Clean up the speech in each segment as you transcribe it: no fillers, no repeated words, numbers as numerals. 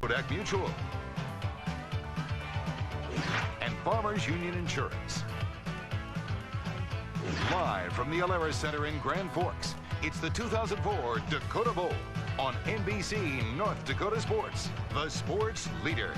Kodak Mutual, and Farmers Union Insurance. Live from the Alara Center in Grand Forks, it's the 2004 Dakota Bowl on NBC North Dakota Sports, the sports leader.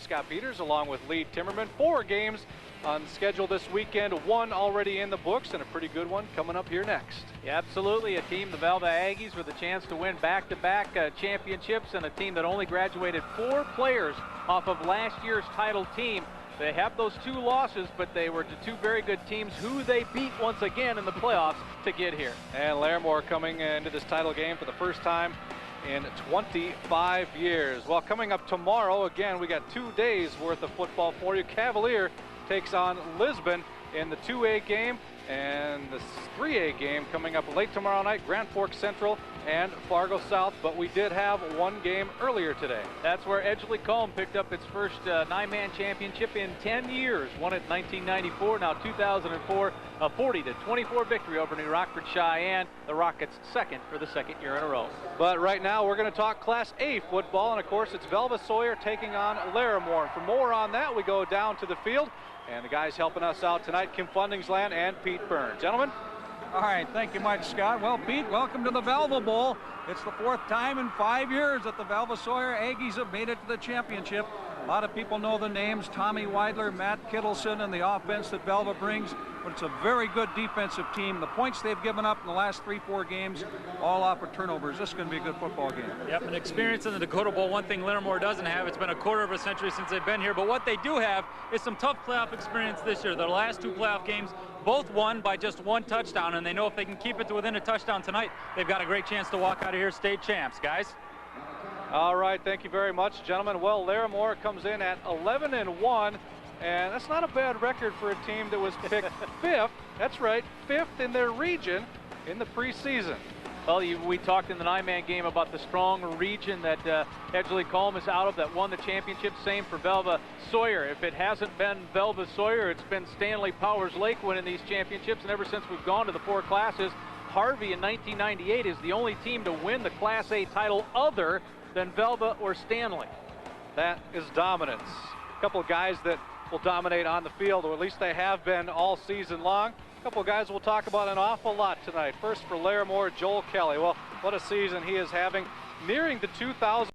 Scott Peters along with Lee Timmerman. 4 games on schedule this weekend, 1 already in the books, and a pretty good one coming up here next. Yeah, absolutely. A team, the Velva-Aggies, with a chance to win back-to-back championships, and a team that only graduated 4 players off of last year's title team. They have those 2 losses, but they were to 2 very good teams who they beat once again in the playoffs to get here. And Larimore coming into this title game for the first time in 25 years. Well, coming up tomorrow, again, we got 2 days worth of football for you. Cavalier takes on Lisbon in the 2A game, and the 3A game coming up late tomorrow night, Grand Forks Central and Fargo South, but we did have 1 game earlier today. That's where Edgeley-Colm picked up its first 9-man championship in 10 years. Won it in 1994, now 2004, a 40-24 victory over New Rockford Cheyenne. The Rockets second for the 2nd year in a row. But right now we're going to talk Class A football, and of course it's Velva-Sawyer taking on Larimore. For more on that, we go down to the field, and the guys helping us out tonight, Kim Fundingsland and Pete Byrne. Gentlemen. All right, thank you much, Scott. Well, Pete, welcome to the Velva Bowl. It's the 4th time in 5 years that the Velva-Sawyer Aggies have made it to the championship. A lot of people know the names, Tommy Weidler, Matt Kittleson, and the offense that Velva brings, but it's a very good defensive team. The points they've given up in the last 3-4 games, all off of turnovers. This is going to be a good football game. Yep, an experience in the Dakota Bowl. One thing Larimore doesn't have, it's been a quarter of a century since they've been here, but what they do have is some tough playoff experience this year. Their last 2 playoff games, both won by just 1 touchdown, and they know if they can keep it to within a touchdown tonight, they've got a great chance to walk out of here state champs, guys. All right, thank you very much, gentlemen. Well, Larimore comes in at 11-1, and that's not a bad record for a team that was picked 5th. That's right, 5th in their region in the preseason. Well, we talked in the 9-man game about the strong region that Edgeley-Colm is out of that won the championship. Same for Velva-Sawyer. If it hasn't been Velva-Sawyer, it's been Stanley Powers Lake winning these championships, and ever since we've gone to the 4 classes, Harvey in 1998 is the only team to win the Class A title other than Velva or Stanley. That is dominance. A couple of guys that will dominate on the field, or at least they have been all season long. A couple of guys we'll talk about an awful lot tonight. First for Larimore, Joel Kelly. Well, what a season he is having. Nearing the 2,000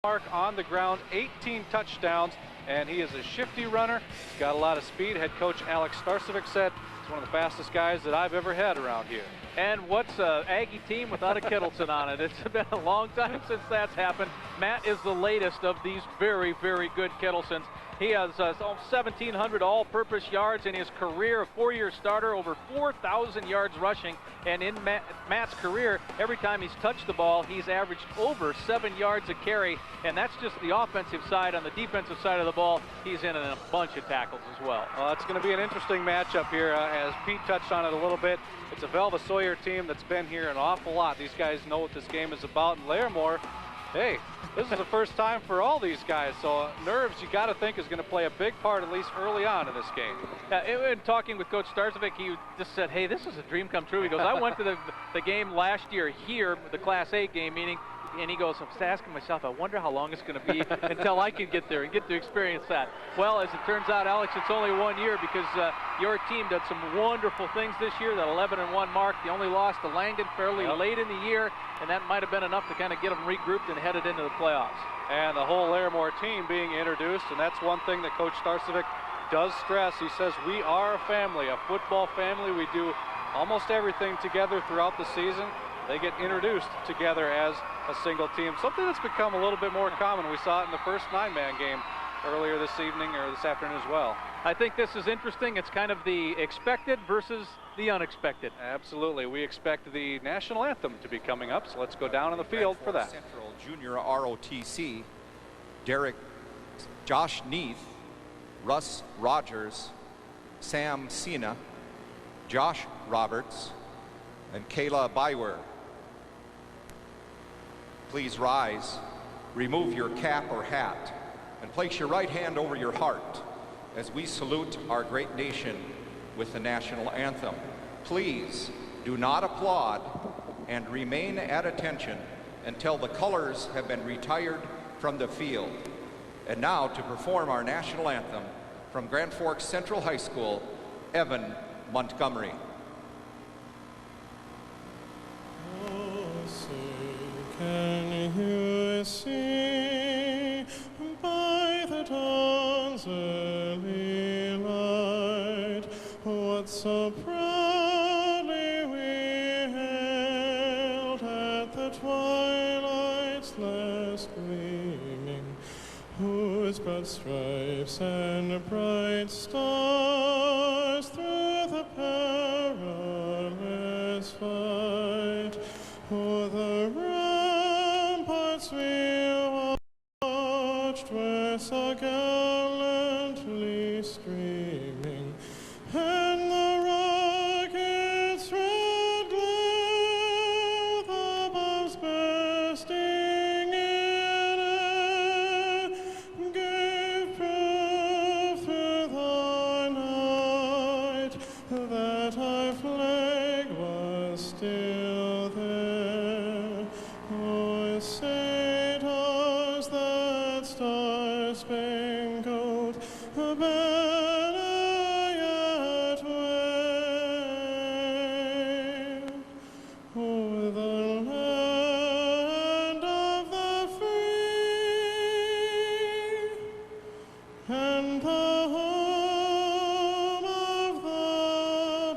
mark on the ground, 18 touchdowns, and he is a shifty runner. He's got a lot of speed. Head coach Alex Starcevic said he's one of the fastest guys that I've ever had around here. And what's an Aggie team without a Kittleson on it? It's been a long time since that's happened. Matt is the latest of these very, very good Kittlesons. He has 1,700 all-purpose yards in his career, a 4-year starter, over 4,000 yards rushing. And in Matt's career, every time he's touched the ball, he's averaged over 7 yards a carry. And that's just the offensive side. On the defensive side of the ball, he's in a bunch of tackles as well. Well, it's going to be an interesting matchup here, as Pete touched on it a little bit. It's a Velva-Sawyer team that's been here an awful lot. These guys know what this game is about. And Larimore, hey, this is the first time for all these guys, so nerves, you got to think, is going to play a big part, at least early on in this game. In talking with Coach Starcevic, he just said, hey, this is a dream come true. He goes, I went to the game last year here, the Class A game, meaning, and he goes, I'm just asking myself, I wonder how long it's going to be until I can get there and get to experience that. Well, as it turns out, Alex, it's only 1 year, because your team did some wonderful things this year. That 11-1 mark, the only loss to Langdon fairly late in the year, and that might have been enough to kind of get them regrouped and headed into the playoffs. And the whole Larimore team being introduced, and that's one thing that Coach Starcevic does stress. He says, we are a family, a football family. We do almost everything together throughout the season. They get introduced together as a single team, something that's become a little bit more common. We saw it in the first 9-man game earlier this evening, or this afternoon as well. I think this is interesting. It's kind of the expected versus the unexpected. Absolutely. We expect the national anthem to be coming up, so let's go down on the field for that. Central Junior ROTC, Josh Neath, Russ Rogers, Sam Cena, Josh Roberts, and Kayla Bywer. Please rise remove your cap or hat and place your right hand over your heart as we salute our great nation with the national anthem. Please do not applaud and remain at attention until the colors have been retired from the field. And now to perform our national anthem from Grand Forks Central High School, Evan Montgomery. Oh, say, can you see by the dawn's early light what so proudly we hailed at the twilight's last gleaming, whose broad stripes and bright stars through the perilous fight o'er the ramparts we watched were so gallantly streaming, and the rocket's red glare, the bombs bursting in air, gave proof through the night that our flag was still there. Oh, St. Ours, that star-spangled banner yet waved o'er the land of the free and the home of the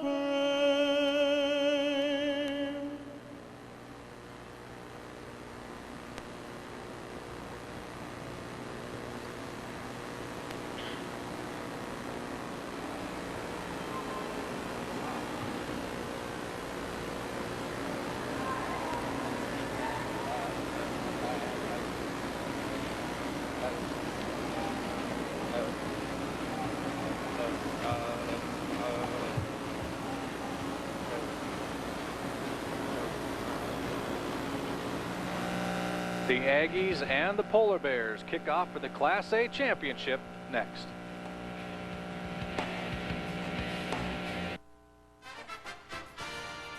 brave. The Aggies and the Polar Bears kick off for the Class A championship next.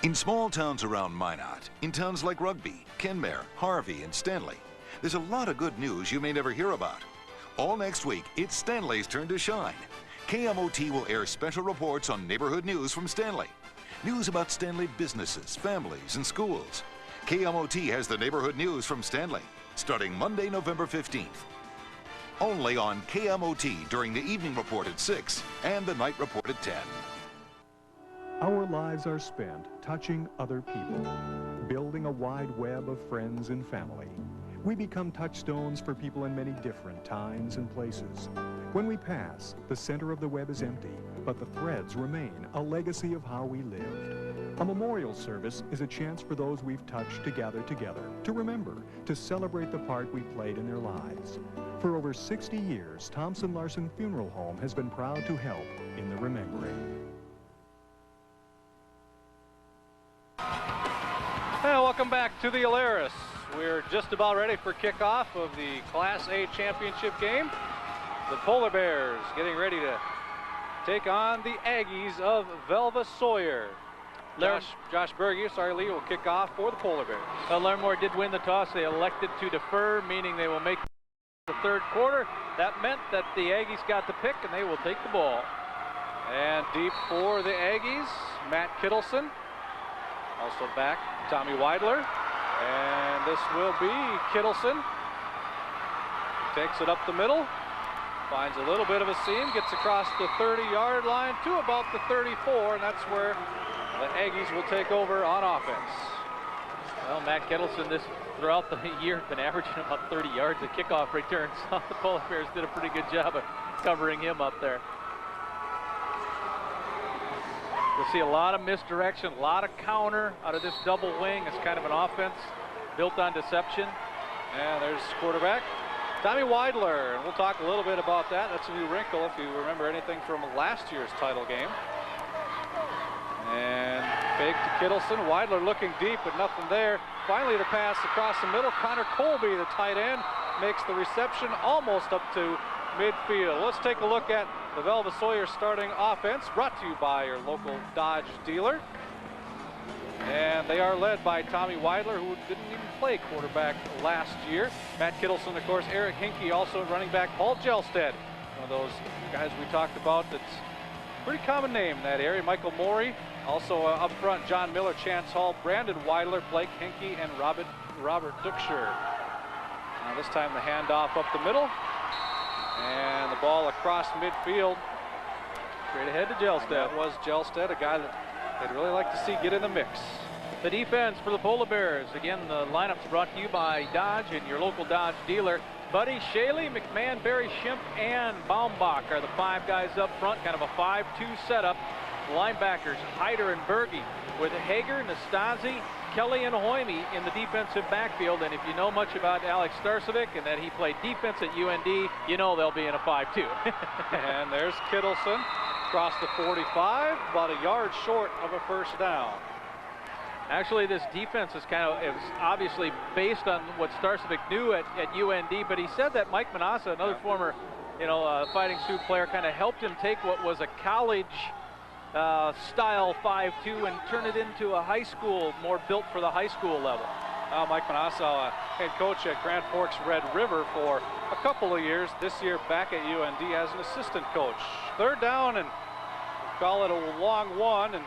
In small towns around Minot, in towns like Rugby, Kenmare, Harvey, and Stanley, there's a lot of good news you may never hear about. All next week, it's Stanley's turn to shine. KMOT will air special reports on neighborhood news from Stanley. News about Stanley businesses, families, and schools. KMOT has the neighborhood news from Stanley, starting Monday, November 15th. Only on KMOT during the evening report at 6 and the night report at 10. Our lives are spent touching other people, building a wide web of friends and family. We become touchstones for people in many different times and places. When we pass, the center of the web is empty, but the threads remain, a legacy of how we lived. A memorial service is a chance for those we've touched to gather together, to remember, to celebrate the part we played in their lives. For over 60 years, Thompson Larson Funeral Home has been proud to help in the remembering. Well, welcome back to the Alaris. We're just about ready for kickoff of the Class A championship game. The Polar Bears getting ready to take on the Aggies of Velva-Sawyer. Josh Berge, Lee, will kick off for the Polar Bears. Larimore did win the toss. They elected to defer, meaning they will make the third quarter. That meant that the Aggies got the pick, and they will take the ball. And deep for the Aggies, Matt Kittleson. Also back, Tommy Weidler. And this will be Kittleson. Takes it up the middle. Finds a little bit of a seam, gets across the 30-yard line to about the 34, and that's where the Aggies will take over on offense. Well, Matt Kittleson throughout the year has been averaging about 30 yards of kickoff returns. So the Polar Bears did a pretty good job of covering him up there. You'll see a lot of misdirection, a lot of counter out of this double wing. It's kind of an offense built on deception. And there's quarterback Tommy Weidler, and we'll talk a little bit about that. That's a new wrinkle if you remember anything from last year's title game. And fake to Kittleson. Weidler looking deep, but nothing there. Finally, the pass across the middle. Connor Colby, the tight end, makes the reception almost up to midfield. Let's take a look at the Velva-Sawyer starting offense, brought to you by your local Dodge dealer. And they are led by Tommy Weidler, who didn't even play quarterback last year. Matt Kittleson, of course, Eric Hinkey, also running back. Paul Jelstad, one of those guys we talked about that's a pretty common name in that area. Michael Morey, also up front, John Miller, Chance Hall, Brandon Weidler, Blake Hinkey, and Robert Duckshire. Now this time the handoff up the middle. And the ball across midfield. Straight ahead to Jelstad. That was Jelstad, a guy that they'd really like to see get in the mix. The defense for the Polar Bears. Again, the lineup's brought to you by Dodge and your local Dodge dealer. Buddy, Shaley, McMahon, Barry Schimpf, and Baumbach are the 5 guys up front, kind of a 5-2 setup. The linebackers, Hyder and Berge, with Hager, Nastasi, Kelly, and Hoyme in the defensive backfield. And if you know much about Alex Starcevic and that he played defense at UND, you know they'll be in a 5-2. And there's Kittleson across the 45, about a yard short of a first down. Actually, this defense is it was obviously based on what Starcevic knew at UND, but he said that Mike Manassa, another former, Fighting Sioux player, kind of helped him take what was a college style 5-2 and turn it into a high school, more built for the high school level. Mike Manassa, head coach at Grand Forks Red River for a couple of years. This year back at UND as an assistant coach. Third down, and we'll call it a long one, and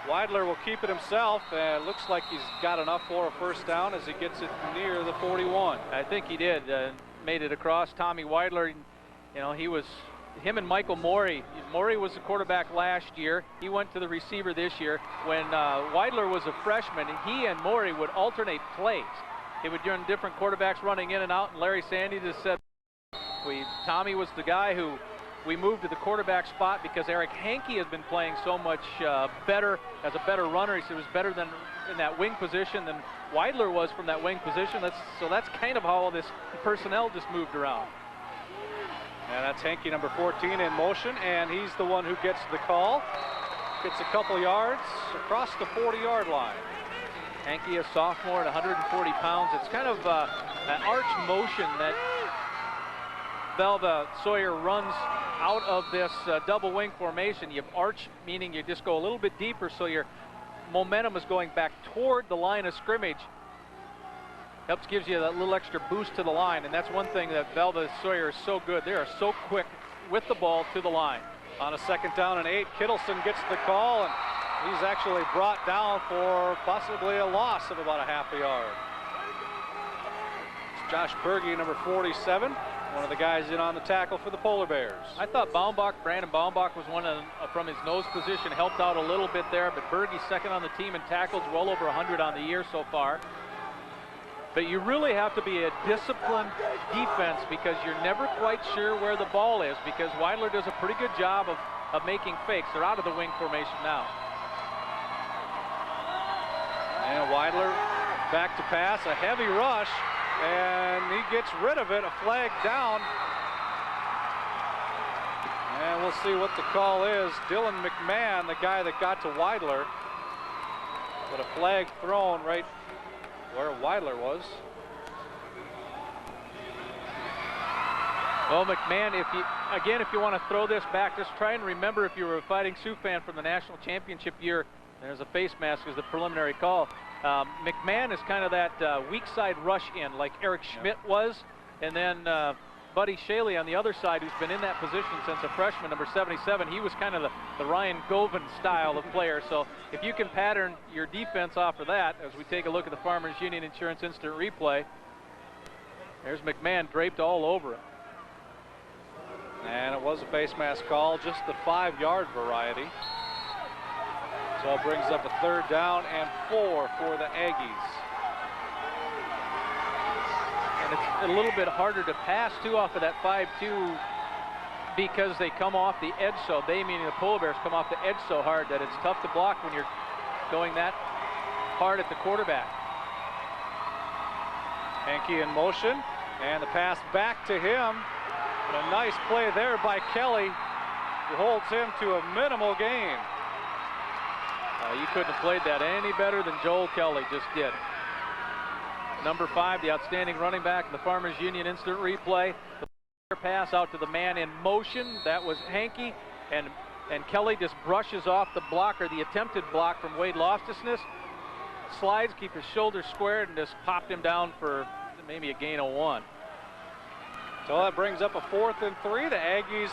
Weidler will keep it himself, and it looks like he's got enough for a first down as he gets it near the 41. I think he did. Made it across. Tommy Weidler, him and Michael Morey. Morey was the quarterback last year. He went to the receiver this year. When Weidler was a freshman, he and Morey would alternate plays. They would turn different quarterbacks running in and out, and Larry Sandy just said, Tommy was the guy who we moved to the quarterback spot because Eric Hankey has been playing so much better as a better runner. He said he was better than in that wing position than Weidler was from that wing position. So that's kind of how all this personnel just moved around. And that's Hankey, number 14, in motion, and he's the one who gets the call. Gets a couple yards across the 40-yard line. Hankey, a sophomore at 140 pounds. It's kind of an arch motion that Velva-Sawyer runs out of this double wing formation. You arch, meaning you just go a little bit deeper, so your momentum is going back toward the line of scrimmage. Helps gives you that little extra boost to the line, and that's one thing that Velva-Sawyer is so good. They are so quick with the ball to the line. On a 2nd down and 8, Kittleson gets the call, and he's actually brought down for possibly a loss of about a half a yard. It's Josh Berge, number 47, one of the guys in on the tackle for the Polar Bears. I thought Brandon Baumbach was one from his nose position, helped out a little bit there, but Berge's second on the team in tackles, well over 100 on the year so far. But you really have to be a disciplined defense because you're never quite sure where the ball is, because Weidler does a pretty good job of making fakes. They're out of the wing formation now. And Weidler back to pass, a heavy rush, and he gets rid of it, a flag down. And we'll see what the call is. Dylan McMahon, the guy that got to Weidler, but a flag thrown right where Weidler was. Well, McMahon, if you want to throw this back, just try and remember if you were a Fighting Sioux fan from the national championship year, there's a face mask as the preliminary call. McMahon is kind of that weak side rush in like Eric Schmidt was, and then Buddy Shaley on the other side, who's been in that position since a freshman, number 77. He was kind of the Ryan Govan style of player. So if you can pattern your defense off of that, as we take a look at the Farmers Union Insurance instant replay, there's McMahon draped all over it. And it was a face mask call, just the 5-yard variety. So it brings up a 3rd down and 4 for the Aggies. And it's a little bit harder to pass, too, off of that 5-2 because they come off the edge so, they meaning the Polar Bears come off the edge so hard that it's tough to block when you're going that hard at the quarterback. Hankey in motion, and the pass back to him. And a nice play there by Kelly, who holds him to a minimal gain. You couldn't have played that any better than Joel Kelly just did. Number 5, the outstanding running back in the Farmers Union instant replay. The pass out to the man in motion. That was Hankey, and Kelly just brushes off the block, or the attempted block, from Wade Loftusness. Slides, keep his shoulders squared, and just popped him down for maybe a gain of 1. So that brings up a 4th and 3. The Aggies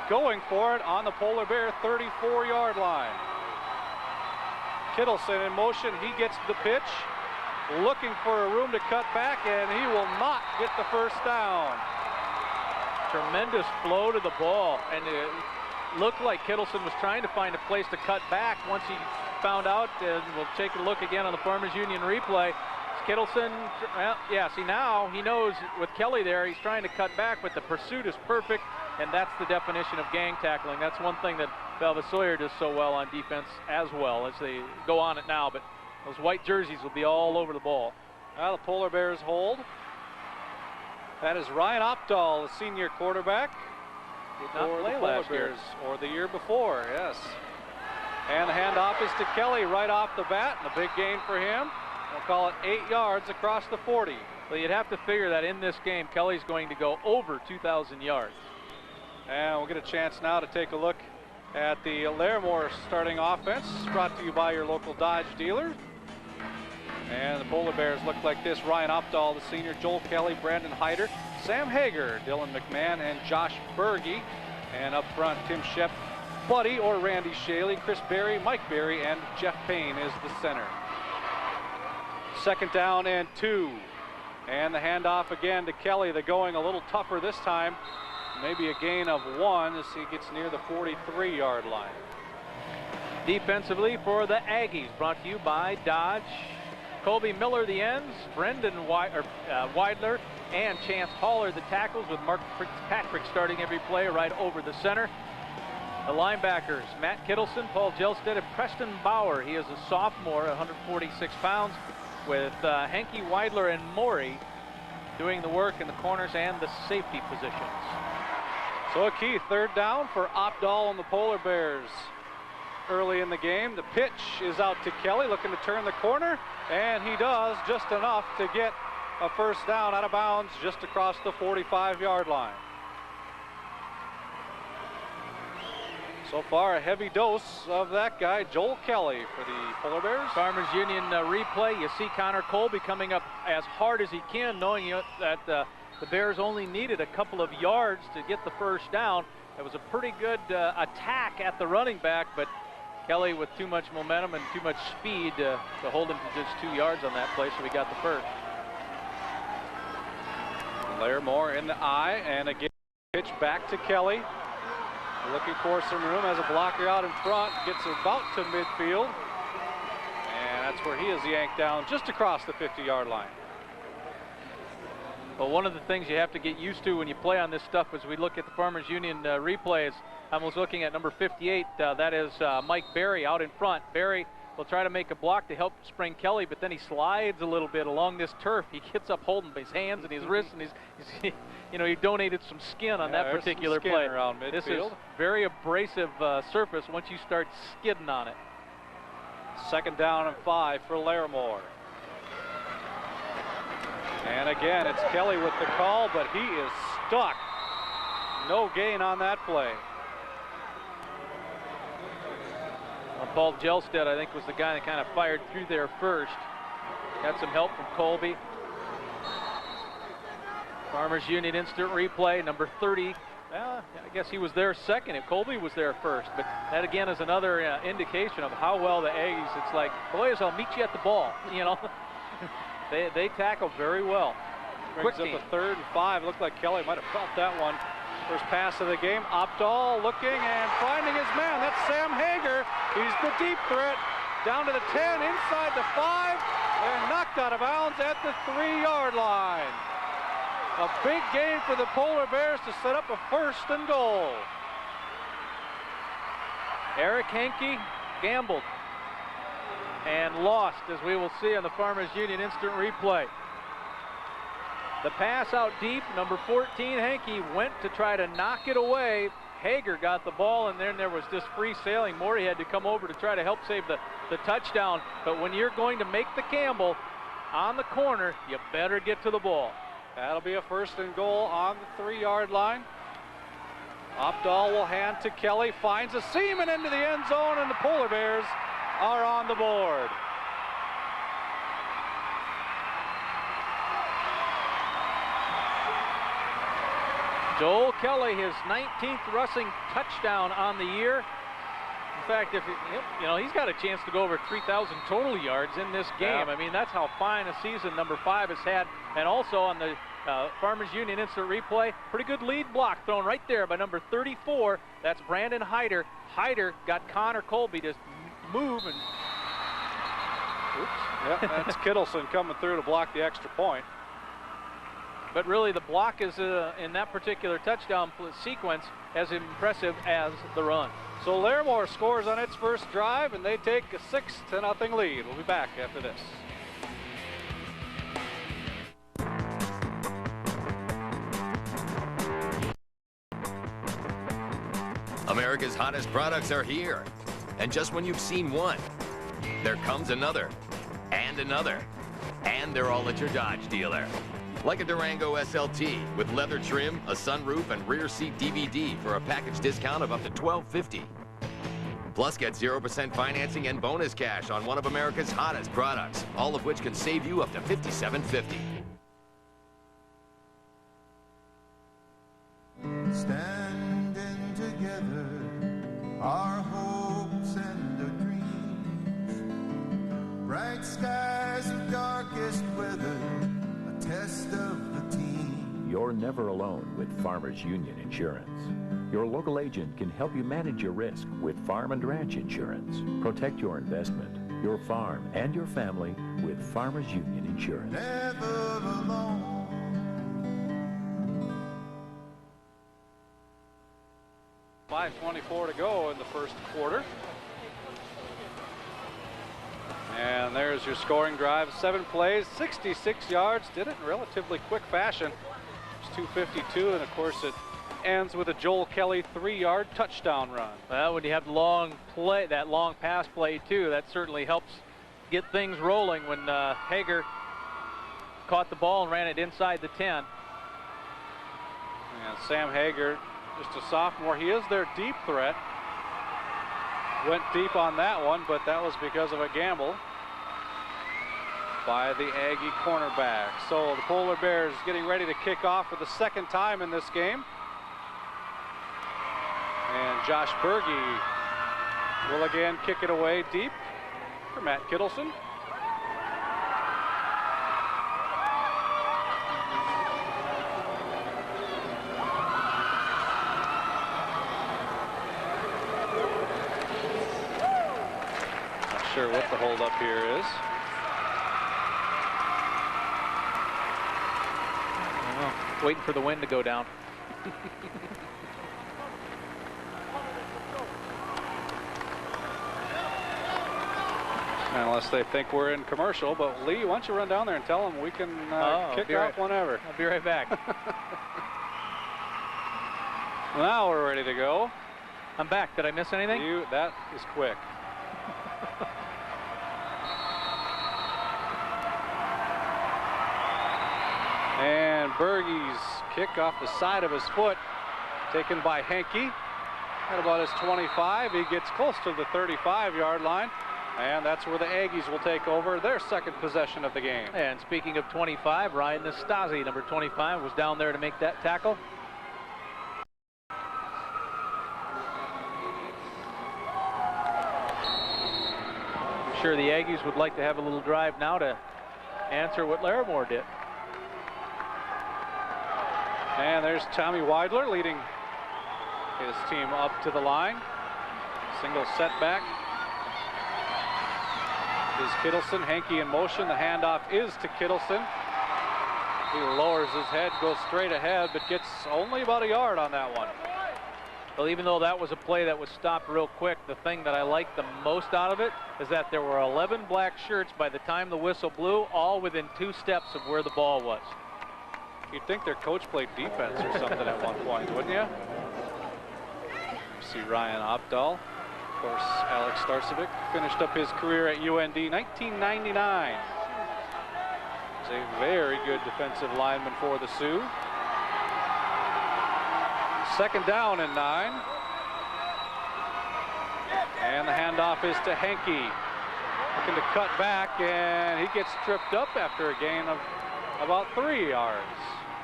going for it on the Polar Bear 34-yard line. Kittleson in motion. He gets the pitch, looking for a room to cut back, and he will not get the first down. Tremendous flow to the ball, and it looked like Kittleson was trying to find a place to cut back once he found out, and we'll take a look again on the Farmers Union replay. Kittleson, well, yeah, see now he knows with Kelly there, he's trying to cut back, but the pursuit is perfect, and that's the definition of gang tackling. That's one thing that Velva-Sawyer does so well on defense as well, as they go on it now, but those white jerseys will be all over the ball. Now the Polar Bears hold. That is Ryan Opdahl, the senior quarterback. Did not for play the Polar last year. Bears, or the year before, yes. And the handoff is to Kelly right off the bat, and a big gain for him. We'll call it 8 yards across the 40. Well, you'd have to figure that in this game, Kelly's going to go over 2,000 yards. And we'll get a chance now to take a look at the Larimore starting offense, brought to you by your local Dodge dealer. And the Polar Bears look like this. Ryan Opdahl, the senior, Joel Kelly, Brandon Hyder, Sam Hager, Dylan McMahon, and Josh Berge. And up front, Tim Shep, Buddy or Randy Shaley, Chris Berry, Mike Berry, and Jeff Payne is the center. 2nd down and 2. And the handoff again to Kelly. They're going a little tougher this time. Maybe a gain of 1 as he gets near the 43-yard line. Defensively for the Aggies, brought to you by Dodge. Colby Miller, the ends, Brendan Weidler, and Chance Haller, the tackles, with Mark Fitzpatrick starting every play right over the center. The linebackers, Matt Kittleson, Paul Jelstead, and Preston Bauer. He is a sophomore, 146 pounds, with Hankey, Weidler, and Morey doing the work in the corners and the safety positions. So a key 3rd down for Opdahl and the Polar Bears. Early in the game, the pitch is out to Kelly, looking to turn the corner, and he does just enough to get a first down out of bounds just across the 45-yard line. So far, a heavy dose of that guy, Joel Kelly, for the Polar Bears. Farmers Union replay, you see Connor Colby coming up as hard as he can, knowing that the Bears only needed a couple of yards to get the first down. It was a pretty good attack at the running back, but Kelly with too much momentum and too much speed to hold him to just 2 yards on that play, so we got the first. Larimore in the eye, and again, pitch back to Kelly. Looking for some room, has a blocker out in front, gets about to midfield, and that's where he is yanked down just across the 50-yard line. Well, one of the things you have to get used to when you play on this stuff as we look at the Farmers Union replays, I was looking at number 58, that is Mike Berry out in front. Berry will try to make a block to help spring Kelly, but then he slides a little bit along this turf. He gets up holding his hands and his wrists, and he's you know, he donated some skin on that particular play. Around midfield. This is very abrasive surface once you start skidding on it. 2nd down and 5 for Larimore. And again, it's Kelly with the call, but he is stuck. No gain on that play. Paul Jelstead, I think, was the guy that kind of fired through there first. Got some help from Colby. Farmers Union instant replay, number 30. Well, I guess he was there second if Colby was there first. But that, again, is another indication of how well the Aggies, it's like, boys, I'll meet you at the ball. You know, they tackle very well. Brings up a 3rd and 5. Looked like Kelly might have felt that one. First pass of the game. Opdahl looking and finding his man. That's Sam Hager. He's the deep threat. Down to the 10, inside the 5, and knocked out of bounds at the 3-yard line. A big gain for the Polar Bears to set up a 1st and goal. Eric Hankey gambled and lost, as we will see on the Farmers Union instant replay. The pass out deep, number 14, Hankey, went to try to knock it away. Hager got the ball, and then there was just free sailing. Morey had to come over to try to help save the touchdown. But when you're going to make the gamble, on the corner, you better get to the ball. That'll be a 1st and goal on the 3-yard line. Opdahl will hand to Kelly, finds a seam and into the end zone, and the Polar Bears are on the board. Joel Kelly, his 19th rushing touchdown on the year. In fact, if he's got a chance to go over 3,000 total yards in this game. Yeah. I mean, that's how fine a season number 5 has had. And also on the Farmers Union instant replay, pretty good lead block thrown right there by number 34. That's Brandon Hyder. Hyder got Connor Colby to move and. Oops. Yep, that's Kittleson coming through to block the extra point. But really, the block is in that particular touchdown sequence as impressive as the run. So Larimore scores on its first drive, and they take a 6-0 lead. We'll be back after this. America's hottest products are here. And just when you've seen one, there comes another, and another. And they're all at your Dodge dealer. Like a Durango SLT with leather trim, a sunroof, and rear seat DVD for a package discount of up to $12.50. Plus, get 0% financing and bonus cash on one of America's hottest products, all of which can save you up to $57.50. Standing together, our hopes and our dreams, bright skies or darkest weather, a test of the team. You're never alone with Farmers Union Insurance. Your local agent can help you manage your risk with Farm and Ranch Insurance. Protect your investment, your farm, and your family with Farmers Union Insurance. Never alone. 5:24 to go in the first quarter. And there's your scoring drive. 7 plays, 66 yards. Did it in relatively quick fashion. It's 2:52, and of course it ends with a Joel Kelly 3-yard touchdown run. Well, when you have long play, that long pass play too, that certainly helps get things rolling. When Hager caught the ball and ran it inside the 10. And Sam Hager, just a sophomore, he is their deep threat. Went deep on that one, but that was because of a gamble by the Aggie cornerback. So the Polar Bears getting ready to kick off for the 2nd time in this game. And Josh Berge will again kick it away deep for Matt Kittleson. Not sure what the holdup here is. Well, waiting for the wind to go down. Unless they think we're in commercial, but Lee, why don't you run down there and tell them we can kick off whenever. I'll be right back. Now we're ready to go. I'm back. Did I miss anything? That is quick. And Berge's kick off the side of his foot, taken by Henke at about his 25. He gets close to the 35-yard line. And that's where the Aggies will take over their 2nd possession of the game. And speaking of 25, Ryan Nastasi, number 25, was down there to make that tackle. I'm sure the Aggies would like to have a little drive now to answer what Larimore did. And there's Tommy Weidler leading his team up to the line. Single setback. Is Kittleson. Henke in motion. The handoff is to Kittleson. He lowers his head, goes straight ahead, but gets only about a yard on that one. Well, even though that was a play that was stopped real quick, the thing that I liked the most out of it is that there were 11 black shirts by the time the whistle blew, all within 2 steps of where the ball was. You'd think their coach played defense or something at one point, wouldn't you? See Ryan Opdahl. Of course, Alex Starcevic finished up his career at UND 1999. He's a very good defensive lineman for the Sioux. Second down and 9. And the handoff is to Henke. Looking to cut back, and he gets tripped up after a gain of about 3 yards.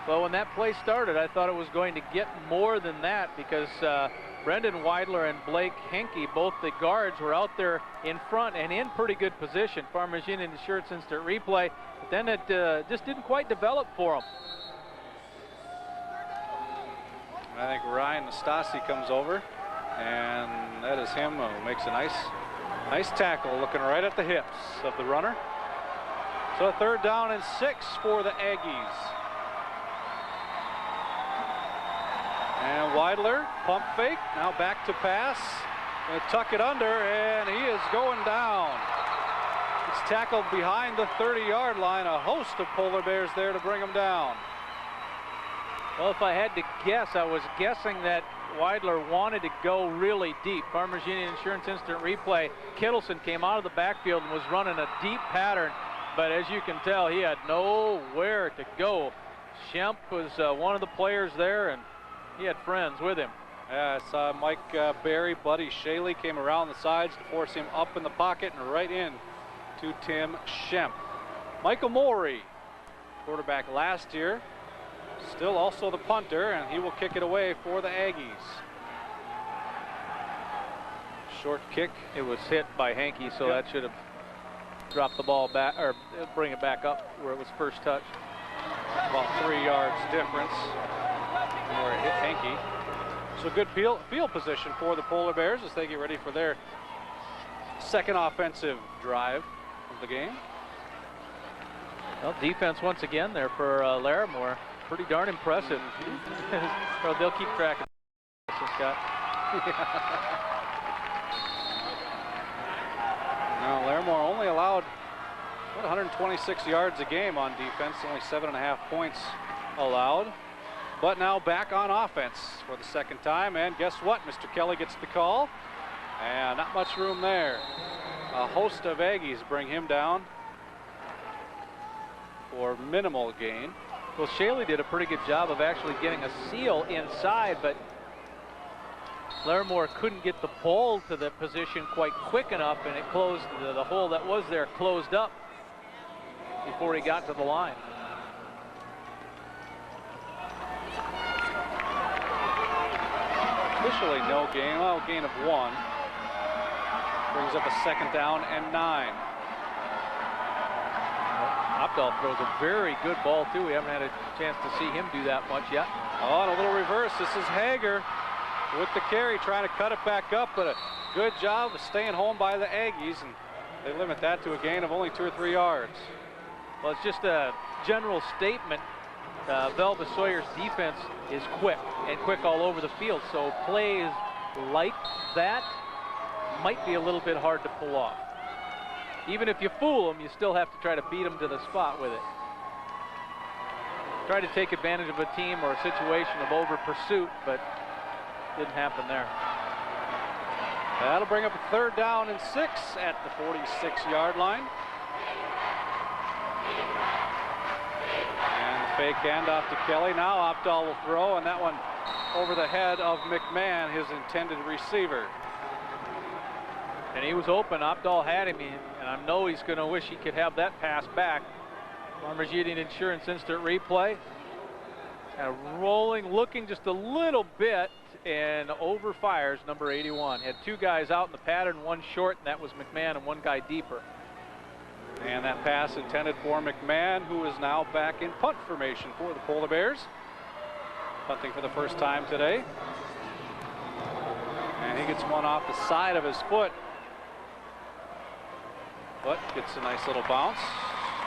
Well, when that play started, I thought it was going to get more than that because Brendan Weidler and Blake Henke, both the guards, were out there in front and in pretty good position. Farmers Union assured instant replay, but then it just didn't quite develop for them. I think Ryan Nastasi comes over, and that is him who makes a nice tackle, looking right at the hips of the runner. So third down and 6 for the Aggies. And Weidler, pump fake, now back to pass. Gonna tuck it under, and he is going down. It's tackled behind the 30-yard line. A host of Polar Bears there to bring him down. Well, if I had to guess, I was guessing that Weidler wanted to go really deep. Farmers Union Insurance instant replay. Kittleson came out of the backfield and was running a deep pattern, but as you can tell, he had nowhere to go. Schemp was one of the players there, and he had friends with him. Yeah, I saw Mike Barry, Buddy Shaley came around the sides to force him up in the pocket and right in to Tim Schemp. Michael Morey, quarterback last year, still also the punter, and he will kick it away for the Aggies. Short kick. It was hit by Henke, so that should have dropped the ball back, or bring it back up where it was first touched. About 3 yards difference where it hit Henke. So good field position for the Polar Bears as they get ready for their second offensive drive of the game. Well, defense once again there for Larimore. Pretty darn impressive. Well, they'll keep track of this, Scott. Now, Larimore only allowed 126 yards a game on defense, only 7.5 points allowed. But now back on offense for the second time, and guess what? Mr. Kelly gets the call, and not much room there. A host of Aggies bring him down for minimal gain. Well, Shaley did a pretty good job of actually getting a seal inside, but Larimore couldn't get the ball to the position quite quick enough, and it closed the hole that was there closed up before he got to the line. Officially no gain, well, gain of 1. Brings up a second down and 9. Opdahl throws a very good ball too. We haven't had a chance to see him do that much yet. Oh, and a little reverse. This is Hager with the carry, trying to cut it back up, but a good job of staying home by the Aggies, and they limit that to a gain of only 2 or 3 yards. Well, it's just a general statement. Velva-Sawyer's defense is quick, and quick all over the field, so plays like that might be a little bit hard to pull off. Even if you fool them, you still have to try to beat them to the spot with it. Try to take advantage of a team or a situation of over pursuit, but didn't happen there. That'll bring up a third down and 6 at the 46-yard line. And the fake handoff to Kelly. Now Opdahl will throw, and that one over the head of McMahon, his intended receiver. And he was open. Opdahl had him, and I know he's going to wish he could have that pass back. Farmers Union Insurance instant replay. Kind of rolling, looking just a little bit, and overfires number 81. Had 2 guys out in the pattern, 1 short, and that was McMahon, and 1 guy deeper. And that pass intended for McMahon, who is now back in punt formation for the Polar Bears. Punting for the first time today. And he gets one off the side of his foot. But gets a nice little bounce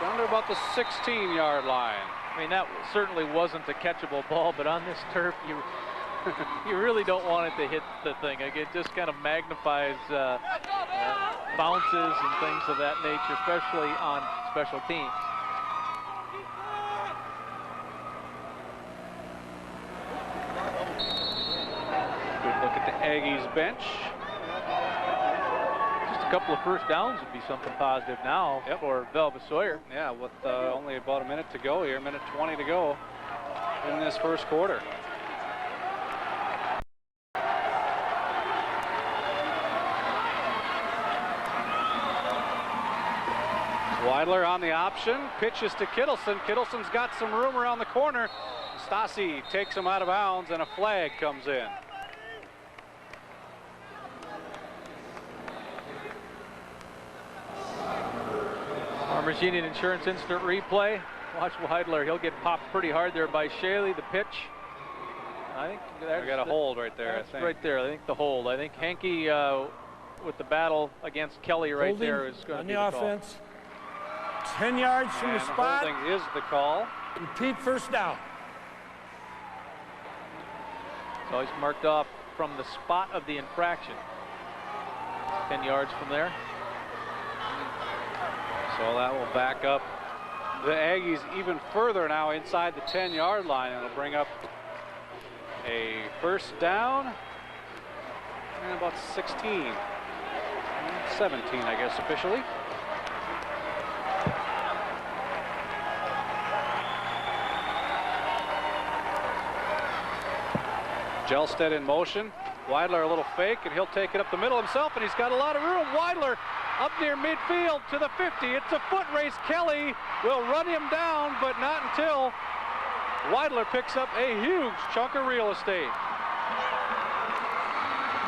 down to about the 16-yard line. I mean, that certainly wasn't a catchable ball, but on this turf, you really don't want it to hit the thing. It just kind of magnifies bounces and things of that nature, especially on special teams. Good look at the Aggies bench. Just A couple of first downs would be something positive now for Velva-Sawyer. Yeah, with only about a minute to go here, minute 20 to go in this first quarter. Weidler on the option, pitches to Kittleson. Kittelson's got some room around the corner. Stasi takes him out of bounds and a flag comes in. Farmers Union Insurance instant replay. Watch Weidler. He'll get popped pretty hard there by Shaley. The pitch. I think we got a hold right there. That's right there. I think the hold. I think Henke with the battle against Kelly right Holding there is going to be on the the call. offense. 10 yards from the spot. Holding is the call. Repeat first down. So he's marked off from the spot of the infraction. 10 yards from there. So that will back up the Aggies even further now inside the 10-yard line. It'll bring up a first down and about 16, 17, I guess, officially. Jelstead in motion. Weidler a little fake, and he'll take it up the middle himself, and he's got a lot of room. Weidler up near midfield to the 50. It's a foot race. Kelly will run him down, but not until Weidler picks up a huge chunk of real estate.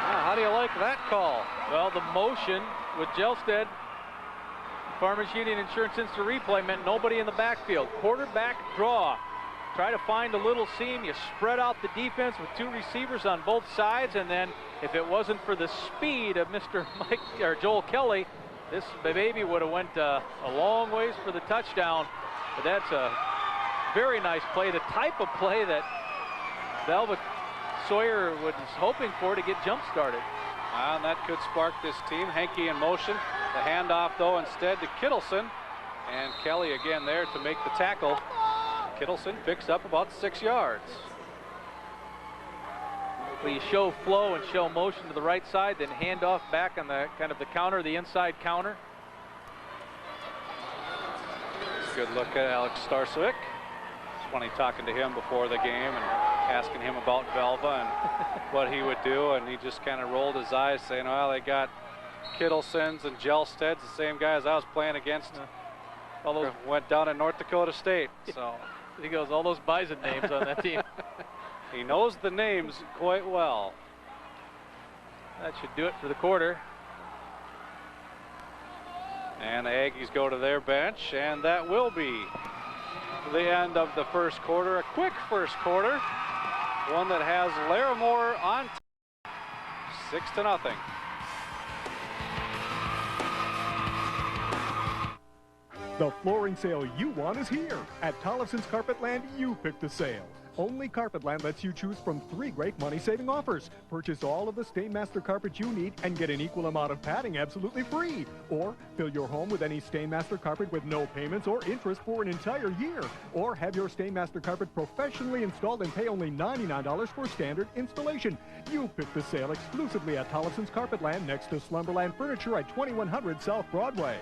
Now, how do you like that call? Well, the motion with Jelstead, Farmers Union Insurance instant replay meant nobody in the backfield. Quarterback draw. Try to find a little seam. You spread out the defense with two receivers on both sides, and then if it wasn't for the speed of Mr. Joel Kelly, this baby would have went a long ways for the touchdown. But that's a very nice play, the type of play that Velva-Sawyer was hoping for to get jump started. And that could spark this team. Henke in motion. The handoff, though, instead to Kittleson. And Kelly again there to make the tackle. Kittleson picks up about 6 yards. Well, you show flow and show motion to the right side, then hand off back on the kind of the counter, the inside counter. Good look at Alex Starcevic. It's funny talking to him before the game and asking him about Velva and what he would do, and he just kind of rolled his eyes saying, well, they got Kittlesons and Jelsteads, the same guys I was playing against. All those went down in North Dakota State. So he goes, all those Bison names on that team. He knows the names quite well. That should do it for the quarter. And the Aggies go to their bench, and that will be the end of the first quarter. A quick first quarter, one that has Larimore on 6-0. The flooring sale you want is here. At Tollefson's Carpetland, you pick the sale. Only Carpetland lets you choose from 3 great money-saving offers. Purchase all of the Stainmaster carpet you need and get an equal amount of padding absolutely free. Or fill your home with any Stainmaster carpet with no payments or interest for an entire year. Or have your Stainmaster carpet professionally installed and pay only $99 for standard installation. You pick the sale exclusively at Tollefson's Carpetland next to Slumberland Furniture at 2100 South Broadway.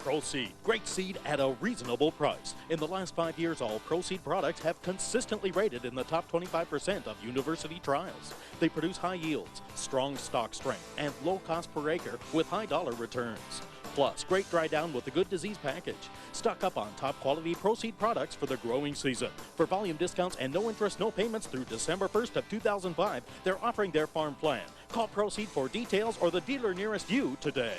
Proceed. Great seed at a reasonable price. In the last 5 years, all Proceed products have consistently rated in the top 25% of university trials. They produce high yields, strong stock strength, and low cost per acre with high dollar returns. Plus, great dry down with the good disease package. Stock up on top quality Proceed products for the growing season. For volume discounts and no interest, no payments through December 1st of 2005, they're offering their farm plan. Call Proceed for details or the dealer nearest you today.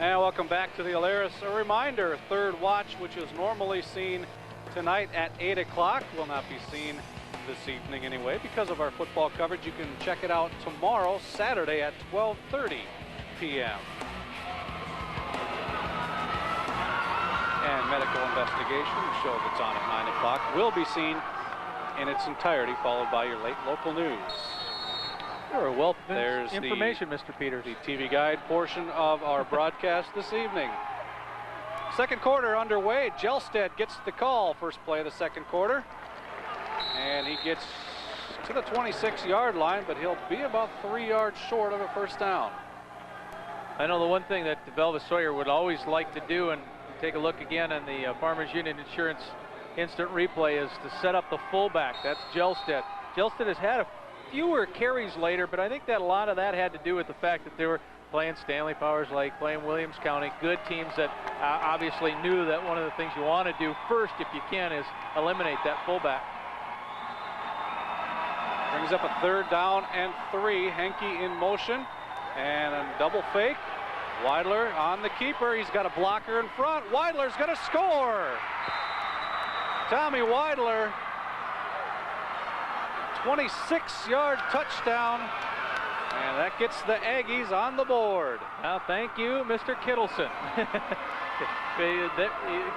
And welcome back to the Alaris. A reminder, third watch, which is normally seen tonight at 8 o'clock, will not be seen this evening anyway because of our football coverage. You can check it out tomorrow, Saturday at 12:30 p.m. And medical investigation, the show that's on at 9 o'clock, will be seen in its entirety, followed by your late local news. You're a wealth of information, Mr. Peters. The TV guide portion of our broadcast this evening. Second quarter underway. Jelstead gets the call. First play of the second quarter. And he gets to the 26-yard line, but he'll be about 3 yards short of a first down. I know the one thing that Velva-Sawyer would always like to do, and take a look again on the Farmers Union Insurance instant replay, is to set up the fullback. That's Jelstedt. Jelstedt has had fewer carries later, but I think that a lot of that had to do with the fact that they were playing Stanley Powers Lake, playing Williams County, good teams that obviously knew that one of the things you want to do first, if you can, is eliminate that fullback. Brings up a 3rd down and 3. Henke in motion and a double fake. Weidler on the keeper. He's got a blocker in front. Weidler's going to score. Tommy Weidler, 26-yard touchdown, and that gets the Aggies on the board. Now, thank you, Mr. Kittleson.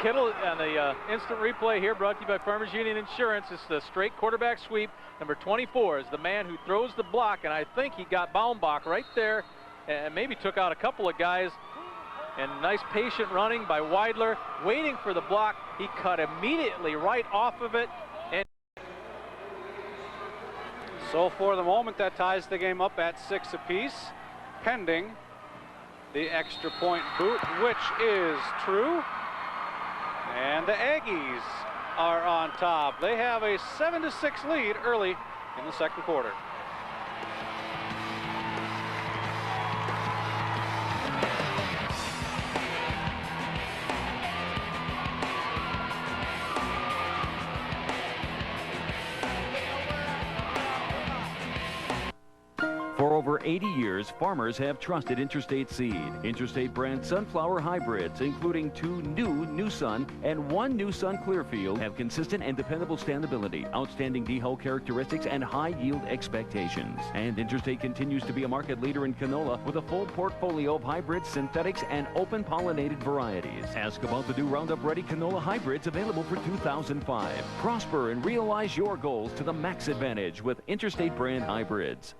Kittle on the instant replay here, brought to you by Farmers Union Insurance. It's the straight quarterback sweep. Number 24 is the man who throws the block, and I think he got Baumbach right there and maybe took out a couple of guys. And nice patient running by Weidler, waiting for the block. He cut immediately right off of it. And so for the moment, that ties the game up at 6 apiece, pending the extra point boot, which is true. And the Aggies are on top. They have a 7-6 lead early in the second quarter. For over 80 years, farmers have trusted Interstate Seed. Interstate brand sunflower hybrids, including 2 new New Sun and 1 New Sun Clearfield, have consistent and dependable standability, outstanding D-Hull characteristics, and high yield expectations. And Interstate continues to be a market leader in canola with a full portfolio of hybrids, synthetics, and open pollinated varieties. Ask about the new Roundup Ready canola hybrids available for 2005. Prosper and realize your goals to the max advantage with Interstate brand hybrids.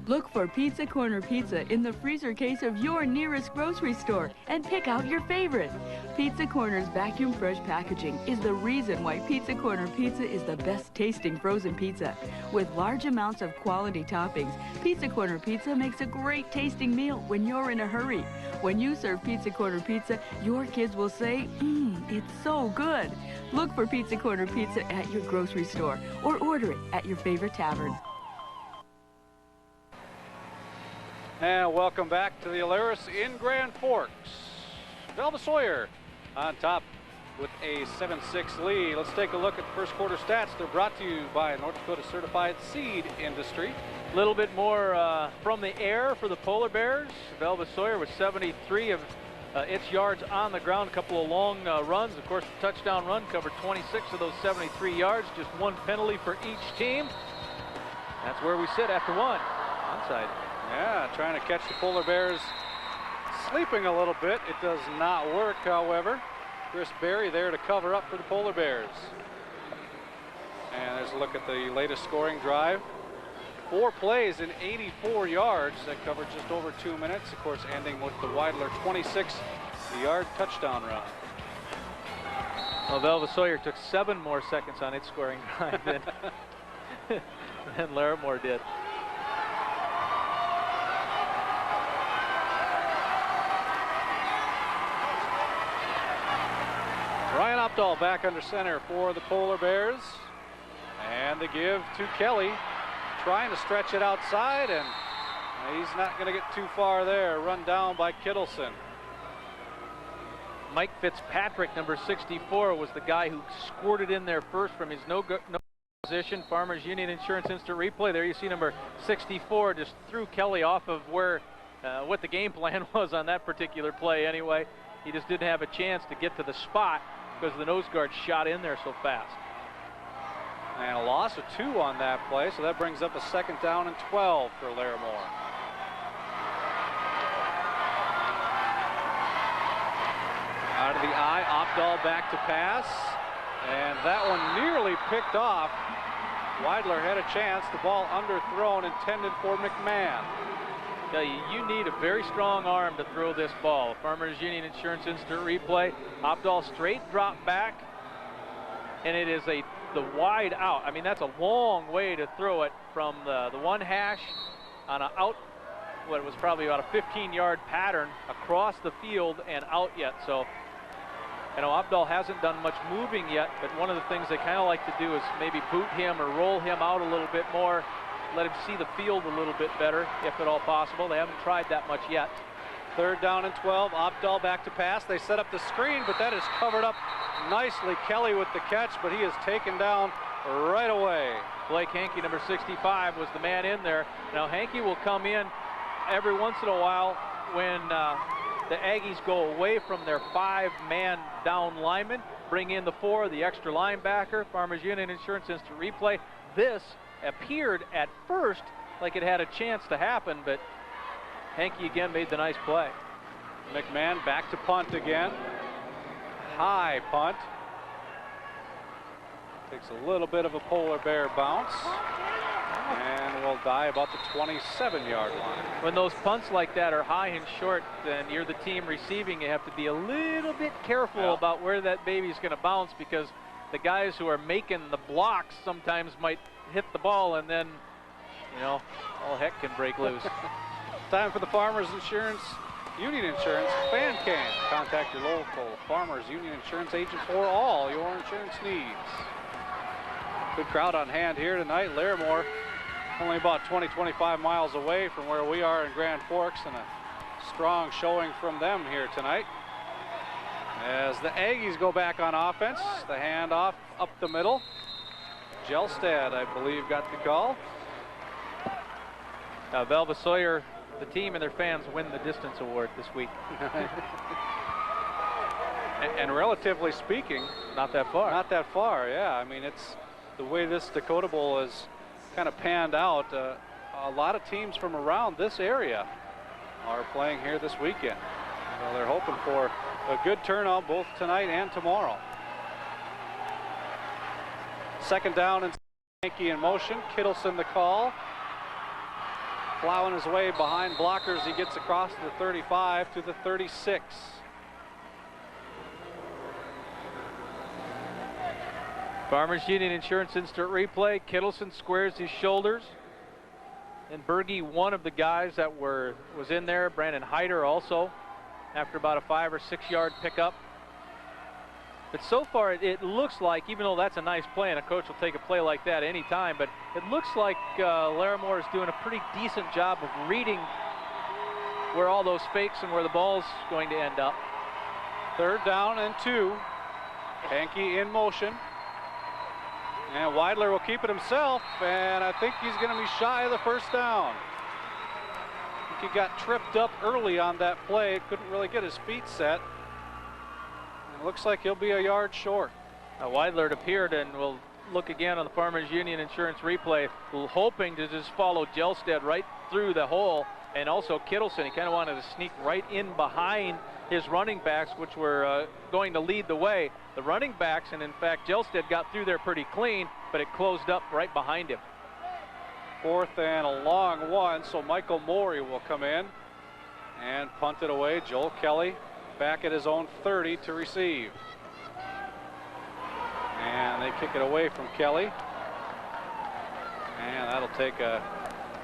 Look for Pizza Corner Pizza in the freezer case of your nearest grocery store and pick out your favorite. Pizza Corner's vacuum fresh packaging is the reason why Pizza Corner Pizza is the best tasting frozen pizza. With large amounts of quality toppings, Pizza Corner Pizza makes a great tasting meal when you're in a hurry. When you serve Pizza Corner Pizza, your kids will say, it's so good. Look for Pizza Corner Pizza at your grocery store or order it at your favorite tavern. And welcome back to the Alaris in Grand Forks. Velva-Sawyer on top with a 7-6 lead. Let's take a look at first quarter stats. They're brought to you by North Dakota Certified Seed Industry. A little bit more from the air for the Polar Bears. Velva-Sawyer with 73 of its yards on the ground. A couple of long runs. Of course, the touchdown run covered 26 of those 73 yards. Just 1 penalty for each team. That's where we sit after 1. Onside. Yeah, trying to catch the Polar Bears sleeping a little bit. It does not work, however. Chris Berry there to cover up for the Polar Bears. And there's a look at the latest scoring drive. 4 plays in 84 yards. That covered just over 2 minutes. Of course, ending with the Weidler 26-yard touchdown run. Well, Velva-Sawyer took 7 more seconds on its scoring drive than Larimore did. Ryan Opdahl back under center for the Polar Bears. And the give to Kelly. Trying to stretch it outside, and he's not going to get too far there. Run down by Kittleson. Mike Fitzpatrick, number 64, was the guy who squirted in there first from his no position. Farmers Union Insurance instant replay. There you see number 64 just threw Kelly off of where what the game plan was on that particular play anyway. He just didn't have a chance to get to the spot because the nose guard shot in there so fast. And a loss of 2 on that play, so that brings up a 2nd down and 12 for Larimore. Out of the eye, Opdahl back to pass, and that one nearly picked off. Weidler had a chance, the ball underthrown, intended for McMahon. Tell you, you need a very strong arm to throw this ball. Farmers Union Insurance instant replay. Opdahl straight drop back. and it is the wide out. I mean, that's a long way to throw it from the one hash on an out, what was probably about a 15-yard pattern across the field and out yet. So, you know, Abdal hasn't done much moving yet, but one of the things they kind of like to do is maybe boot him or roll him out a little bit more, let him see the field a little bit better, if at all possible. They haven't tried that much yet. 3rd down and 12. Abdal back to pass. They set up the screen, but that is covered up nicely. Kelly with the catch, but he is taken down right away. Blake Hankey, number 65, was the man in there. Now Hankey will come in every once in a while when the Aggies go away from their 5-man down lineman, bring in the 4, the extra linebacker. Farmers Union Insurance Instant Replay. This appeared at first like it had a chance to happen, but Hankey again made the nice play. McMahon back to punt again. High punt. Takes a little bit of a polar bear bounce and will die about the 27-yard line. When those punts like that are high and short, then you're the team receiving. You have to be a little bit careful about where that baby's going to bounce, because the guys who are making the blocks sometimes might hit the ball, and then, you know, all heck can break loose. Time for the Farmers Union Insurance Fan Cam. Contact your local Farmers Union Insurance agent for all your insurance needs. Good crowd on hand here tonight. Larimore only about 20-25 miles away from where we are in Grand Forks, and a strong showing from them here tonight. As the Aggies go back on offense, the handoff up the middle. Gelstad, I believe, got the call. Velva-Sawyer, the team and their fans win the distance award this week. and relatively speaking, not that far. Not that far, yeah. I mean, it's the way this Dakota Bowl is kind of panned out. A lot of teams from around this area are playing here this weekend. So they're hoping for a good turnout both tonight and tomorrow. 2nd down and Hankey in motion. Kittleson the call. Plowing his way behind blockers. He gets across the 35 to the 36. Farmers Union Insurance Instant Replay. Kittleson squares his shoulders. And Berge, one of the guys that was in there. Brandon Hyder also, after about a 5 or 6 yard pickup. But so far it looks like, even though that's a nice play, and a coach will take a play like that anytime, but it looks like Larimore is doing a pretty decent job of reading where all those fakes and where the ball's going to end up. 3rd down and 2. Hankey in motion. And Weidler will keep it himself, and I think he's going to be shy of the 1st down. I think he got tripped up early on that play. Couldn't really get his feet set. It looks like he'll be a yard short. Weidler appeared, and we'll look again on the Farmers Union Insurance Replay, hoping to just follow Gelstad right through the hole, and also Kittleson. He kind of wanted to sneak right in behind his running backs, which were going to lead the way. The running backs, and in fact Gelstad got through there pretty clean, but it closed up right behind him. 4th and a long one, so Michael Morey will come in and punt it away. Joel Kelly back at his own 30 to receive. And they kick it away from Kelly. And that'll take a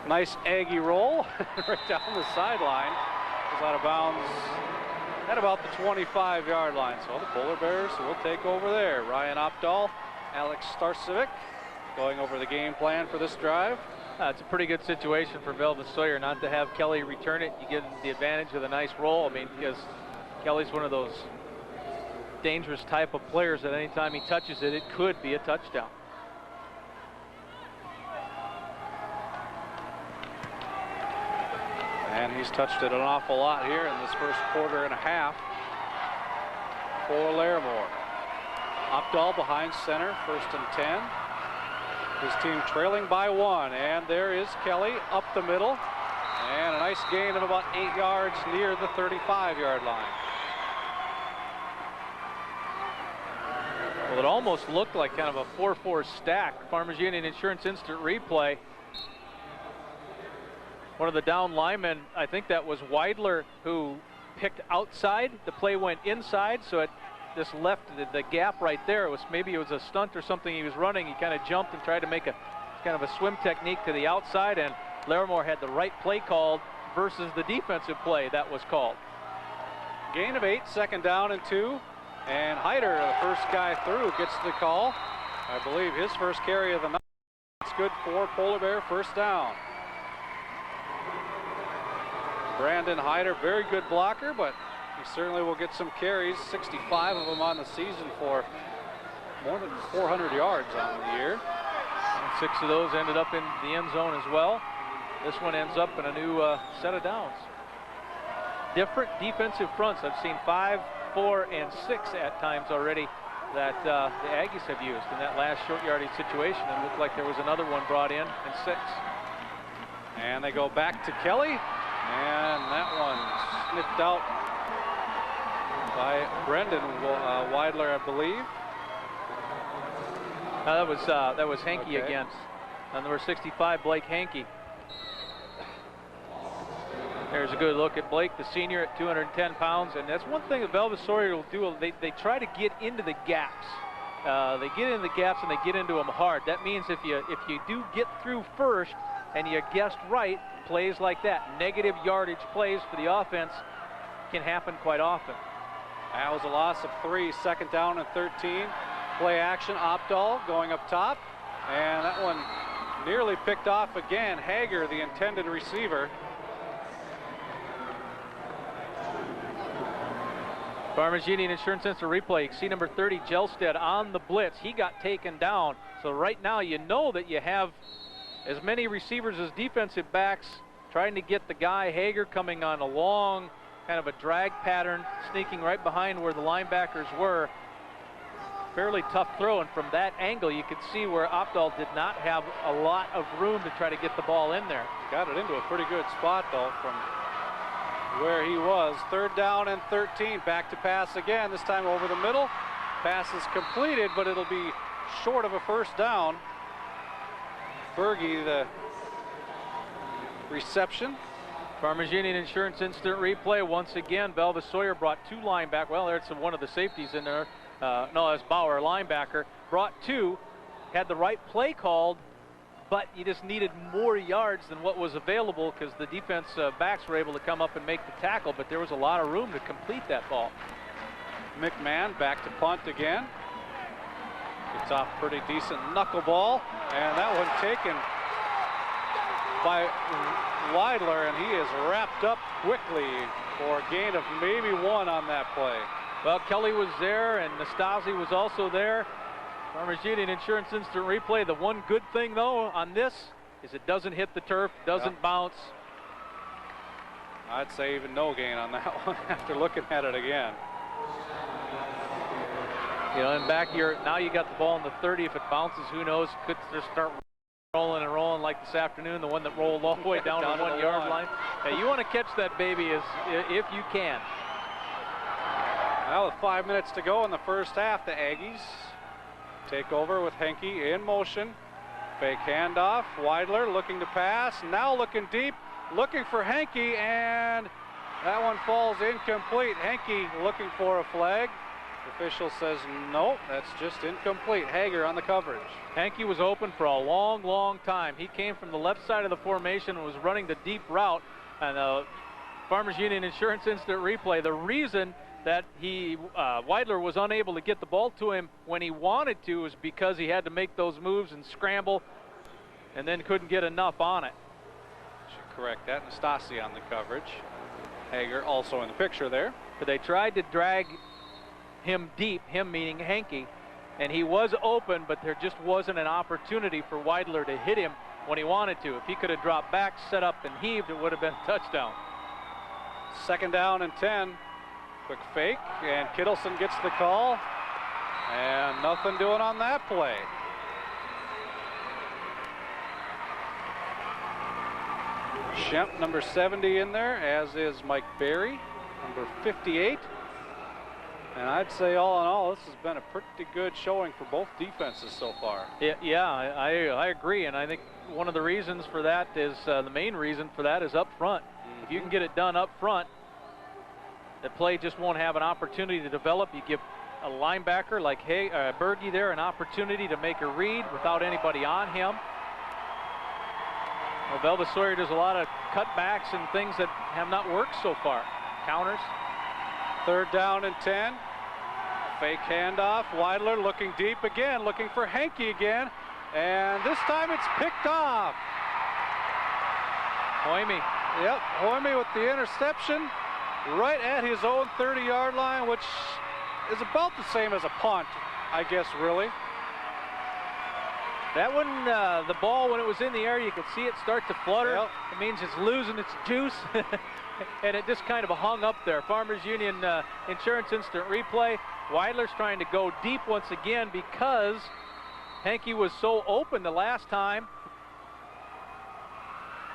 nice Aggie roll right down the sideline. Goes out of bounds at about the 25-yard line. So the Polar Bears will take over there. Ryan Opdahl, Alex Starcevic going over the game plan for this drive. It's a pretty good situation for Velva-Sawyer not to have Kelly return it. You get the advantage of the nice roll. I mean, because Kelly's one of those dangerous type of players that anytime he touches it, it could be a touchdown. And he's touched it an awful lot here in this first quarter and a half for Larimore. Opdahl behind center, 1st and 10. His team trailing by 1, and there is Kelly up the middle. And a nice gain of about 8 yards near the 35-yard line. Well, it almost looked like kind of a 4-4 stack. Farmers Union Insurance Instant Replay. One of the down linemen, I think that was Weidler, who picked outside. The play went inside, so it this left, the gap right there, maybe it was a stunt or something he was running. He kind of jumped and tried to make a kind of a swim technique to the outside, and Larimore had the right play called versus the defensive play that was called. Gain of 8, 2nd down and 2. And Hyder, the first guy through, gets the call. I believe his first carry of the night. It's good for Polar Bear, 1st down. Brandon Hyder, very good blocker, but he certainly will get some carries, 65 of them on the season for more than 400 yards on the year. And 6 of those ended up in the end zone as well. This one ends up in a new set of downs. Different defensive fronts. I've seen 5, 4, and 6 at times already that the Aggies have used in that last short yardage situation. It looked like there was another one brought in 6. And they go back to Kelly, and that one snipped out by Brendan Weidler, I believe. That was Hankey again. On number 65, Blake Hankey. There's a good look at Blake, the senior, at 210 pounds. And that's one thing that Velva-Sawyer will do. They try to get into the gaps. They get into the gaps and they get into them hard. That means if you do get through first and you guessed right, plays like that, negative yardage plays for the offense can happen quite often. That was a loss of 3, 2nd down and 13. Play action, Opdahl going up top. And that one nearly picked off again. Hager, the intended receiver. Farmers Union Insurance Center replay. See number 30, Gelstead, on the blitz. He got taken down. So right now you know that you have as many receivers as defensive backs trying to get the guy, Hager, coming on a long kind of a drag pattern, sneaking right behind where the linebackers were. Fairly tough throw, and from that angle you could see where Opdahl did not have a lot of room to try to get the ball in there. Got it into a pretty good spot though from where he was. 3rd down and 13. Back to pass again, this time over the middle. Pass is completed, but it'll be short of a 1st down. Berge, the reception. Farmers Union Insurance instant replay. Once again, Velva-Sawyer brought 2 linebackers. Well, there's one of the safeties in there. No, that's Bauer, linebacker. Brought 2, had the right play called, but you just needed more yards than what was available because the defense backs were able to come up and make the tackle, but there was a lot of room to complete that ball. McMahon back to punt again. Gets off pretty decent knuckleball, and that one taken by Weidler, and he is wrapped up quickly for a gain of maybe 1 on that play. Well, Kelly was there, and Nastasi was also there. Farmers Union Insurance instant replay. The one good thing, though, on this is it doesn't hit the turf, doesn't bounce. I'd say even no gain on that one after looking at it again. You know, and back here, now you got the ball in the 30. If it bounces, who knows? Could just start rolling and rolling like this afternoon, the one that rolled all the way down to the 1 yard line. Yeah, you want to catch that baby if you can. Now with 5 minutes to go in the first half, the Aggies take over with Henke in motion. Fake handoff. Weidler looking to pass. Now looking deep, looking for Henke, and that one falls incomplete. Henke looking for a flag. The official says no, that's just incomplete. Hager on the coverage. Henke was open for a long, long time. He came from the left side of the formation and was running the deep route. And Farmers Union Insurance instant replay. The reason that Weidler was unable to get the ball to him when he wanted to is because he had to make those moves and scramble and then couldn't get enough on it. Should correct that. Nastasi on the coverage. Hager also in the picture there. But they tried to drag him deep, him meaning Henke, and he was open, but there just wasn't an opportunity for Weidler to hit him when he wanted to. If he could have dropped back, set up, and heaved, it would have been a touchdown. 2nd down and 10. Quick fake, and Kittleson gets the call, and nothing doing on that play. Shemp, number 70 in there, as is Mike Berry, number 58. And I'd say all in all, this has been a pretty good showing for both defenses so far. Yeah, I agree, and I think one of the reasons for that is, the main reason for that is up front. If you can get it done up front, the play just won't have an opportunity to develop. You give a linebacker like Berge there an opportunity to make a read without anybody on him. Well, Velva-Sawyer does a lot of cutbacks and things that have not worked so far. Counters. 3rd down and 10. Fake handoff. Weidler looking deep again, looking for Henke again. And this time it's picked off. Hoyme. Yep, Hoyme with the interception right at his own 30-yard line, which is about the same as a punt, I guess, really. That one, the ball, when it was in the air, you could see it start to flutter. Yep. It means it's losing its juice. And it just kind of hung up there. Farmers Union Insurance Instant Replay. Weidler's trying to go deep once again because Henke was so open the last time.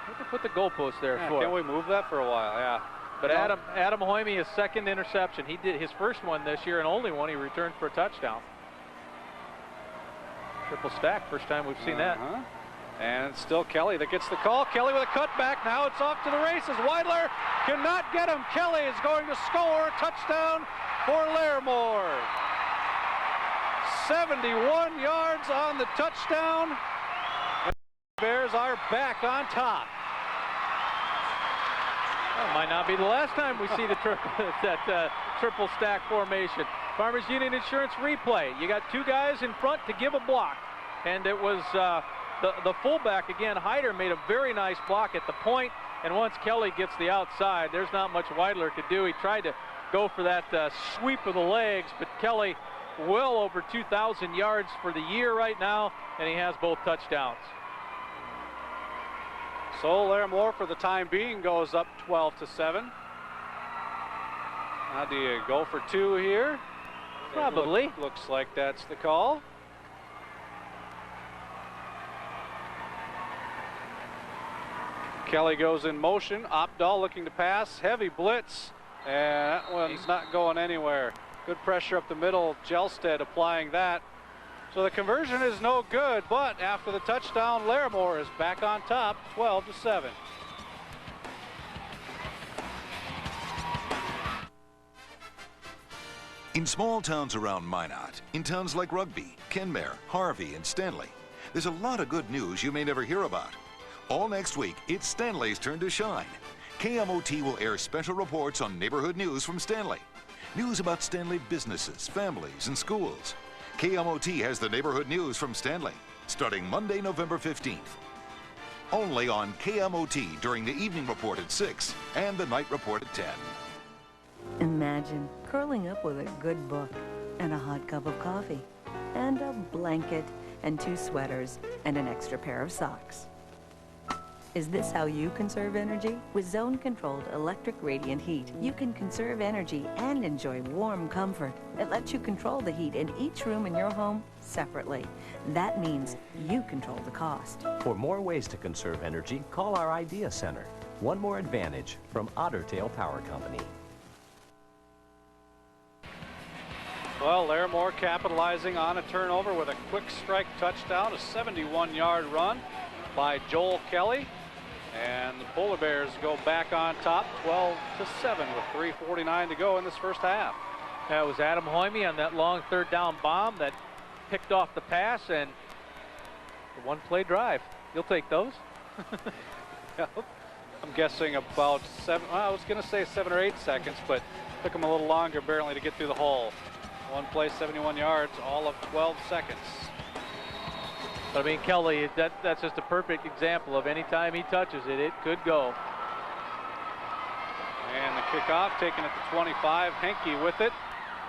What did they put the goalpost there for? Can we move that for a while? Yeah. But Adam Hoyme, his 2nd interception. He did his first one this year and only one he returned for a touchdown. Triple stack, first time we've seen that. And it's still Kelly that gets the call. Kelly with a cutback. Now it's off to the races. Weidler cannot get him. Kelly is going to score. Touchdown for Larimore. 71 yards on the touchdown. The Bears are back on top. Well, might not be the last time we see the triple stack formation. Farmers Union Insurance Replay. You got 2 guys in front to give a block. And it was the fullback, again, Hyder, made a very nice block at the point. And once Kelly gets the outside, there's not much Weidler could do. He tried to go for that sweep of the legs, but Kelly well over 2,000 yards for the year right now, and he has both touchdowns. So Larimore, for the time being, goes up 12-7. How do you go for 2 here? Probably. Looks like that's the call. Kelly goes in motion. Opdahl looking to pass. Heavy blitz. And that one's not going anywhere. Good pressure up the middle. Gelstead applying that. So the conversion is no good, but after the touchdown, Larimore is back on top, 12-7. In small towns around Minot, in towns like Rugby, Kenmare, Harvey, and Stanley, there's a lot of good news you may never hear about. All next week, it's Stanley's turn to shine. KMOT will air special reports on neighborhood news from Stanley. News about Stanley businesses, families, and schools. KMOT has the neighborhood news from Stanley, starting Monday, November 15th. Only on KMOT during the evening report at 6 and the night report at 10. Imagine curling up with a good book and a hot cup of coffee and a blanket and 2 sweaters and an extra pair of socks. Is this how you conserve energy? With zone-controlled electric radiant heat, you can conserve energy and enjoy warm comfort. It lets you control the heat in each room in your home separately. That means you control the cost. For more ways to conserve energy, call our Idea Center. One more advantage from Ottertail Power Company. Well, Larimore capitalizing on a turnover with a quick strike touchdown, a 71-yard run by Joel Kelly. And the Polar Bears go back on top, 12-7 with 3:49 to go in this first half. That was Adam Hoyme on that long 3rd down bomb that picked off the pass, and the 1-play drive. You'll take those? I'm guessing about 7, well, I was going to say 7 or 8 seconds, but took him a little longer apparently to get through the hole. 1 play, 71 yards, all of 12 seconds. But I mean, Kelly, that's just a perfect example of any time he touches it, it could go. And the kickoff taken at the 25. Henke with it.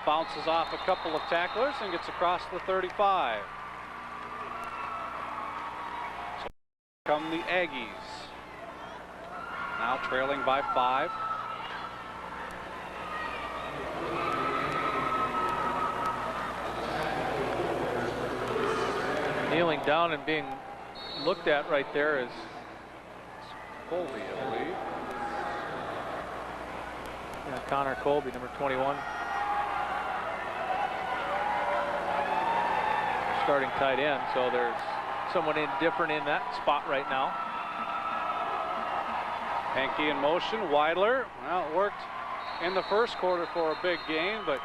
Bounces off a couple of tacklers and gets across the 35. So come the Aggies. Now trailing by 5. Kneeling down and being looked at right there is Colby, I believe. Yeah, Connor Colby, number 21. Starting tight end, so there's someone indifferent in that spot right now. Henke in motion. Weidler, well, it worked in the first quarter for a big gain, but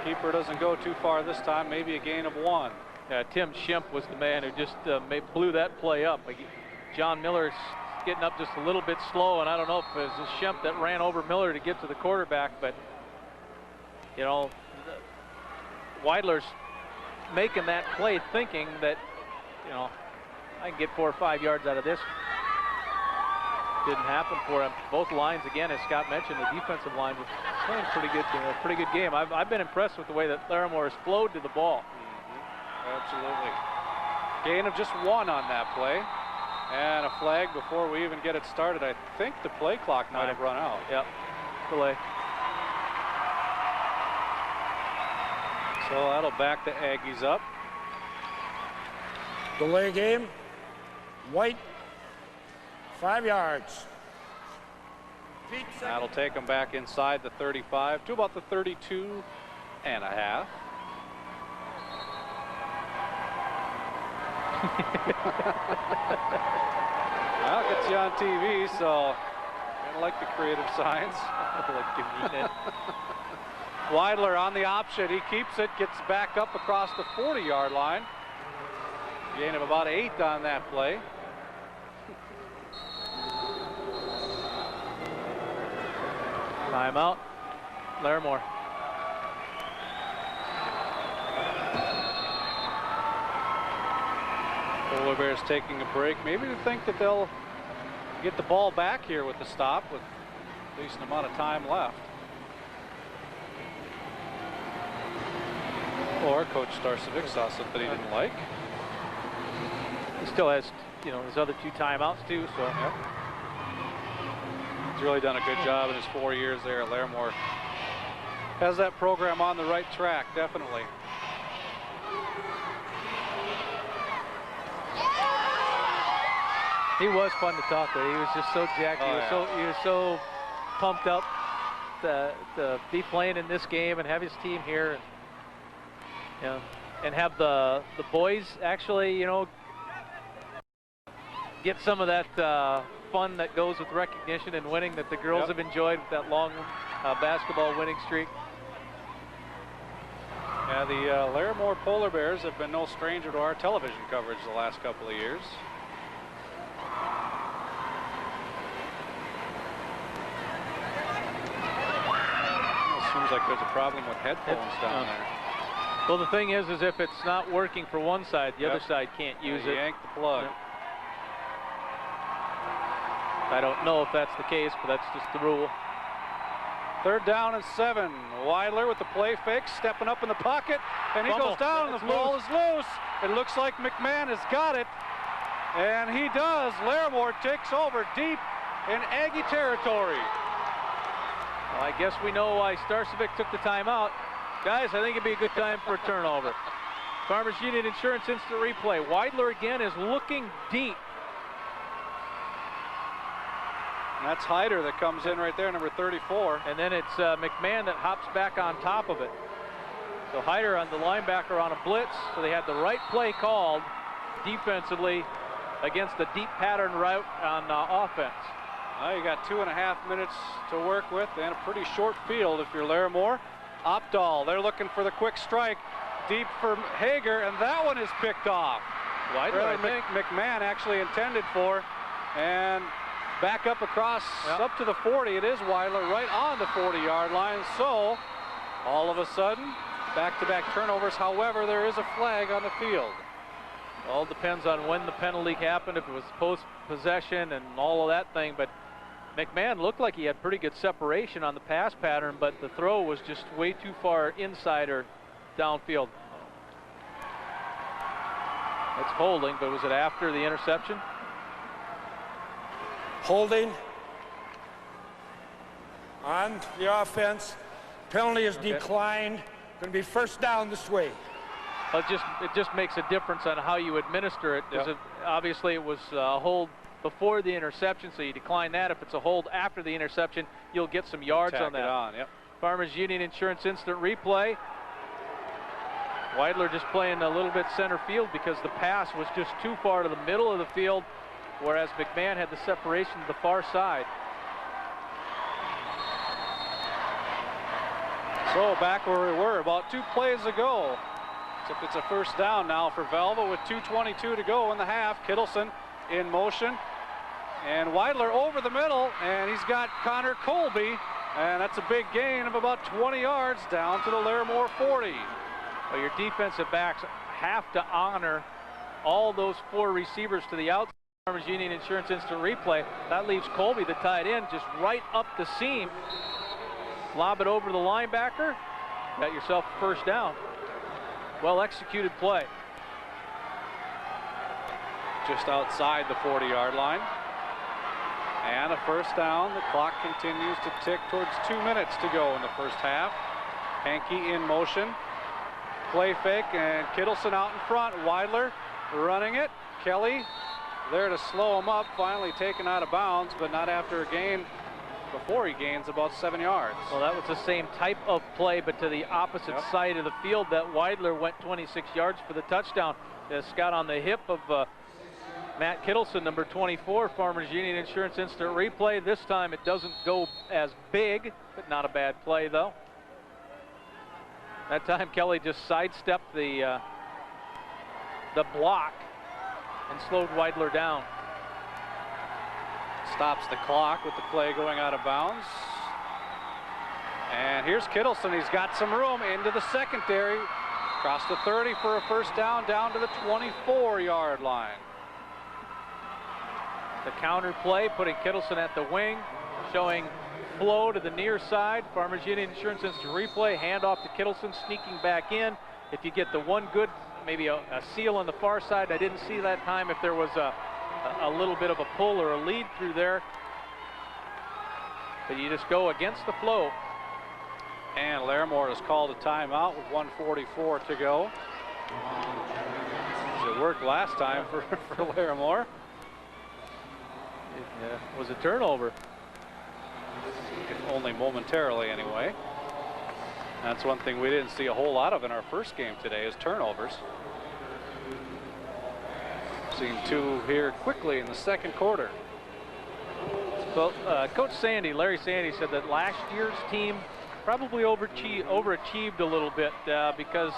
Keeper doesn't go too far this time, maybe a gain of 1. Yeah, Tim Schimpf was the man who just blew that play up. Like, John Miller's getting up just a little bit slow, and I don't know if it was Schimpf that ran over Miller to get to the quarterback, but, you know, Weidler's making that play thinking that, you know, I can get 4 or 5 yards out of this. Didn't happen for him. Both lines, again, as Scott mentioned, the defensive line was playing pretty good game. I've been impressed with the way that Larimore has flowed to the ball. Absolutely. Gain of just 1 on that play. And a flag before we even get it started. I think the play clock might have run out. Yep. Delay. So that'll back the Aggies up. Delay game. White, 5 yards. That'll take them back inside the 35 to about the 32 and a half. Well, it gets you on TV, so I like the creative signs. Weidler on the option. He keeps it, gets back up across the 40-yard line. Gain of about 8 on that play. Timeout. Larimore. Polar Bears taking a break. Maybe to think that they'll get the ball back here with the stop with a decent amount of time left. Or Coach Starcevic saw something he didn't like. He still has, you know, his other 2 timeouts too, so. Yep. He's really done a good job in his 4 years there at Larimore. Has that program on the right track, definitely. He was fun to talk with. He was just so jacked. He was so pumped up to be playing in this game and have his team here, and, you know, and have the boys actually, you know, get some of that fun that goes with recognition and winning that the girls have enjoyed with that long basketball winning streak. Yeah, the Larimore Polar Bears have been no stranger to our television coverage the last couple of years. Seems like there's a problem with headphones down there. Well, the thing is if it's not working for one side, the other side can't use it. Yank the plug. I don't know if that's the case, but that's just the rule. 3rd down and 7. Weidler with the play fake, stepping up in the pocket, and he goes down, and the ball is loose. It looks like McMahon has got it, and he does. Larimore takes over deep in Aggie territory. Well, I guess we know why Starcevic took the timeout. Guys, I think it'd be a good time for a turnover. Farmers Union Insurance instant replay. Weidler again is looking deep. And that's Hyder that comes in right there, number 34. And then it's McMahon that hops back on top of it. So Hyder on the linebacker on a blitz. So they had the right play called defensively against the deep pattern route on offense. Well, you got 2.5 minutes to work with and a pretty short field if you're Larimore. Opdahl, they're looking for the quick strike. Deep for Hager, and that one is picked off. Weidler, I think. McMahon actually intended for, and back up across, up to the 40. It is Weidler right on the 40-yard line. So, all of a sudden, back-to-back turnovers. However, there is a flag on the field. All depends on when the penalty happened, if it was post-possession and all of that thing. But McMahon looked like he had pretty good separation on the pass pattern, but the throw was just way too far inside or downfield. It's holding, but was it after the interception? Holding on the offense. Penalty is declined. Going to be 1st down this way. Well, it just makes a difference on how you administer it. Obviously, it was a hold before the interception, so you decline that. If it's a hold after the interception, you'll get some yards on that. Farmers Union Insurance instant replay. Weidler just playing a little bit center field because the pass was just too far to the middle of the field, whereas McMahon had the separation to the far side. So back where we were about 2 plays ago. Except it's a first down now for Velva with 2:22 to go in the half. Kittleson in motion. And Weidler over the middle, and he's got Connor Colby. And that's a big gain of about 20 yards down to the Larimore 40. Well, your defensive backs have to honor all those 4 receivers to the outside. Farmers Union Insurance Instant Replay. That leaves Colby, the tight end, just right up the seam. Lob it over the linebacker. Got yourself a first down. Well executed play. Just outside the 40-yard line. And a first down. The clock continues to tick towards 2 minutes to go in the first half. Hankey in motion. Play fake, and Kittleson out in front. Weidler running it. Kelly there to slow him up. Finally taken out of bounds, but not after a gain before he gains about 7 yards. Well, that was the same type of play, but to the opposite side of the field. That Weidler went 26 yards for the touchdown. It's got on the hip of Matt Kittleson, number 24, Farmers Union Insurance Instant Replay. This time it doesn't go as big, but not a bad play, though. That time Kelly just sidestepped the block and slowed Weidler down. Stops the clock with the play going out of bounds. And here's Kittleson. He's got some room into the secondary. Across the 30 for a first down, down to the 24-yard line. The counter play, putting Kittleson at the wing, showing flow to the near side. Farmers Union Insurance Instant Replay, handoff to Kittleson, sneaking back in. If you get the one good, maybe a seal on the far side. I didn't see that time if there was a little bit of a pull or a lead through there. But you just go against the flow. And Larimore has called a timeout with 1:44 to go. It worked last time for Larimore. It was a turnover. Only momentarily anyway. That's one thing we didn't see a whole lot of in our first game today is turnovers. Seen 2 here quickly in the second quarter. Well, Coach Sandy, Larry Sandy, said that last year's team probably overachieved a little bit because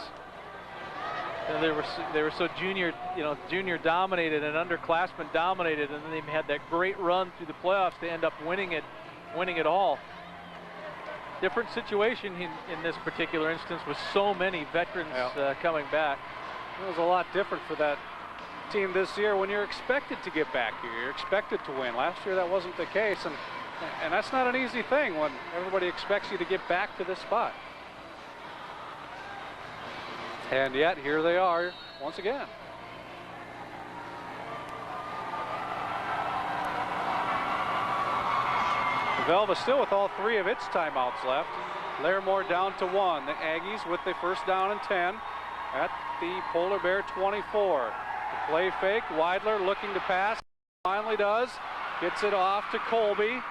they were so junior dominated and underclassmen dominated, and then they had that great run through the playoffs to end up winning it all. Different situation in this particular instance with so many veterans coming back. It was a lot different for that team this year when you're expected to get back here. You're expected to win. Last year that wasn't the case, and that's not an easy thing when everybody expects you to get back to this spot. And yet, here they are once again. Velva still with all 3 of its timeouts left. Larimore down to 1. The Aggies with the first down and 10 at the Polar Bear 24. The play fake. Weidler looking to pass. Finally does. Gets it off to Colby.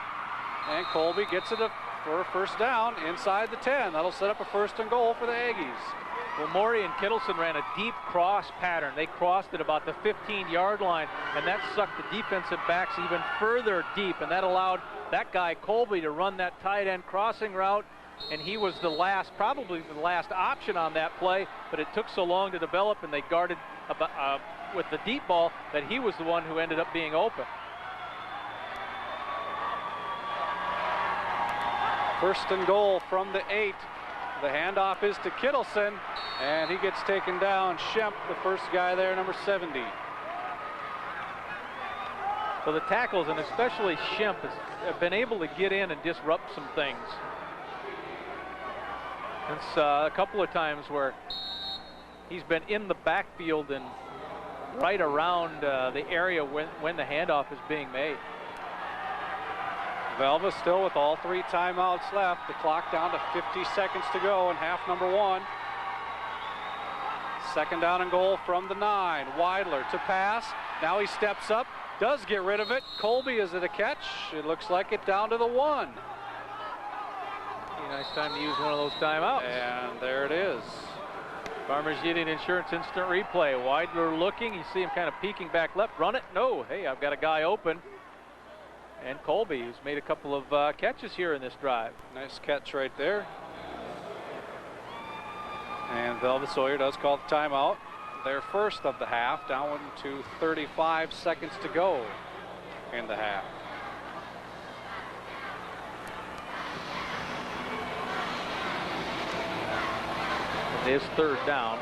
And Colby gets it for a first down inside the 10. That'll set up a first and goal for the Aggies. Well, Maury and Kittleson ran a deep cross pattern. They crossed at about the 15-yard line, and that sucked the defensive backs even further deep, and that allowed that guy Colby to run that tight end crossing route, and he was probably the last option on that play, but it took so long to develop, and they guarded with the deep ball that he was the one who ended up being open. First and goal from the 8. The handoff is to Kittleson, and he gets taken down. Shemp, the first guy there, number 70. So the tackles, and especially Shemp, have been able to get in and disrupt some things. It's a couple of times where he's been in the backfield and right around the area when the handoff is being made. Velva still with all 3 timeouts left. The clock down to 50 seconds to go in half number 1. Second down and goal from the 9. Weidler to pass. Now he steps up, does get rid of it. Colby, is it a catch? It looks like it down to the 1. Nice time to use one of those timeouts. And there it is. Farmers Union Insurance Instant Replay. Weidler looking. You see him kind of peeking back left. Run it. No. Hey, I've got a guy open. And Colby, who's made a couple of catches here in this drive. Nice catch right there. And Velva-Sawyer does call the timeout. Their first of the half, down to 35 seconds to go in the half. It is third down.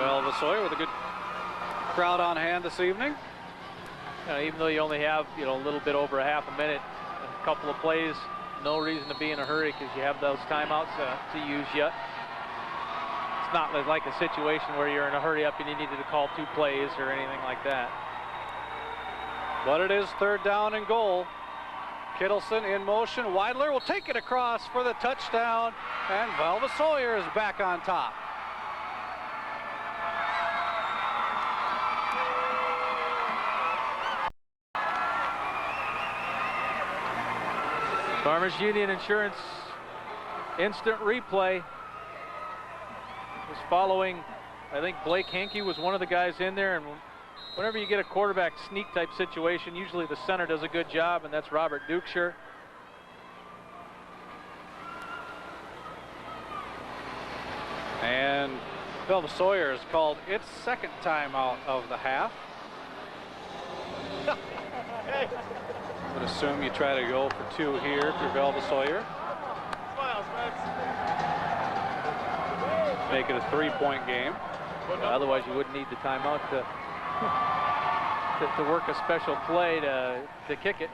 Velva-Sawyer with a good crowd on hand this evening. Even though you only have, a little bit over a half a minute, a couple of plays, no reason to be in a hurry because you have those timeouts to use yet. It's not like a situation where you're in a hurry up and you needed to call 2 plays or anything like that. But it is third down and goal. Kittleson in motion. Weidler will take it across for the touchdown, and Velva-Sawyer is back on top. Farmers Union Insurance instant replay was following. I think Blake Henke was one of the guys in there, and whenever you get a quarterback sneak type situation, usually the center does a good job, and that's Robert Dukeshire. And Velva-Sawyer has called its second timeout of the half. I would assume you try to go for 2 here if you're Velva-Sawyer. Make it a 3-point game. Otherwise, you wouldn't need the timeout to work a special play to kick it.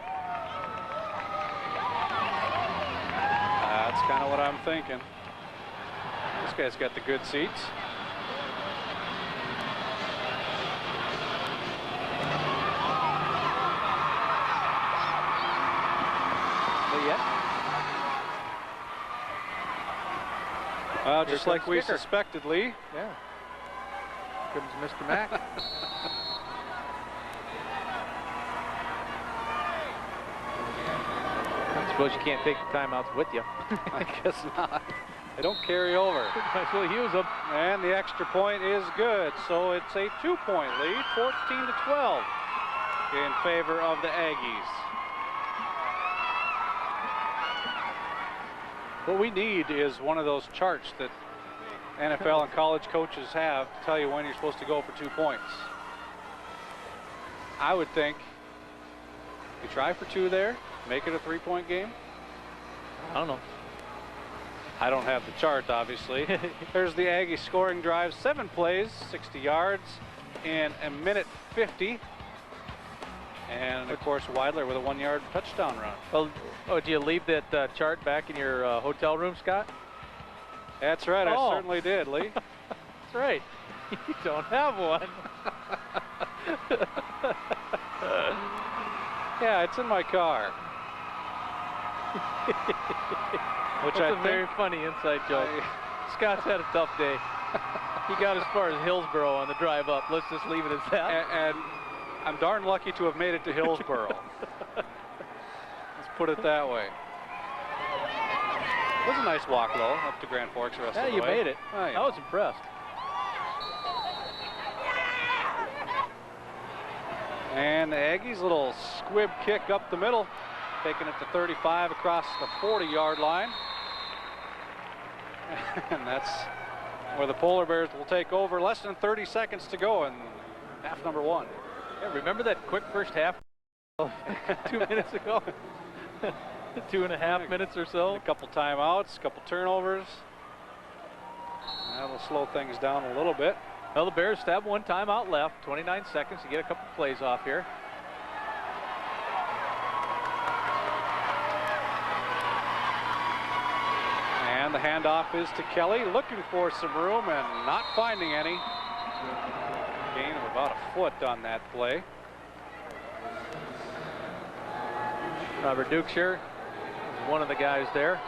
That's kind of what I'm thinking. This guy's got the good seats. Just like we suspected, Lee. Yeah. Comes Mr. Mack. I suppose you can't take the timeouts with you. I guess not. They don't carry over. Might as well use them. And the extra point is good. So it's a 2-point lead, 14-12 in favor of the Aggies. What we need is one of those charts that NFL and college coaches have to tell you when you're supposed to go for 2 points. I would think you try for 2 there, make it a 3-point game. I don't know. I don't have the chart, obviously. There's the Aggie scoring drive, 7 plays, 60 yards in a minute 50. And of course, Weidler with a 1-yard touchdown run. Well, do you leave that chart back in your hotel room, Scott? That's right, I certainly did, Lee. That's right. You don't have one. Yeah, it's in my car. Which I think, a very funny inside joke. Scott's had a tough day. He got as far as Hillsboro on the drive up. Let's just leave it as that. And I'm darn lucky to have made it to Hillsboro. Let's put it that way. It was a nice walk, though, up to Grand Forks the rest of the way. Yeah, you made it. Oh, yeah. I was impressed. And the Aggies' little squib kick up the middle, taking it to 35 across the 40-yard line. And that's where the Polar Bears will take over. Less than 30 seconds to go in half number 1. Yeah, remember that quick first half 2 minutes ago? 2.5 minutes or so. A couple timeouts, a couple turnovers. That'll slow things down a little bit. Well, the Bears have 1 timeout left, 29 seconds to get a couple plays off here. And the handoff is to Kelly, looking for some room and not finding any. Gain of about a foot on that play. Robert Dukeshire is one of the guys there.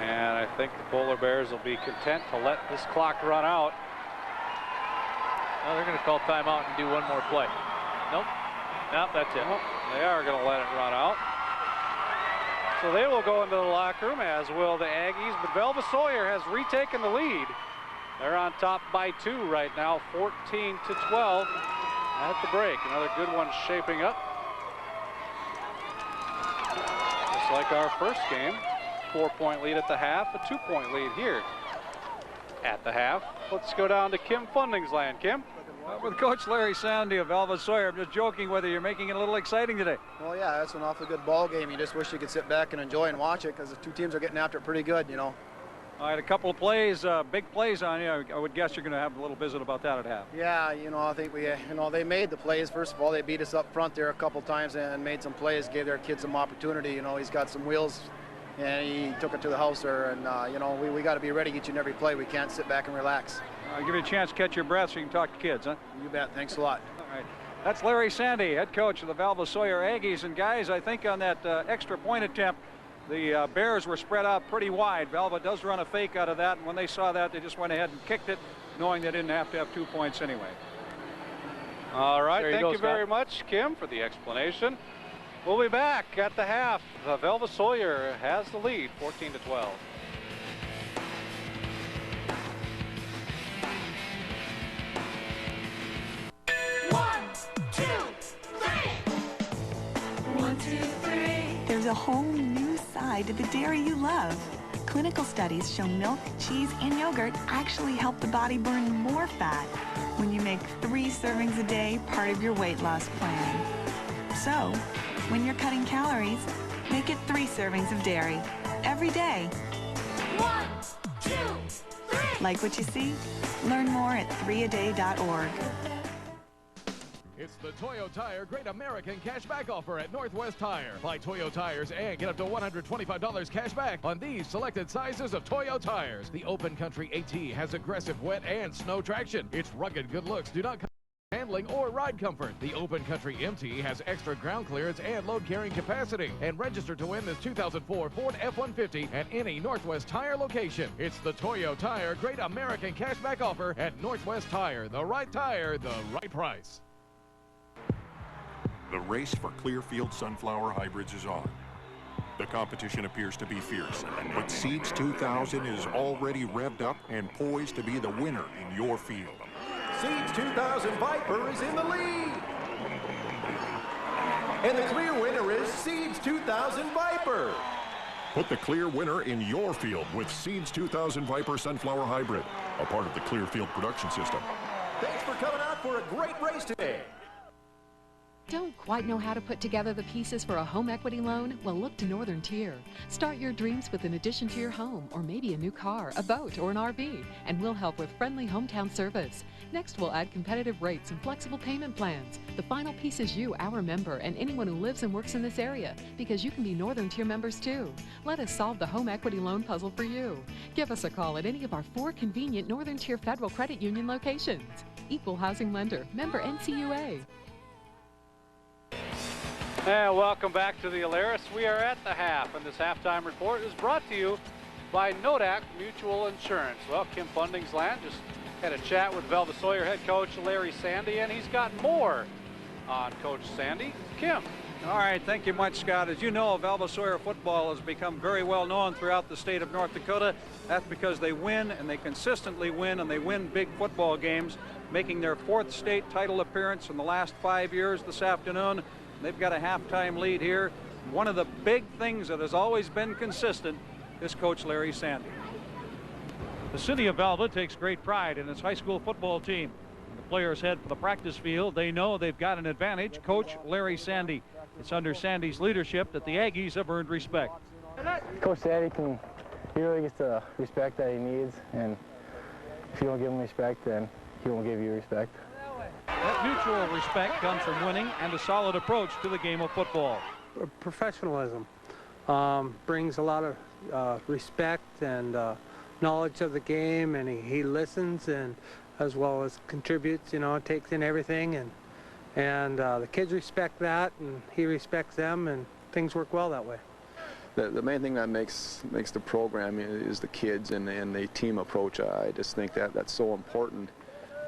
And I think the Polar Bears will be content to let this clock run out. Well, they're going to call timeout and do one more play. Nope. Nope, that's it. Nope. They are going to let it run out. So they will go into the locker room, as will the Aggies. But Velva-Sawyer has retaken the lead. They're on top by 2 right now, 14-12 at the break. Another good one shaping up. Just like our first game. 4-point lead at the half, a 2-point lead here at the half. Let's go down to Kim Fundingsland. Kim? With Coach Larry Sandy of Velva-Sawyer, I'm just joking whether you're making it a little exciting today. Well, yeah, that's an awfully good ball game. You just wish you could sit back and enjoy and watch it, because the two teams are getting after it pretty good, you know. All right, a couple of plays, big plays on you. I would guess you're going to have a little visit about that at half. Yeah, you know, I think we, they made the plays. First of all, they beat us up front there a couple times and made some plays, gave their kids some opportunity. You know, he's got some wheels, and he took it to the house there. And, you know, we got to be ready each and every play. We can't sit back and relax. I'll give you a chance to catch your breath so you can talk to kids, huh? You bet. Thanks a lot. All right. That's Larry Sandy, head coach of the Velva-Sawyer Aggies. And, guys, I think on that extra point attempt, the Bears were spread out pretty wide. Velva does run a fake out of that, and when they saw that, they just went ahead and kicked it, knowing they didn't have to have 2 points anyway. All right, thank you very much, Kim, for the explanation. We'll be back at the half. Velva-Sawyer has the lead, 14-12. There's a whole new side to the dairy you love. Clinical studies show milk, cheese, and yogurt actually help the body burn more fat when you make 3 servings a day part of your weight loss plan. So, when you're cutting calories, make it 3 servings of dairy every day. 1, 2, 3. Like what you see? Learn more at 3aday.org. It's the Toyo Tire Great American Cashback Offer at Northwest Tire. Buy Toyo Tires and get up to $125 cash back on these selected sizes of Toyo Tires. The Open Country AT has aggressive wet and snow traction. Its rugged good looks do not come with handling or ride comfort. The Open Country MT has extra ground clearance and load carrying capacity. And register to win this 2004 Ford F-150 at any Northwest Tire location. It's the Toyo Tire Great American Cashback Offer at Northwest Tire. The right tire, the right price. The race for Clearfield sunflower hybrids is on. The competition appears to be fierce, but Seeds 2000 is already revved up and poised to be the winner in your field. Seeds 2000 Viper is in the lead. And the clear winner is Seeds 2000 Viper. Put the clear winner in your field with Seeds 2000 Viper sunflower hybrid, a part of the Clearfield production system. Thanks for coming out for a great race today. Don't quite know how to put together the pieces for a home equity loan? Well, look to Northern Tier. Start your dreams with an addition to your home, or maybe a new car, a boat, or an RV, and we'll help with friendly hometown service. Next, we'll add competitive rates and flexible payment plans. The final piece is you, our member, and anyone who lives and works in this area, because you can be Northern Tier members too. Let us solve the home equity loan puzzle for you. Give us a call at any of our 4 convenient Northern Tier Federal Credit Union locations. Equal housing lender, member NCUA. And welcome back to the Alaris. We are at the half, and this halftime report is brought to you by Nodak Mutual Insurance. Well, Kim Fundingsland just had a chat with Velva-Sawyer head coach Larry Sandy, and he's got more on Coach Sandy. Kim. All right, thank you much, Scott. As you know, Velva-Sawyer football has become very well known throughout the state of North Dakota. That's because they win, and they consistently win, and they win big football games, making their 4th state title appearance in the last 5 years this afternoon. They've got a halftime lead here. One of the big things that has always been consistent is Coach Larry Sandy. The city of Velva takes great pride in its high school football team. When the players head for the practice field, they know they've got an advantage. Coach Larry Sandy. It's under Sandy's leadership that the Aggies have earned respect. Coach Sandy he really gets the respect that he needs, and if you don't give him respect, then he won't give you respect. That mutual respect comes from winning and a solid approach to the game of football. Professionalism brings a lot of respect and knowledge of the game, and he listens and as well as contributes, you know, takes in everything, and the kids respect that, and he respects them, and things work well that way. the main thing that makes the program is the kids and the team approach. I just think that's so important.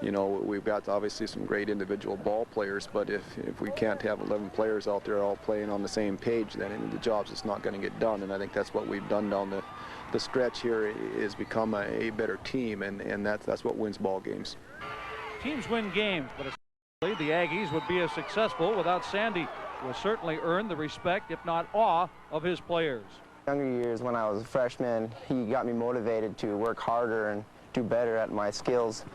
You know, we've got obviously some great individual ball players, but if we can't have 11 players out there all playing on the same page, then the job's just not going to get done. And I think that's what we've done down the stretch here, is become a better team, and that's what wins ball games. Teams win games, but the Aggies would be as successful without Sandy, who has certainly earned the respect, if not awe, of his players. Younger years, when I was a freshman, he got me motivated to work harder and do better at my skills.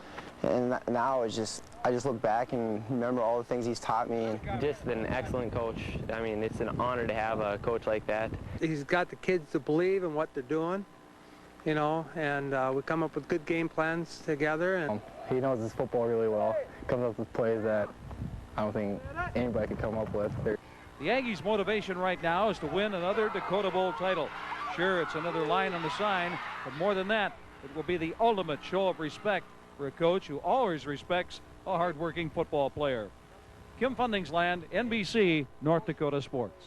And now I just look back and remember all the things he's taught me. Just an excellent coach. I mean, it's an honor to have a coach like that. He's got the kids to believe in what they're doing, you know, and we come up with good game plans together. And he knows his football really well. Comes up with plays that I don't think anybody could come up with. The Aggies' motivation right now is to win another Dakota Bowl title. Sure, it's another line on the sign, but more than that, it will be the ultimate show of respect for a coach who always respects a hard-working football player. Kim Fundingsland, NBC, North Dakota Sports.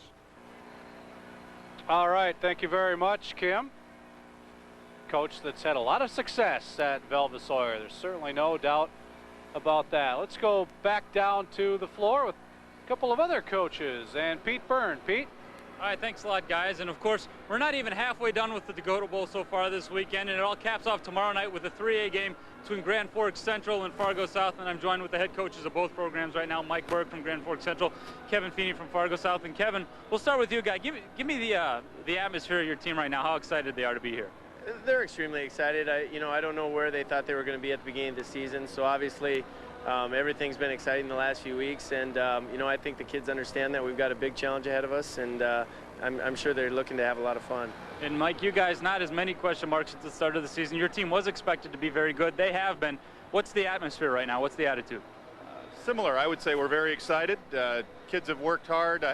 All right, thank you very much, Kim. Coach that's had a lot of success at Velva-Sawyer. There's certainly no doubt about that. Let's go back down to the floor with a couple of other coaches and Pete Byrne. Pete? All right, thanks a lot, guys. And of course, we're not even halfway done with the Dakota Bowl so far this weekend, and it all caps off tomorrow night with a 3A game between Grand Forks Central and Fargo South. And I'm joined with the head coaches of both programs right now, Mike Berg from Grand Forks Central, Kevin Feeney from Fargo South. And Kevin, we'll start with you, guy. Give me the atmosphere of your team right now. How excited they are to be here? They're extremely excited. I don't know where they thought they were going to be at the beginning of the season. So obviously, everything's been exciting the last few weeks, and I think the kids understand that we've got a big challenge ahead of us, and I'm sure they're looking to have a lot of fun. And Mike, you guys, not as many question marks at the start of the season. Your team was expected to be very good. They have been. What's the atmosphere right now? What's the attitude? Similar. I would say we're very excited. Kids have worked hard.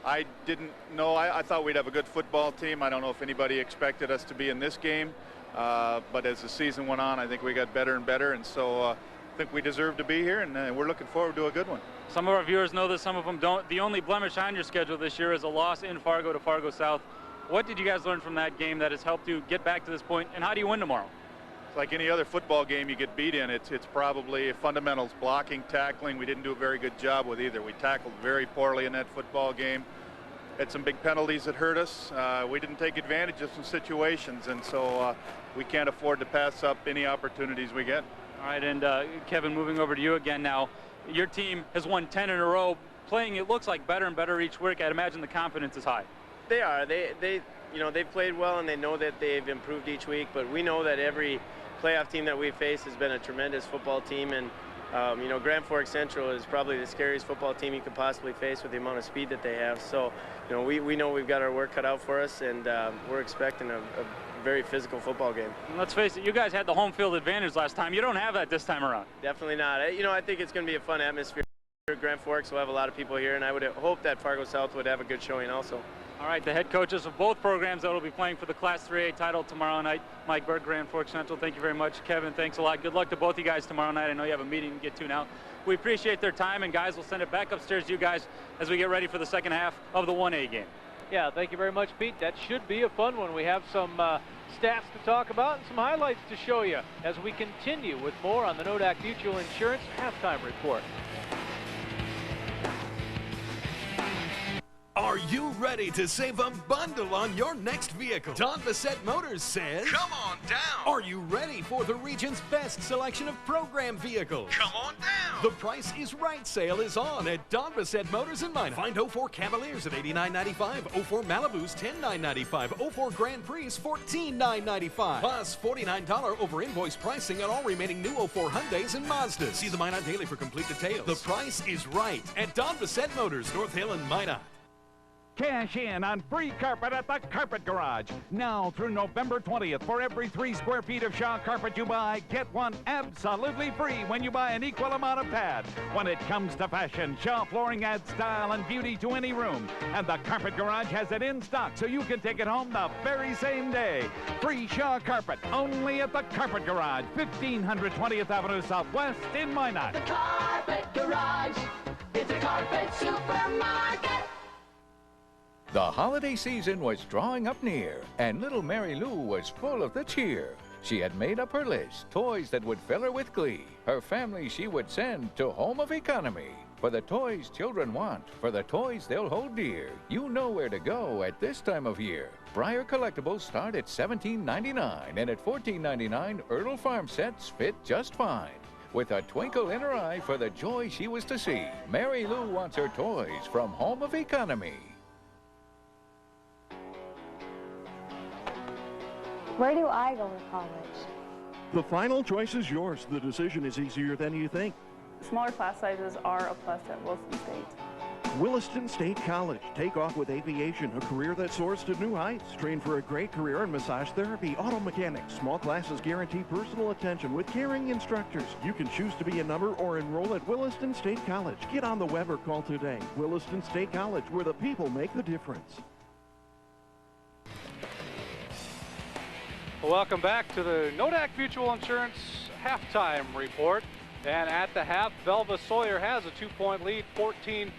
I didn't know. I thought we'd have a good football team. I don't know if anybody expected us to be in this game. But as the season went on, I think we got better and better. And so I think we deserve to be here, and we're looking forward to a good one. Some of our viewers know this, some of them don't. The only blemish on your schedule this year is a loss in Fargo to Fargo South. What did you guys learn from that game that has helped you get back to this point, and how do you win tomorrow? It's like any other football game you get beat in. It's probably fundamentals, blocking, tackling. We didn't do a very good job with either. We tackled very poorly in that football game. Had some big penalties that hurt us. We didn't take advantage of some situations, and so we can't afford to pass up any opportunities we get. All right, and Kevin, moving over to you again now. Your team has won 10 in a row, playing, it looks like, better and better each week. I'd imagine the confidence is high. They are. They've played well, and they know that they've improved each week. But we know that every playoff team that we've faced has been a tremendous football team. And, Grand Forks Central is probably the scariest football team you could possibly face with the amount of speed that they have. So, we know we've got our work cut out for us, and we're expecting a very physical football game. And let's face it, you guys had the home field advantage last time. You don't have that this time around. Definitely not. I think it's going to be a fun atmosphere. Grand Forks will have a lot of people here, and I would hope that Fargo South would have a good showing also. All right, the head coaches of both programs that will be playing for the Class 3A title tomorrow night. Mike Berg, Grand Forks Central, thank you very much. Kevin, thanks a lot. Good luck to both you guys tomorrow night. I know you have a meeting to get to now. We appreciate their time, and guys, we'll send it back upstairs to you guys as we get ready for the second half of the 1A game. Yeah, thank you very much, Pete. That should be a fun one. We have some stats to talk about and some highlights to show you as we continue with more on the Nodak Mutual Insurance Halftime Report. Are you ready to save a bundle on your next vehicle? Don Bassett Motors says, come on down. Are you ready for the region's best selection of program vehicles? Come on down. The Price is Right sale is on at Don Bassett Motors in Minot. Find 04 Cavaliers at $89.95, 04 Malibus $10,995, 04 Grand Prix $14,995, plus $49 over invoice pricing on all remaining new 04 Hyundais and Mazdas. See the Minot Daily for complete details. The Price is Right at Don Bassett Motors, North Hill and Minot. Cash in on free carpet at the Carpet Garage. Now through November 20th, for every 3 square feet of Shaw carpet you buy, get one absolutely free when you buy an equal amount of pad. When it comes to fashion, Shaw flooring adds style and beauty to any room. And the Carpet Garage has it in stock so you can take it home the very same day. Free Shaw carpet, only at the Carpet Garage, 1500 20th Avenue Southwest in Minot. The Carpet Garage, it's a carpet supermarket. The holiday season was drawing up near, and little Mary Lou was full of the cheer. She had made up her list, toys that would fill her with glee. Her family she would send to Home of Economy. For the toys children want, for the toys they'll hold dear. You know where to go at this time of year. Breyer collectibles start at $17.99, and at $14.99, Earl Farm sets fit just fine. With a twinkle in her eye for the joy she was to see, Mary Lou wants her toys from Home of Economy. Where do I go to college? The final choice is yours. The decision is easier than you think. Smaller class sizes are a plus at Wilson State. Williston State College. Take off with aviation, a career that soars to new heights. Train for a great career in massage therapy, auto mechanics. Small classes guarantee personal attention with caring instructors. You can choose to be a number or enroll at Williston State College. Get on the web or call today. Williston State College, where the people make the difference. Welcome back to the Nodak Mutual Insurance halftime report. And at the half, Velva-Sawyer has a 2-point lead, 14-12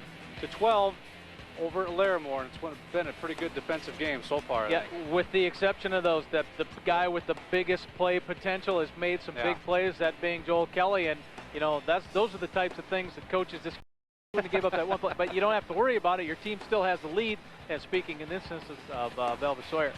over Larimore. And it's been a pretty good defensive game so far. Yeah, with the exception of those, that the guy with the biggest play potential has made some big plays, that being Joel Kelly. And, you know, those are the types of things that coaches just going to give up that one play. But you don't have to worry about it. Your team still has the lead. And speaking in this instance of Velva-Sawyer.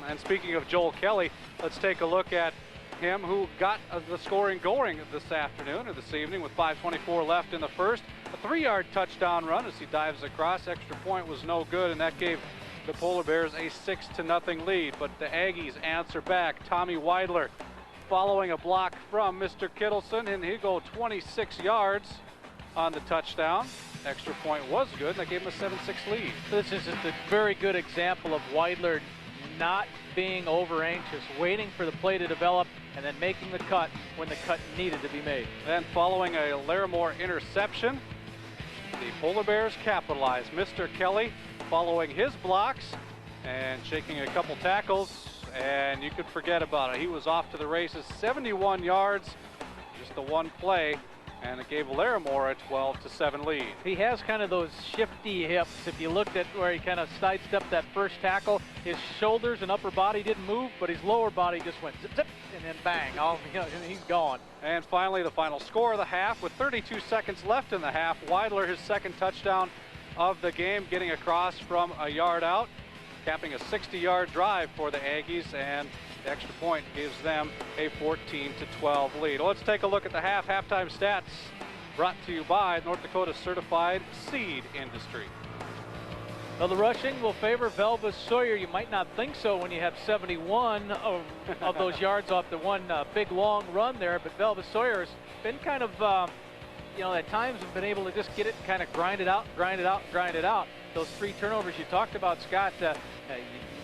And speaking of Joel Kelly, let's take a look at him, who got the scoring going this afternoon or this evening with 5:24 left in the first. A 3-yard touchdown run as he dives across. Extra point was no good, and that gave the Polar Bears a 6-0 lead. But the Aggies answer back. Tommy Weidler following a block from Mr. Kittleson, and he'll go 26 yards on the touchdown. Extra point was good, and that gave him a 7-6 lead. This is just a very good example of Weidler not being over anxious, waiting for the play to develop, and then making the cut when the cut needed to be made. Then following a Larimore interception, the Polar Bears capitalize. Mr. Kelly following his blocks and shaking a couple tackles, and you could forget about it. He was off to the races, 71 yards, just the one play, and it gave Larimore a 12-7 lead. He has kind of those shifty hips. If you looked at where he kind of sidestepped that first tackle, his shoulders and upper body didn't move, but his lower body just went zip, zip, and then bang, he's gone. And finally, the final score of the half, with 32 seconds left in the half. Weidler, his second touchdown of the game, getting across from a yard out, capping a 60-yard drive for the Aggies, and the extra point gives them a 14-12 lead. Well, let's take a look at the halftime stats, brought to you by North Dakota Certified Seed Industry. Well, the rushing will favor Velva-Sawyer. You might not think so when you have 71 of those yards off the one big long run there, but Velva-Sawyer has been kind of, at times have been able to just get it and kind of grind it out. Those 3 turnovers you talked about, Scott,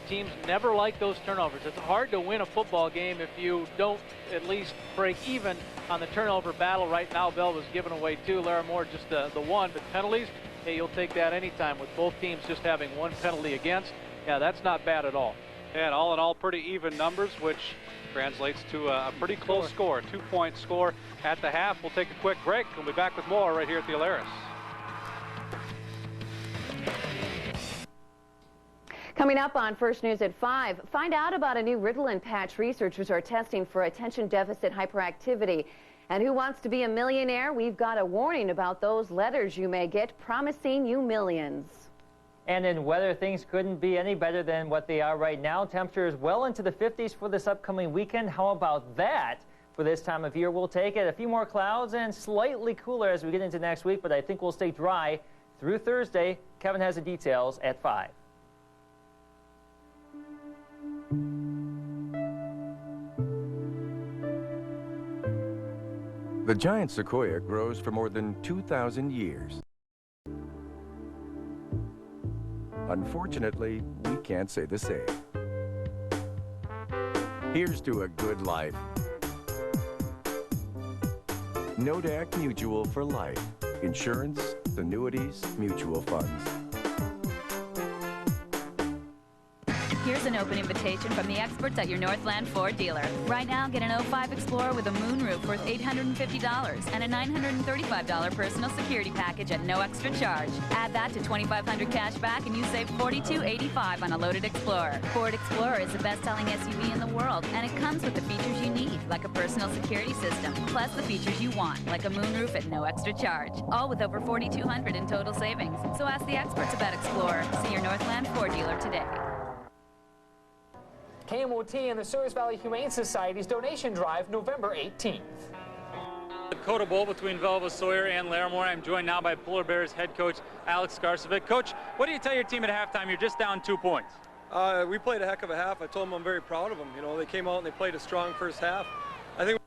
teams never like those turnovers. It's hard to win a football game if you don't at least break even on the turnover battle. Right now, Velva's giving away 2, Larimore just the 1, but penalties, hey, you'll take that anytime with both teams just having 1 penalty against. Yeah, that's not bad at all. And all in all, pretty even numbers, which translates to a pretty close score, 2-point score at the half. We'll take a quick break. We'll be back with more right here at the Alaris. Coming up on First News at 5, find out about a new Ritalin patch researchers are testing for attention deficit hyperactivity. And who wants to be a millionaire? We've got a warning about those letters you may get promising you millions. And in weather, things couldn't be any better than what they are right now. Temperatures well into the 50s for this upcoming weekend. How about that? For this time of year, we'll take it. A few more clouds and slightly cooler as we get into next week, but I think we'll stay dry through Thursday. Kevin has the details at 5. The giant sequoia grows for more than 2,000 years. Unfortunately, we can't say the same. Here's to a good life. Nodak Mutual for life. Insurance, annuities, mutual funds. Here's an open invitation from the experts at your Northland Ford dealer. Right now, get an 05 Explorer with a moonroof worth $850 and a $935 personal security package at no extra charge. Add that to $2,500 cash back and you save $42.85 on a loaded Explorer. Ford Explorer is the best-selling SUV in the world, and it comes with the features you need, like a personal security system, plus the features you want, like a moonroof at no extra charge. All with over $4,200 in total savings. So ask the experts about Explorer. See your Northland Ford dealer today. KMOT and the Sawyers Valley Humane Society's donation drive, November 18th. The Dakota Bowl between Velva-Sawyer and Larimore. I'm joined now by Polar Bears head coach Alex Garcevic. Coach, what do you tell your team at halftime? You're just down 2 points. We played a heck of a half. I told them I'm very proud of them. You know, they came out and they played a strong first half. I think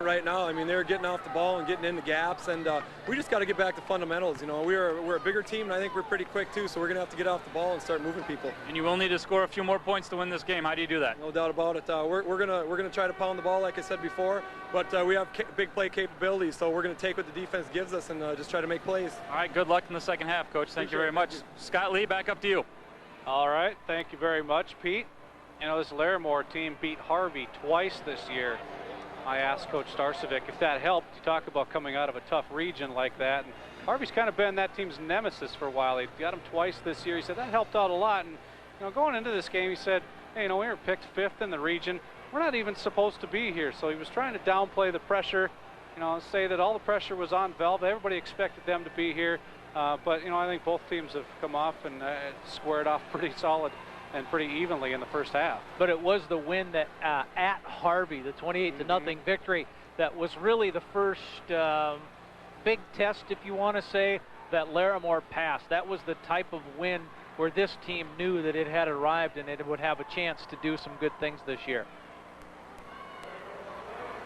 right now, I mean, they're getting off the ball and getting in the gaps, and we just got to get back to fundamentals. You know, we're a bigger team, and I think we're pretty quick too. So we're gonna have to get off the ball and start moving people. And you will need to score a few more points to win this game. How do you do that? No doubt about it. We're gonna try to pound the ball, like I said before, but we have big play capabilities. So we're gonna take what the defense gives us and just try to make plays. All right. Good luck in the second half, Coach. Thank you very much. Scott Lee, back up to you. All right. Thank you very much, Pete. You know, this Larimore team beat Harvey twice this year. I asked Coach Starcevic if that helped. You talk about coming out of a tough region like that. And Harvey's kind of been that team's nemesis for a while. He got him twice this year. He said that helped out a lot. And, you know, going into this game, he said, hey, you know, we were picked 5th in the region. We're not even supposed to be here. So he was trying to downplay the pressure, you know, say that all the pressure was on Velva. Everybody expected them to be here. But, you know, I think both teams have come off and squared off pretty solid and pretty evenly in the first half. But it was the win that at Harvey, the 28-0 victory, that was really the first big test, if you want to say, that Larimore passed. That was the type of win where this team knew that it had arrived and it would have a chance to do some good things this year.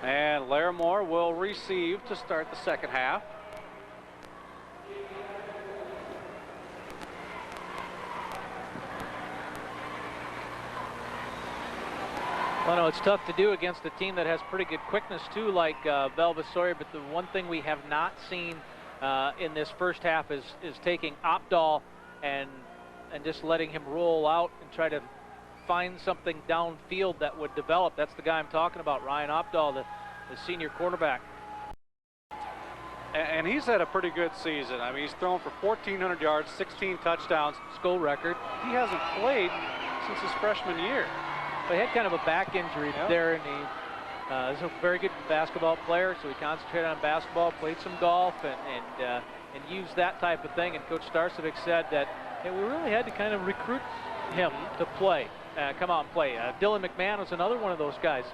And Larimore will receive to start the second half. Well, no, it's tough to do against a team that has pretty good quickness too, like Velva-Sawyer. But the one thing we have not seen in this first half is taking Opdahl and just letting him roll out and try to find something downfield that would develop. That's the guy I'm talking about, Ryan Opdahl, the senior quarterback. And he's had a pretty good season. I mean, he's thrown for 1,400 yards, 16 touchdowns. School record. He hasn't played since his freshman year. He had kind of a back injury there, and he is a very good basketball player, so he concentrated on basketball, played some golf, and used that type of thing. And Coach Starcevic said that we really had to kind of recruit him to play, come out and play. Dylan McMahon was another one of those guys.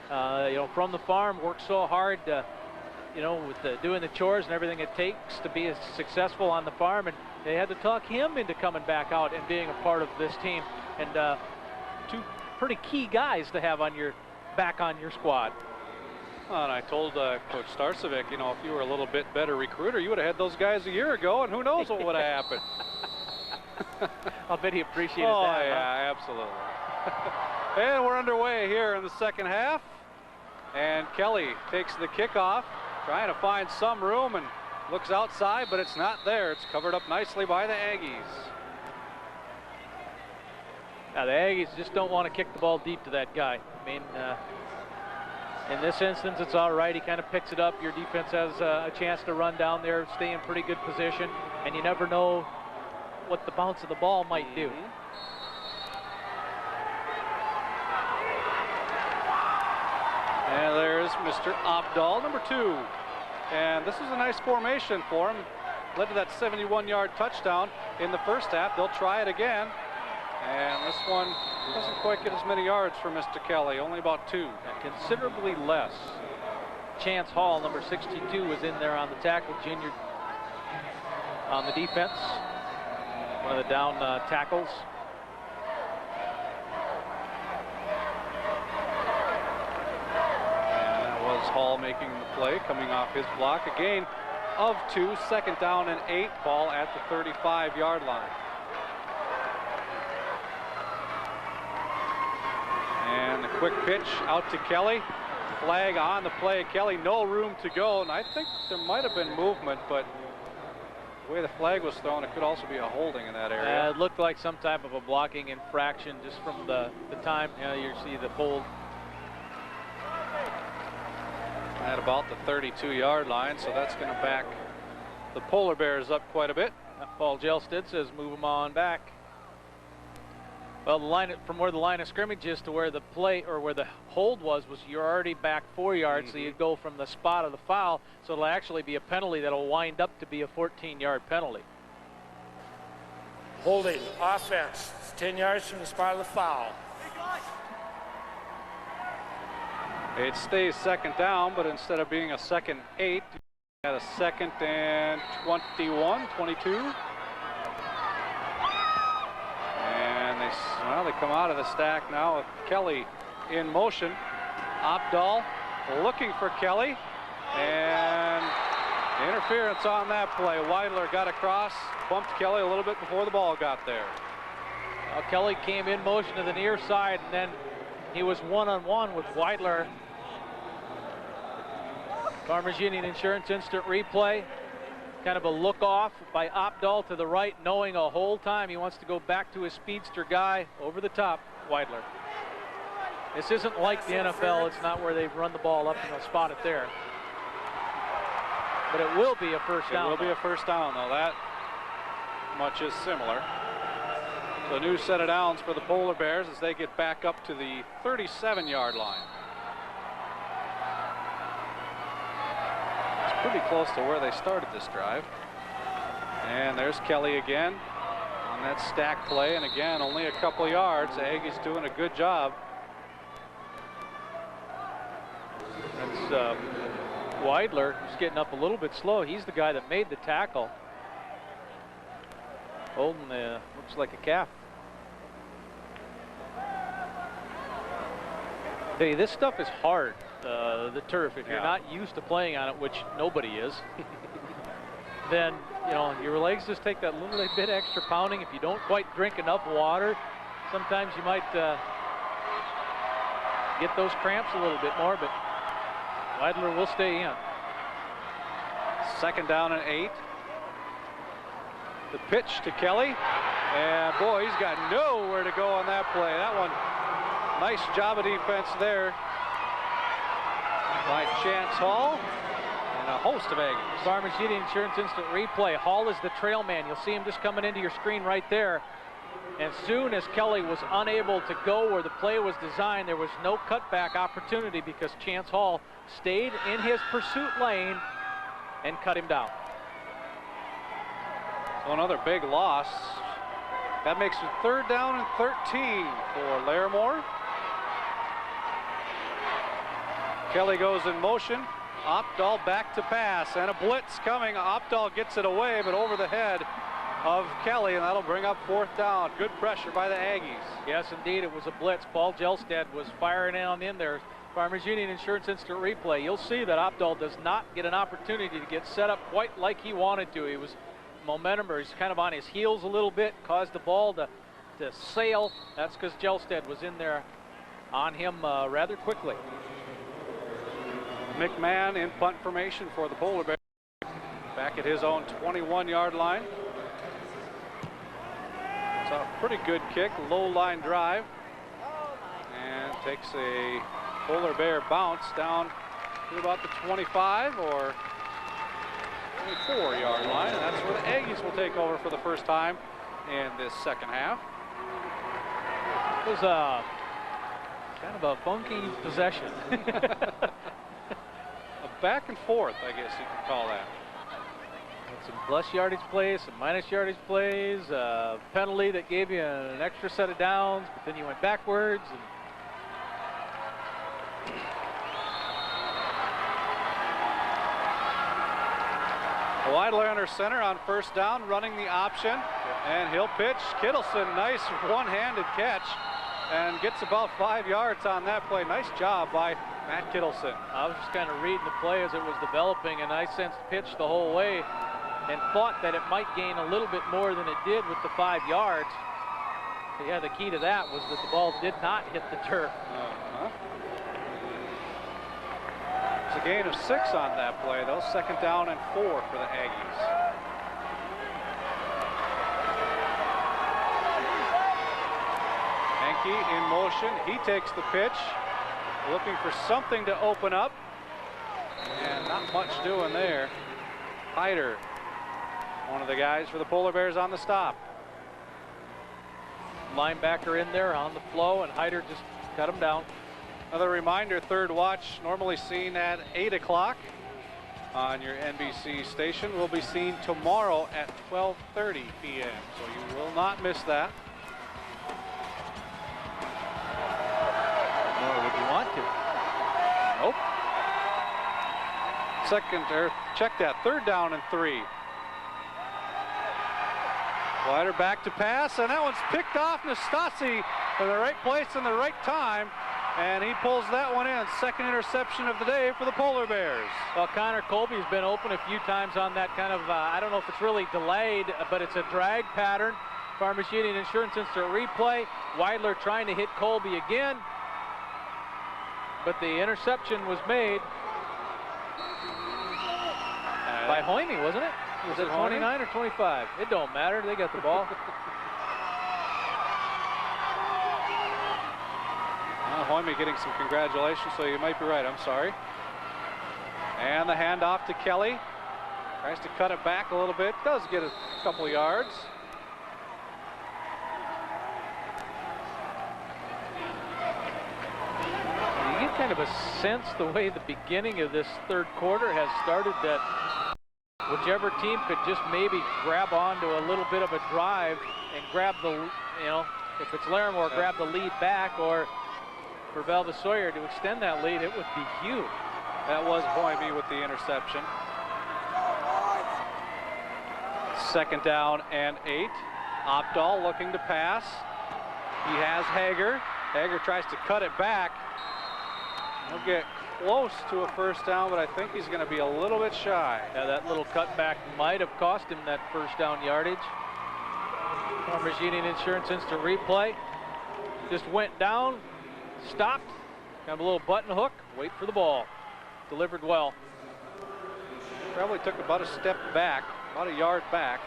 You know, from the farm, worked so hard, you know, with doing the chores and everything it takes to be successful on the farm, and they had to talk him into coming back out and being a part of this team. And two pretty key guys to have on your back on your squad. Well, and I told Coach Starcevic, you know, if you were a little bit better recruiter, you would have had those guys a year ago, and who knows what would have happened. I'll bet he appreciated that. Oh, yeah, absolutely. And we're underway here in the second half. And Kelly takes the kickoff, trying to find some room, and looks outside, but it's not there. It's covered up nicely by the Aggies. Now, the Aggies just don't want to kick the ball deep to that guy. I mean, in this instance, it's all right. He kind of picks it up. Your defense has a chance to run down there, stay in pretty good position, and you never know what the bounce of the ball might do. And there's Mr. Opdahl, number 2. And this is a nice formation for him. Led to that 71-yard touchdown in the first half. They'll try it again. And this one doesn't quite get as many yards for Mr. Kelly, only about 2. And considerably less. Chance Hall, number 62, was in there on the tackle, junior on the defense. One of the down tackles. And that was Hall making the play, coming off his block. A gain of 2, second down and 8, ball at the 35-yard line. And a quick pitch out to Kelly. Flag on the play. Kelly, no room to go. And I think there might have been movement, but The way the flag was thrown, it could also be a holding in that area. It looked like some type of a blocking infraction just from the time. You know, you see the hold. At about the 32-yard line, so that's going to back the Polar Bears up quite a bit. Paul Jelstead says move them on back. Well, the line from where the line of scrimmage is to where the play or where the hold was you're already back 4 yards, so you'd go from the spot of the foul, so it'll actually be a penalty that'll wind up to be a 14-yard penalty. Holding, offense, it's 10 yards from the spot of the foul. It stays second down, but instead of being a 2nd 8, you had a 2nd and 21, 22. And they come out of the stack now with Kelly in motion. Opdahl looking for Kelly, and interference on that play. Weidler got across, bumped Kelly a little bit before the ball got there. Well, Kelly came in motion to the near side, and then he was one-on-one with Weidler. Farmers Union Insurance instant replay. Kind of a look off by Opdahl to the right, knowing the whole time he wants to go back to his speedster guy over the top, Weidler. This isn't like the NFL. It's not where they run the ball up and they'll spot it there. But it will be a first down. It will be a first down, though. That much is similar. So a new set of downs for the Polar Bears as they get back up to the 37-yard line. Pretty close to where they started this drive. And there's Kelly again on that stack play, and again only a couple yards. The Aggies doing a good job. That's Weidler, who's getting up a little bit slow. He's the guy that made the tackle. Holding looks like a calf. Hey, this stuff is hard. The turf, if you're not used to playing on it, which nobody is, then your legs just take that little bit extra pounding. If you don't quite drink enough water, sometimes you might get those cramps a little bit more, but Weidler will stay in. 2nd down and 8. The pitch to Kelly, and boy, he's got nowhere to go on that play. That one, nice job of defense there by Chance Hall and a host of Aggies. Farmers Union Insurance instant replay. Hall is the trail man. You'll see him just coming into your screen right there. And soon as Kelly was unable to go where the play was designed, there was no cutback opportunity because Chance Hall stayed in his pursuit lane and cut him down. So another big loss. That makes it 3rd down and 13 for Larimore. Kelly goes in motion. Opdahl back to pass, and a blitz coming. Opdahl gets it away, but over the head of Kelly, and that'll bring up 4th down. Good pressure by the Aggies. Yes, indeed, it was a blitz. Paul Jelstead was firing in there. Farmers Union Insurance instant replay. You'll see that Opdahl does not get an opportunity to get set up quite like he wanted to. He was momentum, or he's kind of on his heels a little bit, caused the ball to sail. That's because Jelstead was in there on him rather quickly. McMahon in punt formation for the Polar Bears, back at his own 21-yard line. It's a pretty good kick, low line drive, and takes a Polar Bear bounce down to about the 25 or 24-yard line, and that's where the Aggies will take over for the first time in this second half. It was kind of a funky possession. Back and forth, I guess you could call that. Some plus yardage plays, some minus yardage plays, penalty that gave you an extra set of downs, but then you went backwards. Weidler under center on 1st down, running the option, and he'll pitch. Kittleson, nice one-handed catch, and gets about 5 yards on that play. Nice job by Matt Kittleson. I was just kind of reading the play as it was developing, and I sensed pitch the whole way and thought that it might gain a little bit more than it did with the 5 yards. But yeah, the key to that was that the ball did not hit the turf. It's a gain of 6 on that play, though. 2nd down and 4 for the Aggies. Mackey in motion. He takes the pitch, looking for something to open up. And not much doing there. Hyder, one of the guys for the Polar Bears on the stop. Linebacker in there on the flow, and Hyder just cut him down. Another reminder, third watch normally seen at 8 o'clock on your NBC station. Will be seen tomorrow at 12:30 p.m. So you will not miss that. Nor would you want to. Nope. Check that, 3rd down and 3. Slider back to pass, and that one's picked off. Nastasi in the right place in the right time, and he pulls that one in. 2nd interception of the day for the Polar Bears. Well, Connor Colby's been open a few times on that kind of, I don't know if it's really delayed, but it's a drag pattern. Farmers Union Insurance Instant replay. Weidler trying to hit Colby again, but the interception was made by Hoyme, wasn't it? Was it 29 or 25? It don't matter. They got the ball. Hoyme getting some congratulations, so you might be right. I'm sorry. And the handoff to Kelly. Tries to cut it back a little bit. Does get a couple yards. You get kind of a sense the way the beginning of this 3rd quarter has started that whichever team could just maybe grab onto a little bit of a drive and grab the, you know, if it's Larimore, grab the lead back, or for Velva-Sawyer to extend that lead, it would be huge. That was Hoyme with the interception. 2nd down and 8. Opdahl looking to pass. He has Hager. Hager tries to cut it back. He'll get close to a 1st down, but I think he's going to be a little bit shy. Yeah, that little cutback might have cost him that 1st down yardage. Farmers Union Insurance Instant replay. Just went down, stopped, have a little button hook, wait for the ball. Delivered well. Probably took about a step back, about a yard back.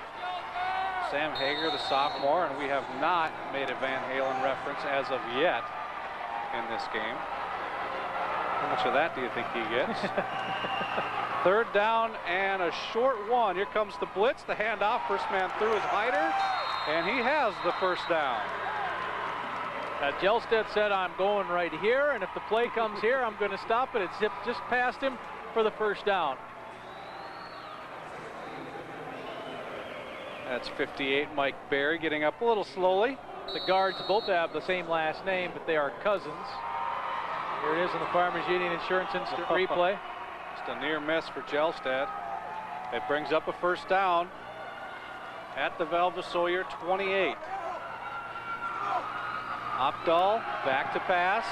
Sam Hager, the sophomore, and we have not made a Van Halen reference as of yet in this game. How much of that do you think he gets? 3rd down and a short one. Here comes the blitz. The handoff. First man through is Hyder, and he has the 1st down. Jelstead said, I'm going right here, and if the play comes here, I'm going to stop it. It zipped just past him for the 1st down. That's 58, Mike Berry, getting up a little slowly. The guards both have the same last name, but they are cousins. Here it is in the Farmers Union Insurance Instant replay. Just a near miss for Jelstead. It brings up a 1st down at the Velva-Sawyer 28. Opdahl back to pass.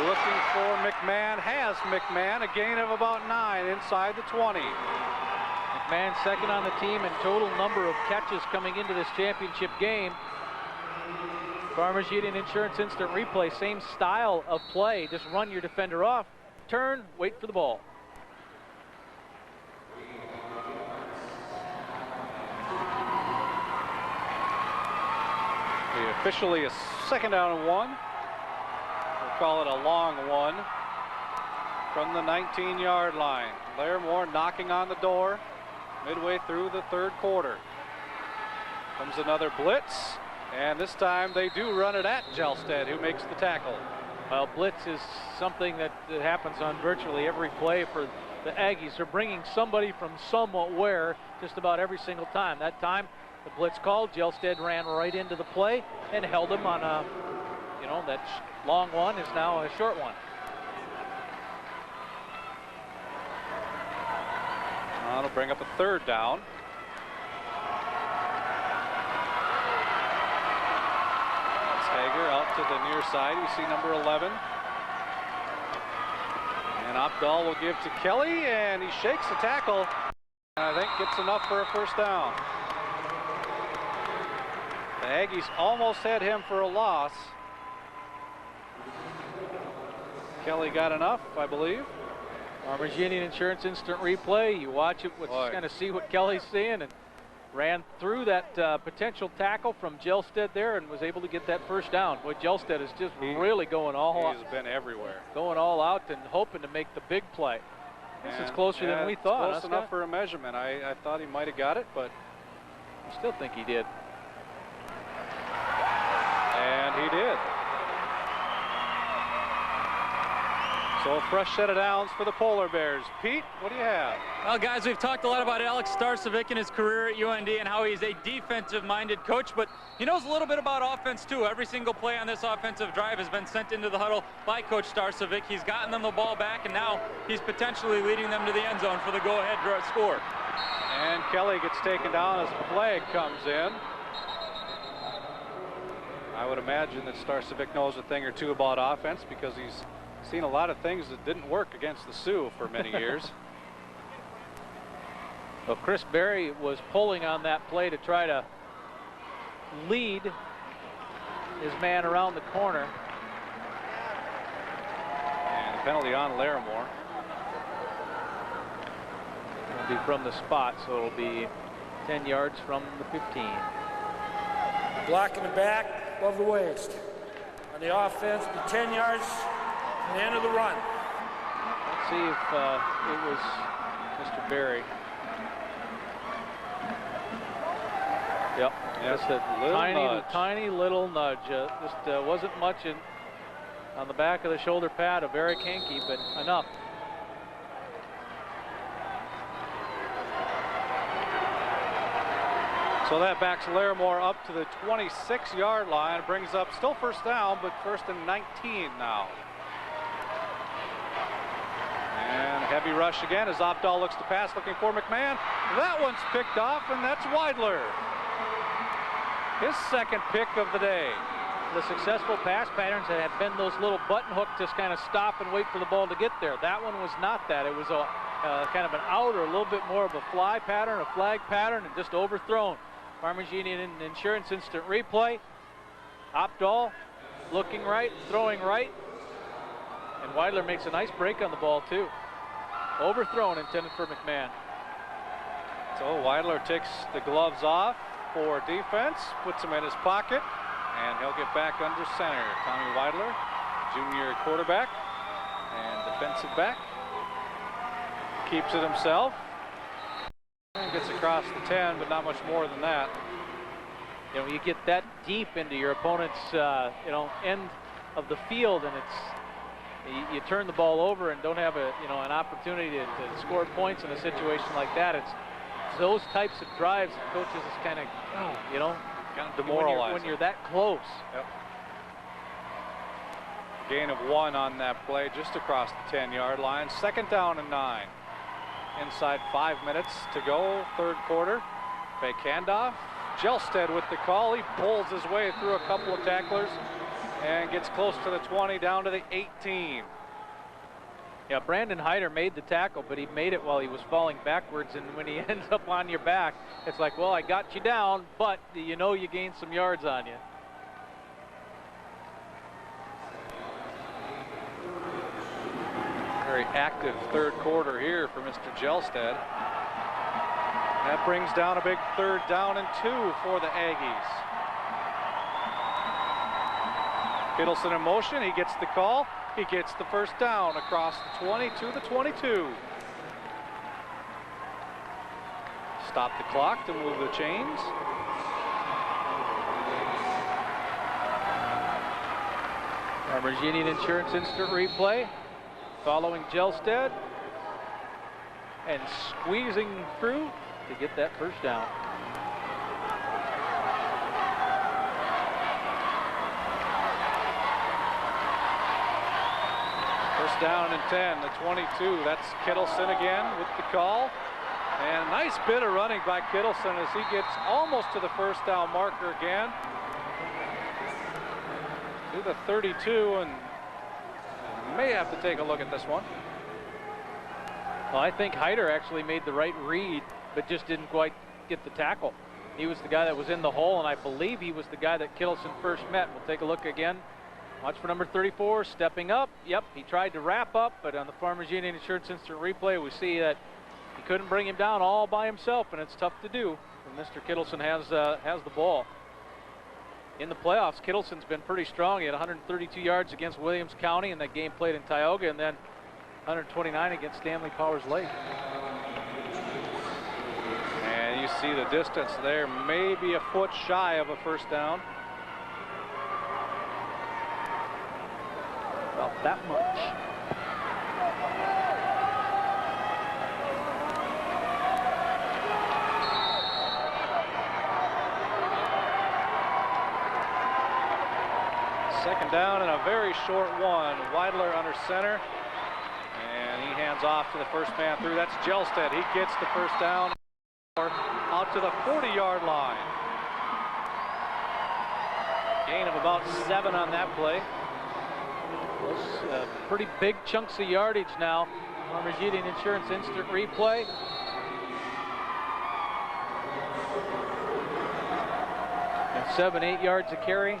Looking for McMahon. Has McMahon. A gain of about 9 inside the 20. McMahon 2nd on the team in total number of catches coming into this championship game. Farmers Union Insurance Instant replay, same style of play. Just run your defender off, turn, wait for the ball. Officially a 2nd down and 1. We'll call it a long one from the 19-yard line. Larimore knocking on the door midway through the 3rd quarter. Comes another blitz, and this time they do run it at Jelstead, who makes the tackle. Well, blitz is something that happens on virtually every play for the Aggies. They're bringing somebody from somewhere just about every single time. That time, the blitz called, Jelstead ran right into the play and held him on a, you know, that long one is now a short one. That'll bring up a 3rd down. That's Hager out to the near side. We see number 11. And Opdahl will give to Kelly, and he shakes the tackle. And I think gets enough for a 1st down. The Aggies almost had him for a loss. Kelly got enough, I believe. Farmers Union Insurance Instant replay. You watch it, kind of see what Kelly's seeing, and ran through that potential tackle from Gelstead there and was able to get that first down. Boy, Gelstead is just really going all out. He's been everywhere. Going all out and hoping to make the big play. This is closer than we thought. Close enough for a measurement. I thought he might have got it, but I still think he did. And he did. So a fresh set of downs for the Polar Bears. Pete, what do you have? Well, guys, we've talked a lot about Alex Starcevic and his career at UND and how he's a defensive-minded coach, but he knows a little bit about offense, too. Every single play on this offensive drive has been sent into the huddle by Coach Starcevic. He's gotten them the ball back, and now he's potentially leading them to the end zone for the go-ahead score. And Kelly gets taken down as a flag comes in. I would imagine that Starcevic knows a thing or two about offense because he's seen a lot of things that didn't work against the Sioux for many years. Well, Chris Berry was pulling on that play to try to lead his man around the corner. And a penalty on Larimore. It'll be from the spot, so it'll be 10 yards from the 15. Block in the back, above the waist. On the offense, be 10 yards from the end of the run. Let's see if it was Mr. Berry. Yep, just a tiny little nudge. Just wasn't much on the back of the shoulder pad of Eric Hankey, but enough. So that backs Larimore up to the 26-yard line. Brings up still first down, but first and 19 now. And heavy rush again as Opdahl looks to pass, looking for McMahon. That one's picked off, and that's Weidler. His second pick of the day. The successful pass patterns that have been those little button hook, just kind of stop and wait for the ball to get there. That one was not that. It was a kind of an out or a little bit more of a fly pattern, a flag pattern, and just overthrown. Farmers Union Insurance instant replay. Opdahl looking right, throwing right. And Weidler makes a nice break on the ball, too. Overthrown, intended for McMahon. So Weidler takes the gloves off for defense, puts them in his pocket, and he'll get back under center. Tommy Weidler, junior quarterback and defensive back. Keeps it himself. And gets across the 10, but not much more than that. You know, you get that deep into your opponent's, end of the field, and you turn the ball over and don't have an opportunity to score points in a situation like that. It's those types of drives that coaches is kind of demoralizing when you're that close. Yep. Gain of 1 on that play, just across the 10-yard line. Second down and 9. Inside 5 minutes to go, third quarter. Fake handoff. Gelstead with the call. He pulls his way through a couple of tacklers and gets close to the 20, down to the 18. Yeah, Brandon Hyder made the tackle, but he made it while he was falling backwards, and when he ends up on your back, it's like, well, I got you down, but you gained some yards on you. Very active third quarter here for Mr. Gelstead. That brings down a big third down and 2 for the Aggies. Kittleson in motion, he gets the call. He gets the first down across the 20 to the 22. Stop the clock to move the chains. Farmers Union Insurance instant replay. Following Gelstead and squeezing through to get that first down. First down and 10, the 22. That's Kittleson again with the call. And a nice bit of running by Kittleson as he gets almost to the first down marker again. To the 32, and may have to take a look at this one. Well, I think Hyder actually made the right read, but just didn't quite get the tackle. He was the guy that was in the hole, and I believe he was the guy that Kittleson first met. We'll take a look again. Watch for number 34, stepping up. Yep, he tried to wrap up, but on the Farmers Union Insurance instant replay, we see that he couldn't bring him down all by himself, and it's tough to do. And Mr. Kittleson has the ball. In the playoffs, Kittleson's been pretty strong. He had 132 yards against Williams County in that game played in Tioga, and then 129 against Stanley Powers Lake. And you see the distance there, maybe a foot shy of a first down. About that much. Second down and a very short one. Weidler under center. And he hands off to the first man through. That's Gelstead. He gets the first down out to the 40-yard line. Gain of about 7 on that play. Those pretty big chunks of yardage now. Farmers Union Insurance instant replay. And 7-8 yards a carry.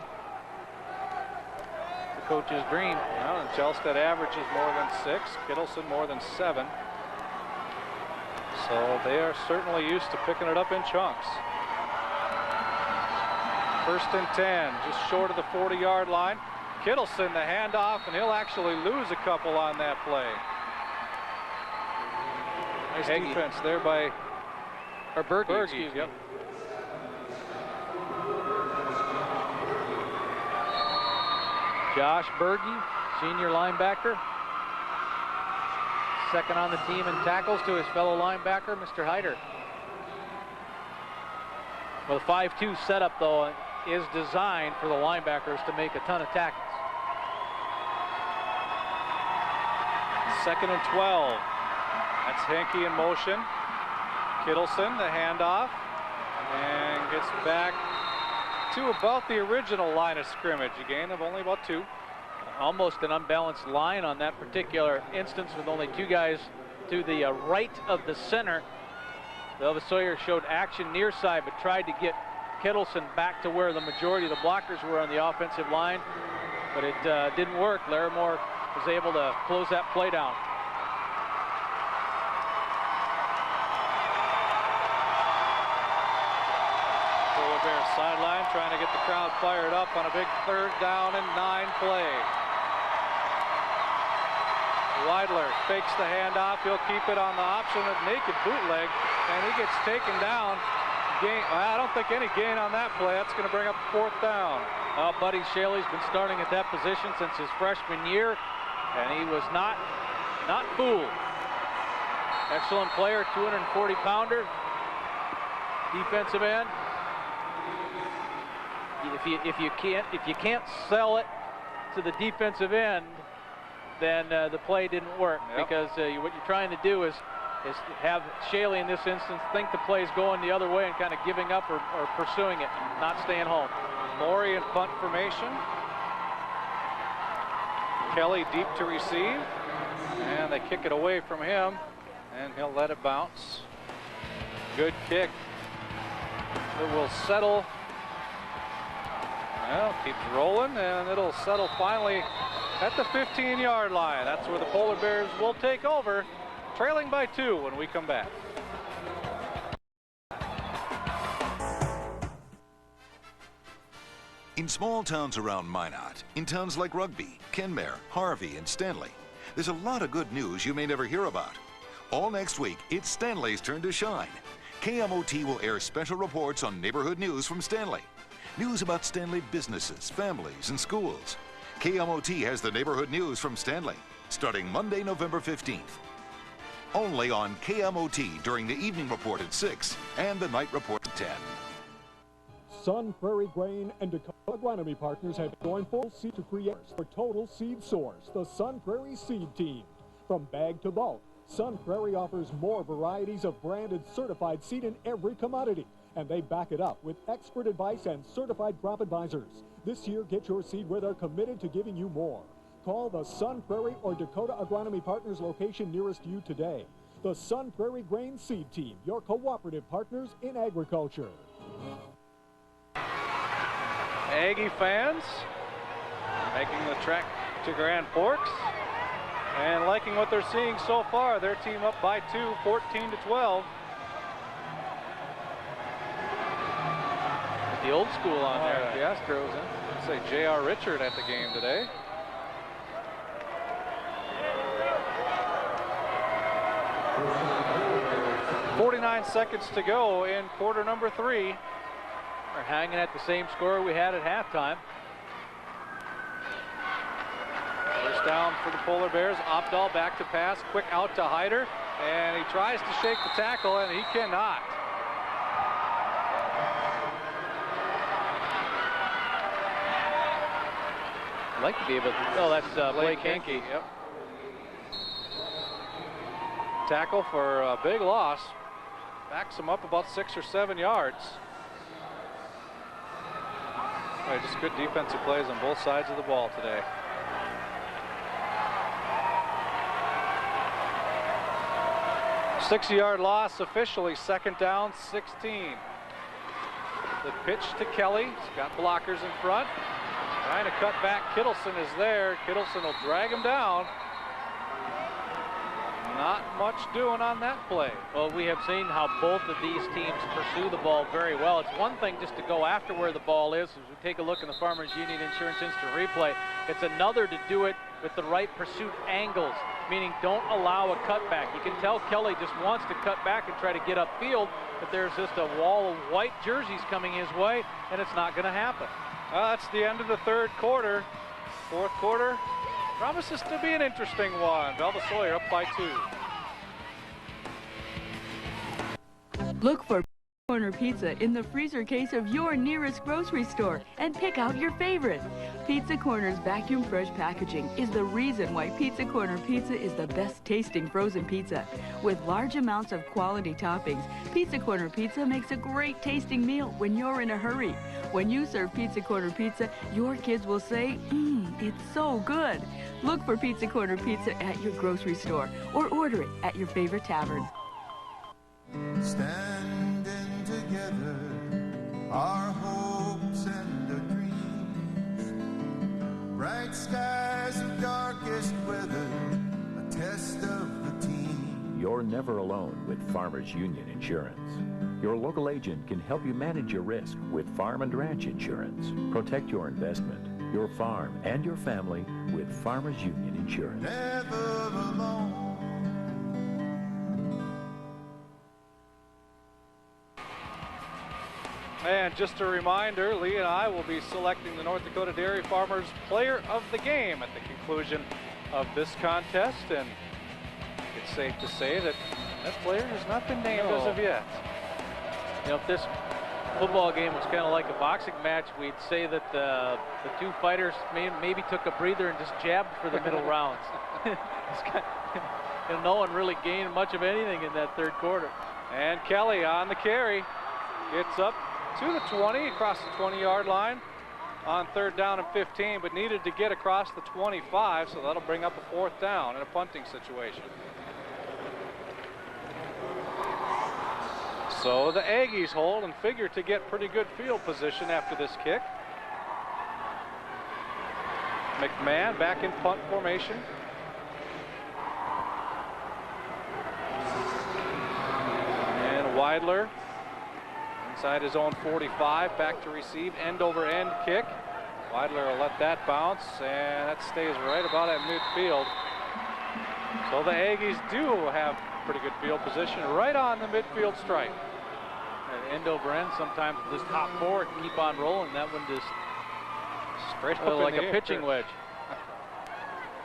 Coach's dream. Well, and Gelstead averages more than 6, Kittleson more than 7. So they are certainly used to picking it up in chunks. First and 10, just short of the 40-yard line. Kittleson the handoff, and he'll actually lose a couple on that play. Nice defense there by Berge. Yep. Josh Berge, senior linebacker. Second on the team in tackles to his fellow linebacker, Mr. Hyder. Well, the 5-2 setup, though, is designed for the linebackers to make a ton of tackles. Second and 12. That's Henke in motion. Kittleson, the handoff, and gets back to about the original line of scrimmage. A gain of only about 2. Almost an unbalanced line on that particular instance with only 2 guys to the right of the center. Velva-Sawyer showed action near side, but tried to get Kittleson back to where the majority of the blockers were on the offensive line, but it didn't work. Larimore was able to close that play down. Polar Bears sideline trying to get the crowd fired up on a big 3rd down and 9 play. Weidler fakes the handoff. He'll keep it on the option of naked bootleg, and he gets taken down. I don't think any gain on that play. That's going to bring up 4th down. Buddy Shaley's been starting at that position since his freshman year, and he was not fooled. Excellent player, 240-pounder, defensive end. If you can't sell it to the defensive end, then the play didn't work. Yep. Because what you're trying to do is have Shaley in this instance think the play is going the other way and kind of giving up or pursuing it, not staying home. Morey in punt formation. Kelly deep to receive, and they kick it away from him, and he'll let it bounce. Good kick. It will settle. Well, keeps rolling, and it'll settle finally at the 15-yard line. That's where the Polar Bears will take over, trailing by 2 when we come back. In small towns around Minot, in towns like Rugby, Kenmare, Harvey, and Stanley, there's a lot of good news you may never hear about. All next week, it's Stanley's turn to shine. KMOT will air special reports on neighborhood news from Stanley. News about Stanley businesses, families, and schools. KMOT has the neighborhood news from Stanley, starting Monday, November 15th. Only on KMOT during the evening report at 6 and the night report at 10. Sun Prairie Grain and Dakota Agronomy Partners have joined full seed to create for total seed source, the Sun Prairie Seed Team. From bag to bulk, Sun Prairie offers more varieties of branded certified seed in every commodity, and they back it up with expert advice and certified crop advisors. This year, get your seed where they're committed to giving you more. Call the Sun Prairie or Dakota Agronomy Partners location nearest you today. The Sun Prairie Grain Seed Team, your cooperative partners in agriculture. Aggie fans making the trek to Grand Forks and liking what they're seeing so far. Their team up by 2, 14-12. The old school on there. The Astros. I'd say J.R. Richard at the game today. .49 seconds to go in quarter number 3. We're hanging at the same score we had at halftime. First down for the Polar Bears. Opdahl back to pass. Quick out to Hyder. And he tries to shake the tackle, and he cannot. I'd like to be able to. Oh, that's Blake Henke. Yep. Tackle for a big loss. Backs him up about 6 or 7 yards. All right, just good defensive plays on both sides of the ball today. Six-yard loss officially, second down, 16. The pitch to Kelly. He's got blockers in front. Trying to cut back. Kittleson is there. Kittleson will drag him down. Not much doing on that play. Well, we have seen how both of these teams pursue the ball very well. It's one thing just to go after where the ball is. As we take a look in the Farmers Union Insurance Instant Replay, it's another to do it with the right pursuit angles, meaning don't allow a cutback. You can tell Kelly just wants to cut back and try to get upfield, but there's just a wall of white jerseys coming his way, and it's not going to happen. That's the end of the third quarter. Fourth quarter promises to be an interesting one. Velva-Sawyer up by 2. Look for Corner Pizza in the freezer case of your nearest grocery store and pick out your favorite. Pizza Corner's vacuum fresh packaging is the reason why Pizza Corner Pizza is the best tasting frozen pizza. With large amounts of quality toppings, Pizza Corner Pizza makes a great tasting meal when you're in a hurry. When you serve Pizza Corner Pizza, your kids will say, it's so good. Look for Pizza Corner Pizza at your grocery store or order it at your favorite tavern. Standing together, our hopes and our dreams, bright skies and darkest weather, a test of the team. You're never alone with Farmers Union Insurance. Your local agent can help you manage your risk with Farm and Ranch Insurance. Protect your investment, your farm, and your family with Farmers Union Insurance. Never alone. And just a reminder, Lee and I will be selecting the North Dakota Dairy Farmers Player of the Game at the conclusion of this contest. And it's safe to say that that player has not been named as of yet. You know, if this football game was kind of like a boxing match, we'd say that the two fighters maybe took a breather and just jabbed for the middle rounds. No one really gained much of anything in that third quarter. And Kelly on the carry. Gets up to the 20, across the 20-yard line on third down and 15, but needed to get across the 25, so that'll bring up a fourth down in a punting situation. So the Aggies hold and figure to get pretty good field position after this kick. McMahon back in punt formation. And Weidler inside his own 45, back to receive, end-over-end kick. Weidler will let that bounce, and that stays right about at midfield. So the Aggies do have pretty good field position right on the midfield stripe. End-over-end, sometimes just hop forward and keep on rolling. That one just straight up like in a pitching wedge.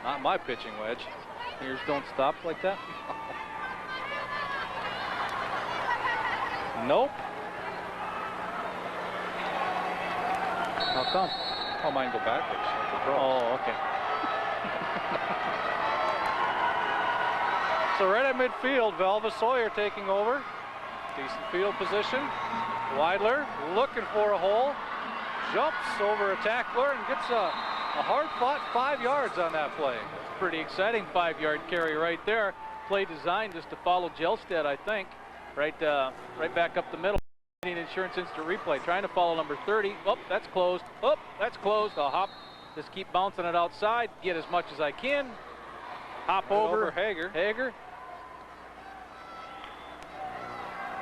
Not my pitching wedge. Yours don't stop like that? Nope. How come? Oh, mine go backwards. Oh, okay. So right at midfield, Velva-Sawyer taking over. Decent field position. Weidler looking for a hole. Jumps over a tackler and gets a hard-fought 5 yards on that play. Pretty exciting 5-yard carry right there. Play designed just to follow Jelstead, I think. Right back up the middle. Insurance Instant Replay, trying to follow number 30. Oh, that's closed. Oh, that's closed. I'll hop. Just keep bouncing it outside. Get as much as I can. Hop over Hager.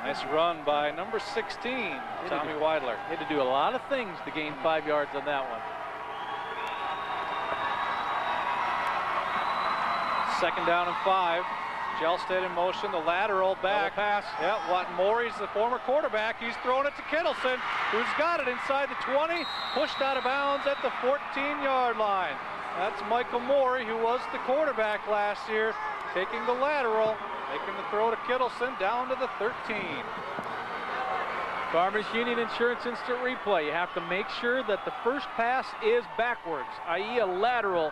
Nice run by number 16, Tommy Weidler. He had to do a lot of things to gain 5 yards on that one. Second down and 5. Gelstead in motion, the lateral back pass. Yeah, Maury's the former quarterback. He's throwing it to Kittleson, who's got it inside the 20, pushed out of bounds at the 14-yard line. That's Michael Maury, who was the quarterback last year, taking the lateral, making the throw to Kittleson down to the 13. Farmers Union Insurance Instant Replay. You have to make sure that the first pass is backwards, i.e. a lateral.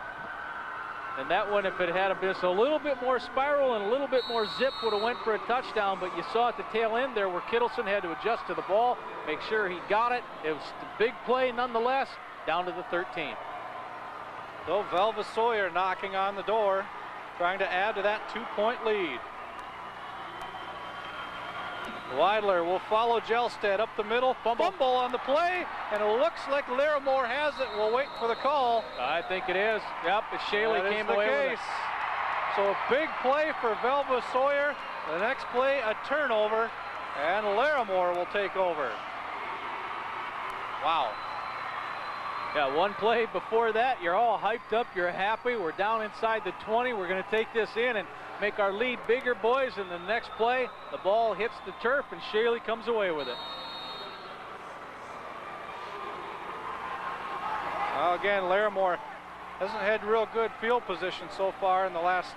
And that one, if it had been just a little bit more spiral and a little bit more zip, would have went for a touchdown. But you saw at the tail end there where Kittleson had to adjust to the ball, make sure he got it. It was a big play nonetheless, down to the 13. So Velva-Sawyer knocking on the door, trying to add to that 2-point lead. Weidler will follow Gelstead up the middle, fumble on the play, and it looks like Larimore has it. We'll wait for the call. I think it is. Yep, Shaley came away with it. So a big play for Velva-Sawyer. The next play, a turnover, and Larimore will take over. Wow. Yeah, one play before that, you're all hyped up, you're happy. We're down inside the 20. We're going to take this in and make our lead bigger, boys. And the next play, the ball hits the turf, and Shaley comes away with it. Well, again, Larimore hasn't had real good field position so far in the last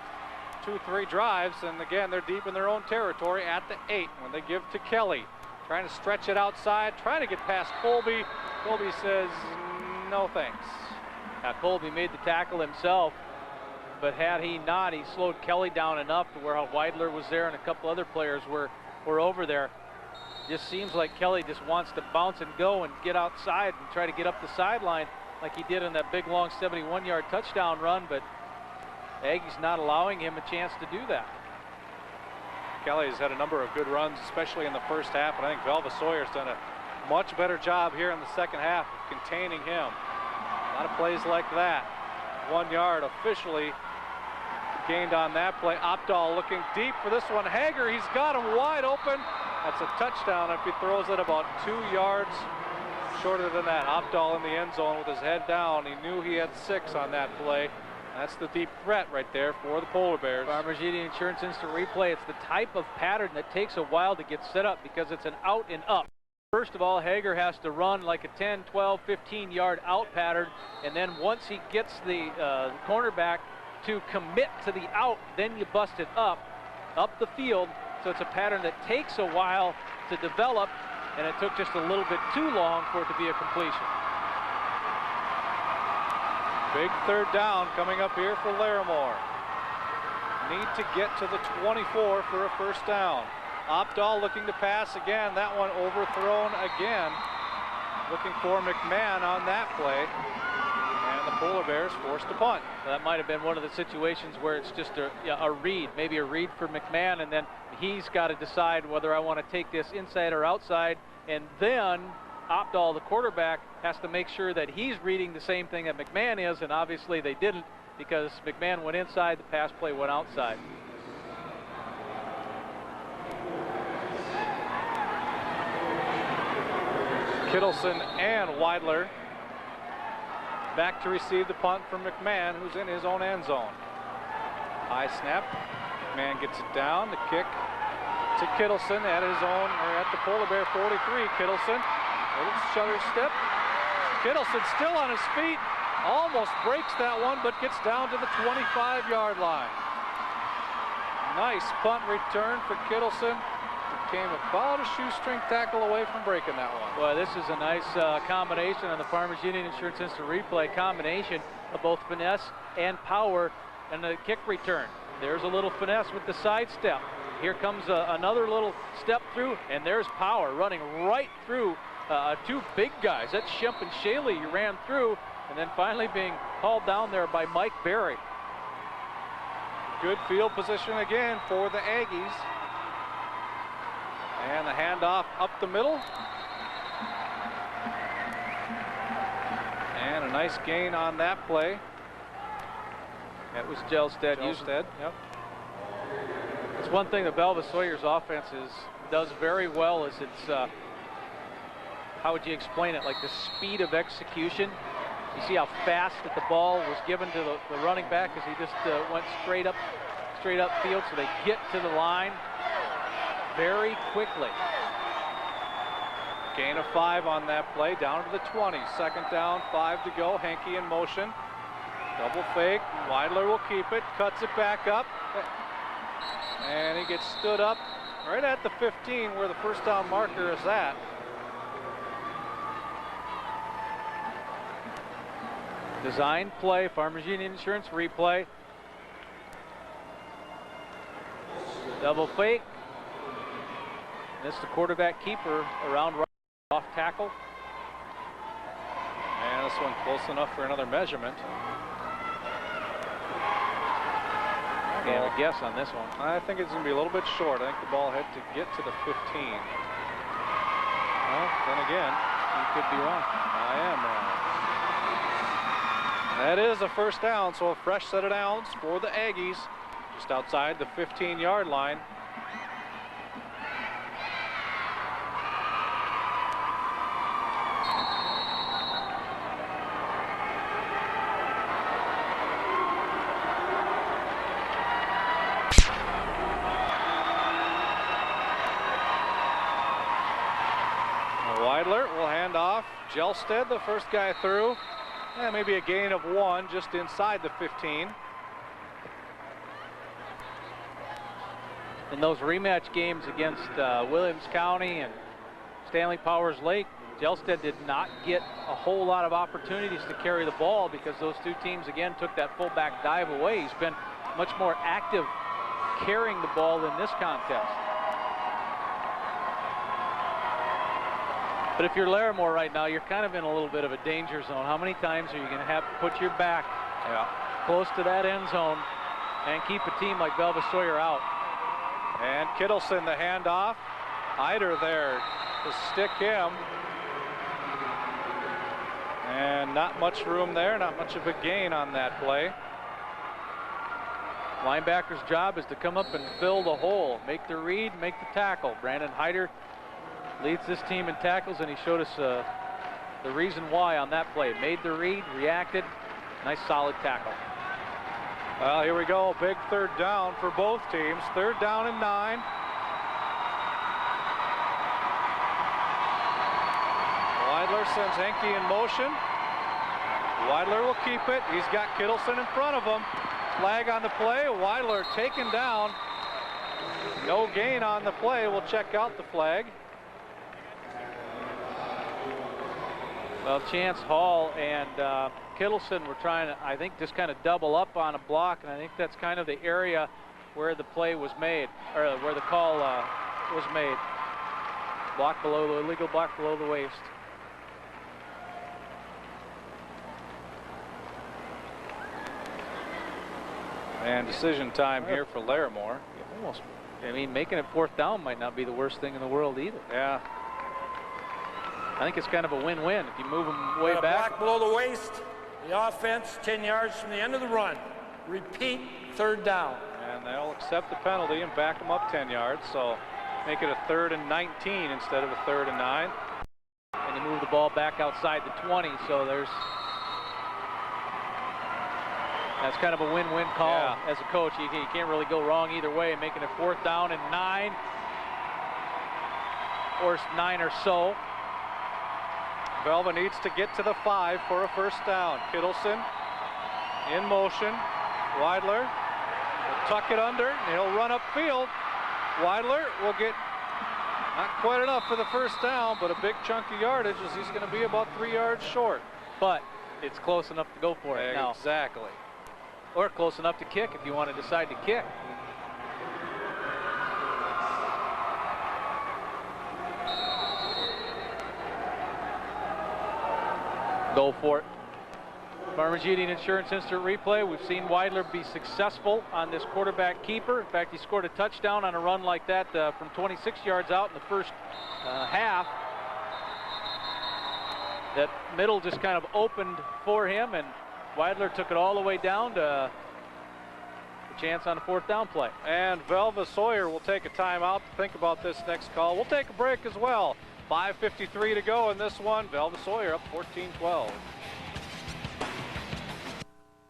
2-3 drives. And again, they're deep in their own territory at the 8 when they give to Kelly. Trying to stretch it outside, trying to get past Colby. Colby says, no thanks. Colby made the tackle himself, but had he not, he slowed Kelly down enough to where Weidler was there and a couple other players were over there. Just seems like Kelly just wants to bounce and go and get outside and try to get up the sideline like he did in that big long 71-yard touchdown run, but Aggies not allowing him a chance to do that. Kelly has had a number of good runs, especially in the first half, and I think Velva-Sawyer's done a much better job here in the second half of containing him. A lot of plays like that. 1 yard officially gained on that play. Opdahl looking deep for this one. Hager, he's got him wide open. That's a touchdown if he throws it about 2 yards shorter than that. Opdahl in the end zone with his head down. He knew he had 6 on that play. That's the deep threat right there for the Polar Bears. Farmers Union Insurance Instant Replay. It's the type of pattern that takes a while to get set up because it's an out and up. First of all, Hager has to run like a 10, 12, 15-yard out pattern, and then once he gets the cornerback to commit to the out, then you bust it up the field. So it's a pattern that takes a while to develop, and it took just a little bit too long for it to be a completion. Big third down coming up here for Larimore. Need to get to the 24 for a first down. Opdahl looking to pass again. That one overthrown again. Looking for McMahon on that play. And the Polar Bears forced to punt. That might have been one of the situations where it's just a read, maybe a read for McMahon, and then he's got to decide whether I want to take this inside or outside. And then Opdahl, the quarterback, has to make sure that he's reading the same thing that McMahon is, and obviously they didn't because McMahon went inside, the pass play went outside. Kittleson and Weidler back to receive the punt from McMahon, who's in his own end zone. High snap. McMahon gets it down. The kick to Kittleson at his own, or at the Polar Bear 43. Kittleson, little shutter step. Kittleson still on his feet. Almost breaks that one, but gets down to the 25-yard line. Nice punt return for Kittleson. Came about a shoestring tackle away from breaking that one. Well, this is a nice combination on the Farmers Union Insurance Instant Replay combination of both finesse and power and the kick return. There's a little finesse with the side step. Here comes another little step through, and there's power running right through two big guys. That's Shemp and Shaley you ran through, and then finally being hauled down there by Mike Berry. Good field position again for the Aggies. And the handoff up the middle. And a nice gain on that play. That was Gelstead. Gelstead, yep. It's one thing that Velva-Sawyer's offense is does very well is its, how would you explain it, like the speed of execution. You see how fast that the ball was given to the running back as he just went straight up field, so they get to the line very quickly. Gain of 5 on that play, down to the 20. Second down, 5 to go. Henke in motion. Double fake. Weidler will keep it, cuts it back up. And he gets stood up right at the 15 where the first down marker is at. Design play, Farmers Union Insurance replay. Double fake. Missed the quarterback keeper around right off tackle. And this one close enough for another measurement. I have a guess on this one. I think it's going to be a little bit short. I think the ball had to get to the 15. Well, then again, you could be wrong. I am wrong. That is a first down, so a fresh set of downs for the Aggies, just outside the 15-yard line. Weidler will hand off. Jelstead, the first guy through. And maybe a gain of 1 just inside the 15. In those rematch games against Williams County and Stanley Powers Lake, Jelstead did not get a whole lot of opportunities to carry the ball because those two teams again took that fullback dive away. He's been much more active carrying the ball in this contest. But if you're Larimore right now, you're kind of in a little bit of a danger zone. How many times are you going to have to put your back close to that end zone and keep a team like Velva-Sawyer out? And Kittleson, the handoff. Eider there to stick him. And not much room there, not much of a gain on that play. Linebacker's job is to come up and fill the hole, make the read, make the tackle. Brandon Heider leads this team in tackles, and he showed us the reason why on that play. Made the read, reacted, nice solid tackle. Well, here we go, big third down for both teams. Third down and 9. Weidler sends Henke in motion. Weidler will keep it. He's got Kittleson in front of him. Flag on the play. Weidler taken down. No gain on the play. We'll check out the flag. Well, Chance Hall and Kittleson were trying to, I think, just kind of double up on a block, and I think that's kind of the area where the play was made, or where the call was made. Block below the illegal block below the waist. And decision time here for Larimore. Almost, I mean, making it fourth down might not be the worst thing in the world either. Yeah. I think it's kind of a win-win if you move them way back. Block below the waist. The offense 10 yards from the end of the run. Repeat, third down. And they'll accept the penalty and back them up 10 yards. So make it a 3rd and 19 instead of a 3rd and 9. And you move the ball back outside the 20. So that's kind of a win-win call as a coach. You can't really go wrong either way. Making it fourth down and 9. Or 9 or so. Velva needs to get to the 5 for a first down. Kittleson in motion. Weidler will tuck it under, and he'll run upfield. Weidler will get not quite enough for the first down, but a big chunk of yardage as he's going to be about 3 yards short. But it's close enough to go for it now. Exactly. Or close enough to kick if you want to decide to kick. Go for it. Farmers Union Insurance Instant Replay. We've seen Weidler be successful on this quarterback keeper. In fact, he scored a touchdown on a run like that from 26 yards out in the first half. That middle just kind of opened for him, and Weidler took it all the way down to chance on a 4th down play. And Velva-Sawyer will take a timeout to think about this next call. We'll take a break as well. 5:53 to go in this one. Velva-Sawyer up 14-12.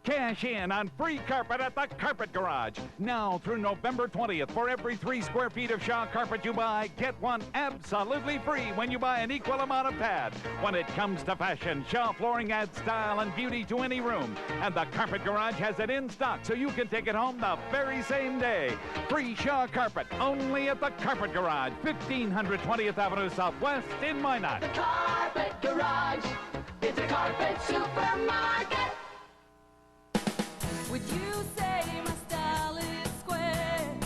Cash in on free carpet at the Carpet Garage. Now through November 20th, for every 3 square feet of Shaw carpet you buy, get one absolutely free when you buy an equal amount of pad. When it comes to fashion, Shaw Flooring adds style and beauty to any room. And the Carpet Garage has it in stock so you can take it home the very same day. Free Shaw carpet, only at the Carpet Garage, 1500 20th Avenue Southwest in Minot. The Carpet Garage, it's a carpet supermarket. Would you say my style is square?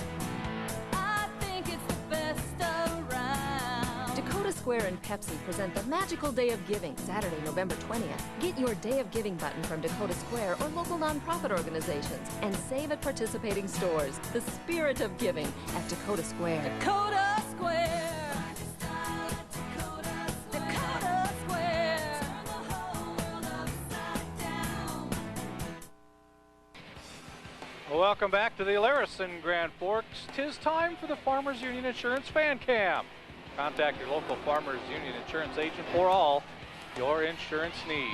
I think it's the best around. Dakota Square and Pepsi present the magical Day of Giving, Saturday, November 20th. Get your Day of Giving button from Dakota Square or local nonprofit organizations and save at participating stores. The spirit of giving at Dakota Square. Dakota Square. Welcome back to the Alaris in Grand Forks. 'Tis time for the Farmers Union Insurance Fan Cam. Contact your local Farmers Union Insurance agent for all your insurance needs.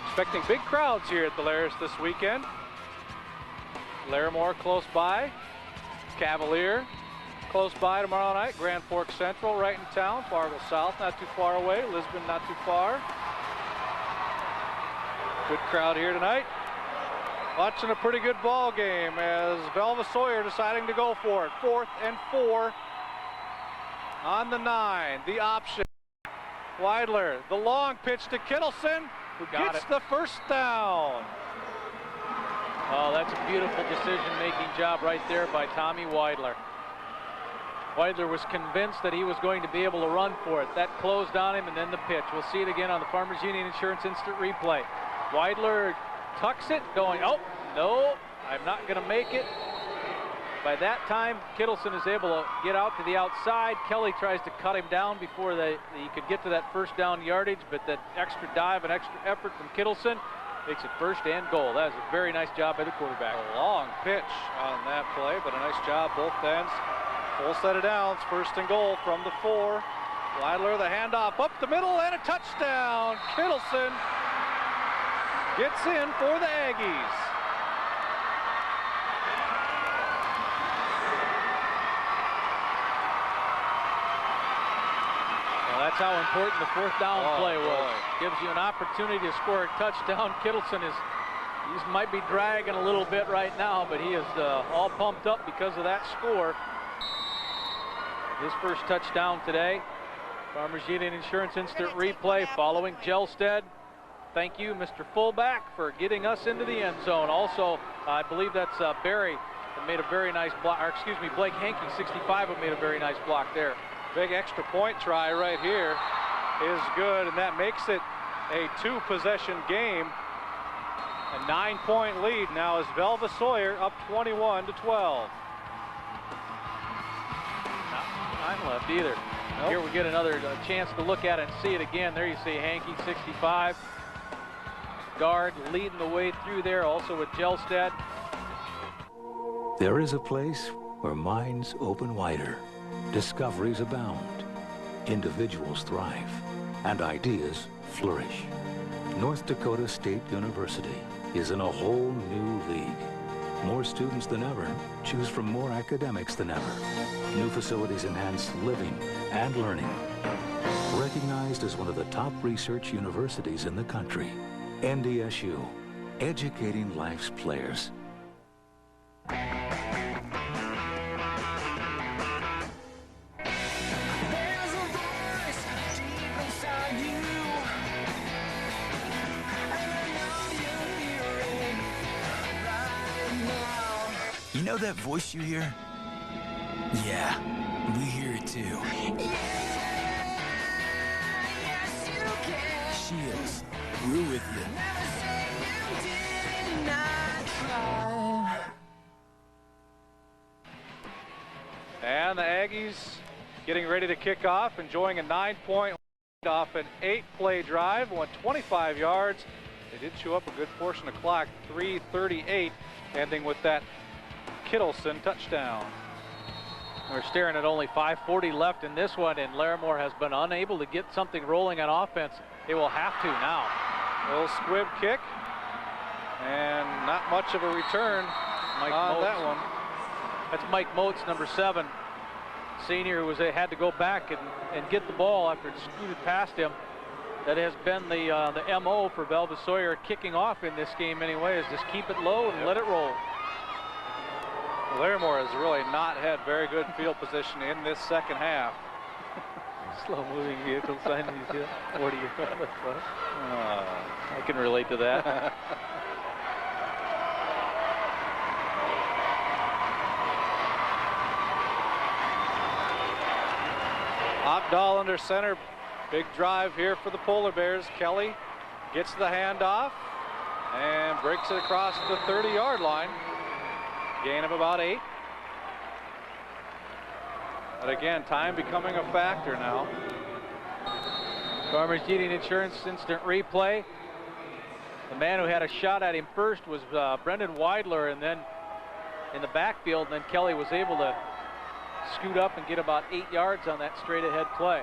Expecting big crowds here at the Alaris this weekend. Larimore close by. Cavalier close by tomorrow night. Grand Forks Central right in town. Fargo South not too far away. Lisbon not too far. Good crowd here tonight. Watching a pretty good ball game as Velva-Sawyer deciding to go for it. 4th and 4 on the 9. The option. Weidler, the long pitch to Kittleson, who gets the first down. Oh, that's a beautiful decision-making job right there by Tommy Weidler. Weidler was convinced that he was going to be able to run for it. That closed on him, and then the pitch. We'll see it again on the Farmers Union Insurance Instant Replay. Weidler tucks it, going, oh, no, I'm not going to make it. By that time, Kittleson is able to get out to the outside. Kelly tries to cut him down before he could get to that first down yardage, but that extra dive and extra effort from Kittleson makes it 1st and goal. That was a very nice job by the quarterback. A long pitch on that play, but a nice job both ends. Full set of downs, 1st and goal from the 4. Weidler, the handoff up the middle, and a touchdown. Kittleson gets in for the Aggies. Well, that's how important the 4th down play was. Gives you an opportunity to score a touchdown. Kittleson he might be dragging a little bit right now, but he is all pumped up because of that score. His first touchdown today. Farmers Union Insurance Instant Replay following Gelstead. Thank you, Mr. Fullback, for getting us into the end zone. Also, I believe that's Barry that made a very nice block, or excuse me, Blake Hankey, 65, who made a very nice block there. Big extra point try right here is good, and that makes it a 2-possession game. A 9-point lead now is Velva-Sawyer up 21-12. Not time left either. Nope. Here we get another chance to look at it and see it again. There you see Hankey, 65. Guard leading the way through there, also with Gelstead. There is a place where minds open wider, discoveries abound, individuals thrive, and ideas flourish. North Dakota State University is in a whole new league. More students than ever choose from more academics than ever. New facilities enhance living and learning. Recognized as one of the top research universities in the country, NDSU, educating life's players. You know that voice you hear? Yeah, we hear it too. Shields, we're with you. And the Aggies getting ready to kick off, enjoying a 9-point lead off an 8-play drive, went 25 yards. They did chew up a good portion of clock, 3:38 ending with that Kittleson touchdown. We're staring at only 5:40 left in this one, and Larimore has been unable to get something rolling on offense. They will have to now. Little squib kick, and not much of a return on that one. That's Mike Moats, number 7, senior, who had to go back and get the ball after it scooted past him. That has been the MO for Velva-Sawyer kicking off in this game anyway, is just keep it low and let it roll. Larimore has really not had very good field position in this second half. Slow-moving vehicle sign. What do you call it? I can relate to that. Opdahl under center. Big drive here for the Polar Bears. Kelly gets the handoff and breaks it across the 30-yard line. Gain of about 8. But again, time becoming a factor now. Farmers Union Insurance instant replay. The man who had a shot at him first was Brendan Weidler, and then in the backfield, and then Kelly was able to scoot up and get about 8 yards on that straight ahead play.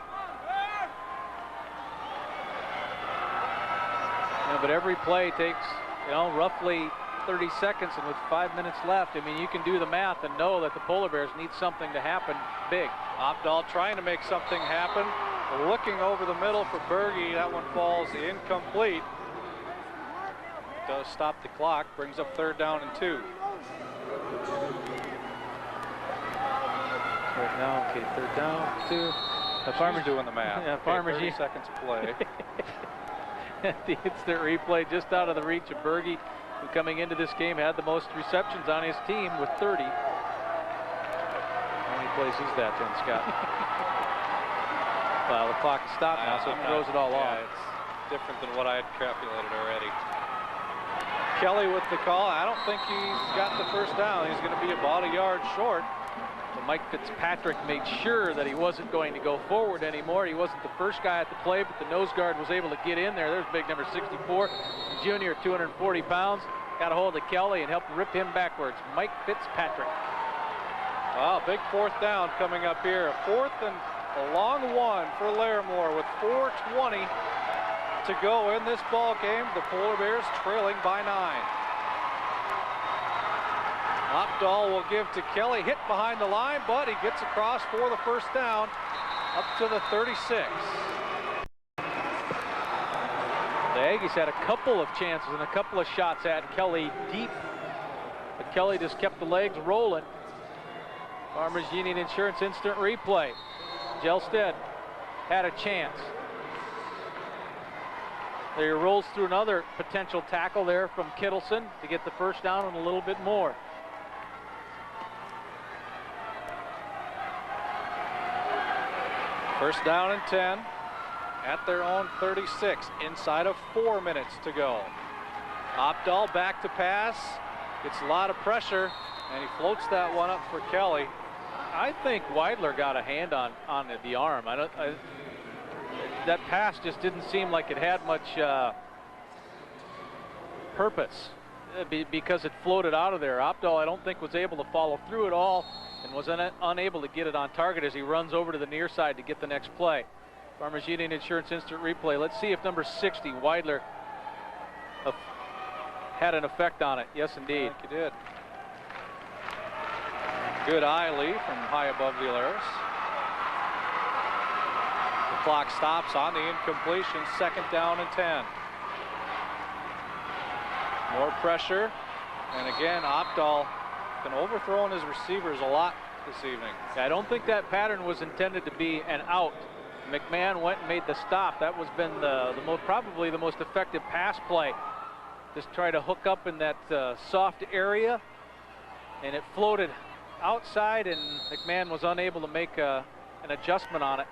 Yeah, but every play takes, roughly 30 seconds, and with 5 minutes left, I mean, you can do the math and know that the Polar Bears need something to happen big. Opdahl trying to make something happen, looking over the middle for Berge. That one falls incomplete. Does stop the clock, brings up 3rd down and 2. Right now, okay, 3rd down, 2. The Farmers doing the math. Yeah, Farmers. 30 seconds to play. The instant replay just out of the reach of Berge, who coming into this game had the most receptions on his team with 30. How many plays is that then, Scott? Well, the clock is stopped now, so it throws it all off. It's different than what I had calculated already. Kelly with the call. I don't think he's got the first down. He's going to be about a yard short. So Mike Fitzpatrick made sure that he wasn't going to go forward anymore. He wasn't the first guy at the play, but the nose guard was able to get in there. There's big number 64, junior, 240 pounds. Got a hold of Kelly and helped rip him backwards. Mike Fitzpatrick. Wow, big 4th down coming up here. A 4th and a long one for Larimore with 4:20 to go in this ball game. The Polar Bears trailing by 9. Opdahl will give to Kelly, hit behind the line, but he gets across for the first down up to the 36. The Aggies had a couple of chances and a couple of shots at Kelly deep, but Kelly just kept the legs rolling. Farmers Union Insurance instant replay. Jelstead had a chance. There he rolls through another potential tackle there from Kittleson to get the first down and a little bit more. First down and 10 at their own 36, inside of 4 minutes to go. Opdahl back to pass, gets a lot of pressure, and he floats that one up for Kelly. I think Weidler got a hand on the arm. That pass just didn't seem like it had much purpose because it floated out of there. Opdahl, I don't think, was able to follow through at all and was unable to get it on target as he runs over to the near side to get the next play. Farmers Union Insurance instant replay. Let's see if number 60, Weidler, had an effect on it. Yes, indeed. I think he did. Good eye, Lee, from high above the Alaris. The clock stops on the incompletion. 2nd down and 10. More pressure. And again, Opdahl been overthrowing his receivers a lot this evening. I don't think that pattern was intended to be an out. McMahon went and made the stop. That was been probably the most effective pass play. Just try to hook up in that soft area, and it floated outside, and McMahon was unable to make an adjustment on it.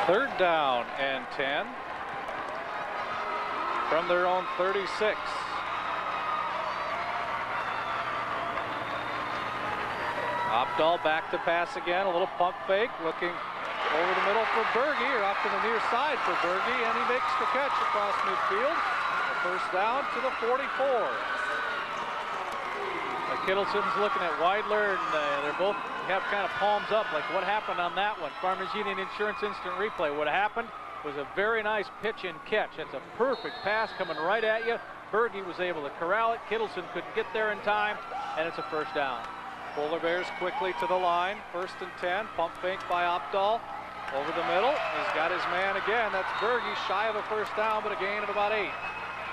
Third down and 10 from their own 36. Opdahl back to pass again, a little pump fake, looking Over the middle for Berge, or off to the near side for Berge, and he makes the catch across midfield. A first down to the 44. Kittleson's looking at Weidler, and they're both have kind of palms up, like what happened on that one. Farmers Union Insurance instant replay. What happened was a very nice pitch and catch. It's a perfect pass coming right at you. Berge was able to corral it. Kittleson couldn't get there in time, and it's a first down. Polar Bears quickly to the line. 1st and 10. Pump fake by Opdahl. Over the middle. He's got his man again. That's Berge, shy of a first down, but a gain of about 8.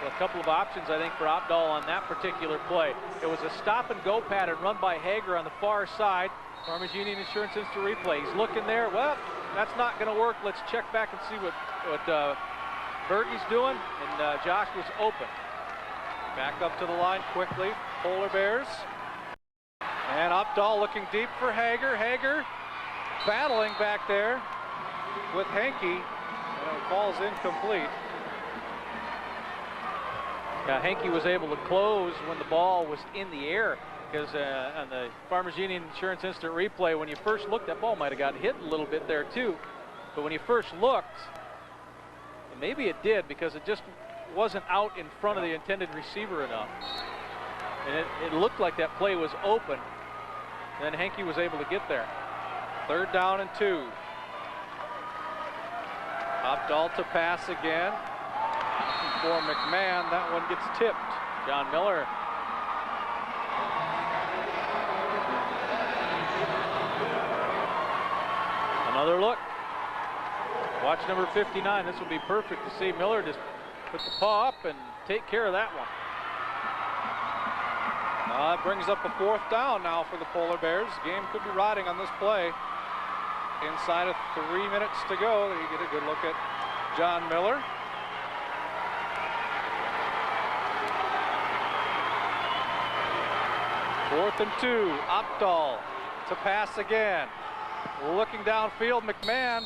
Well, a couple of options, I think, for Opdahl on that particular play. It was a stop-and-go pattern run by Hager on the far side. Farmers Union Insurance instant replay. He's looking there. Well, that's not going to work. Let's check back and see what Berge's doing. And Josh was open. Back up to the line quickly. Polar Bears. And Opdahl looking deep for Hager. Hager battling back there with Henke. And it falls incomplete. Henke was able to close when the ball was in the air, because on the Farmers Union Insurance instant replay, when you first looked, that ball might have got hit a little bit there too. But when you first looked, and maybe it did, because it just wasn't out in front of the intended receiver enough. And it looked like that play was open. And then Henke was able to get there. 3rd down and 2. Opdahl to pass again. For McMahon, that one gets tipped. John Miller. Another look. Watch number 59. This will be perfect to see Miller just put the paw up and take care of that one. It brings up a 4th down now for the Polar Bears. Game could be riding on this play. Inside of 3 minutes to go. You get a good look at John Miller. Fourth and 2. Opdahl to pass again. Looking downfield, McMahon.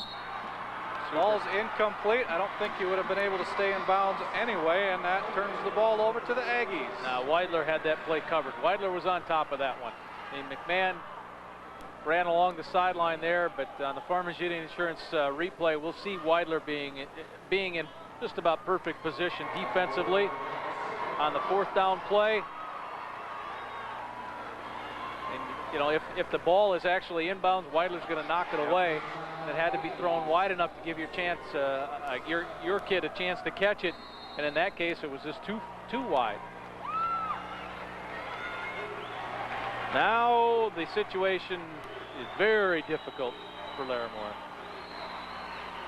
Ball's incomplete. I don't think he would have been able to stay in bounds anyway, and that turns the ball over to the Aggies. Now, Weidler had that play covered. Weidler was on top of that one. And McMahon ran along the sideline there, but on the Farmers Union Insurance replay, we'll see Weidler being in just about perfect position defensively on the 4th down play. And, you know, if the ball is actually inbounds, Weidler's going to knock it away. It had to be thrown wide enough to give your kid a chance to catch it, and in that case, it was just too wide. Now the situation is very difficult for Larimore.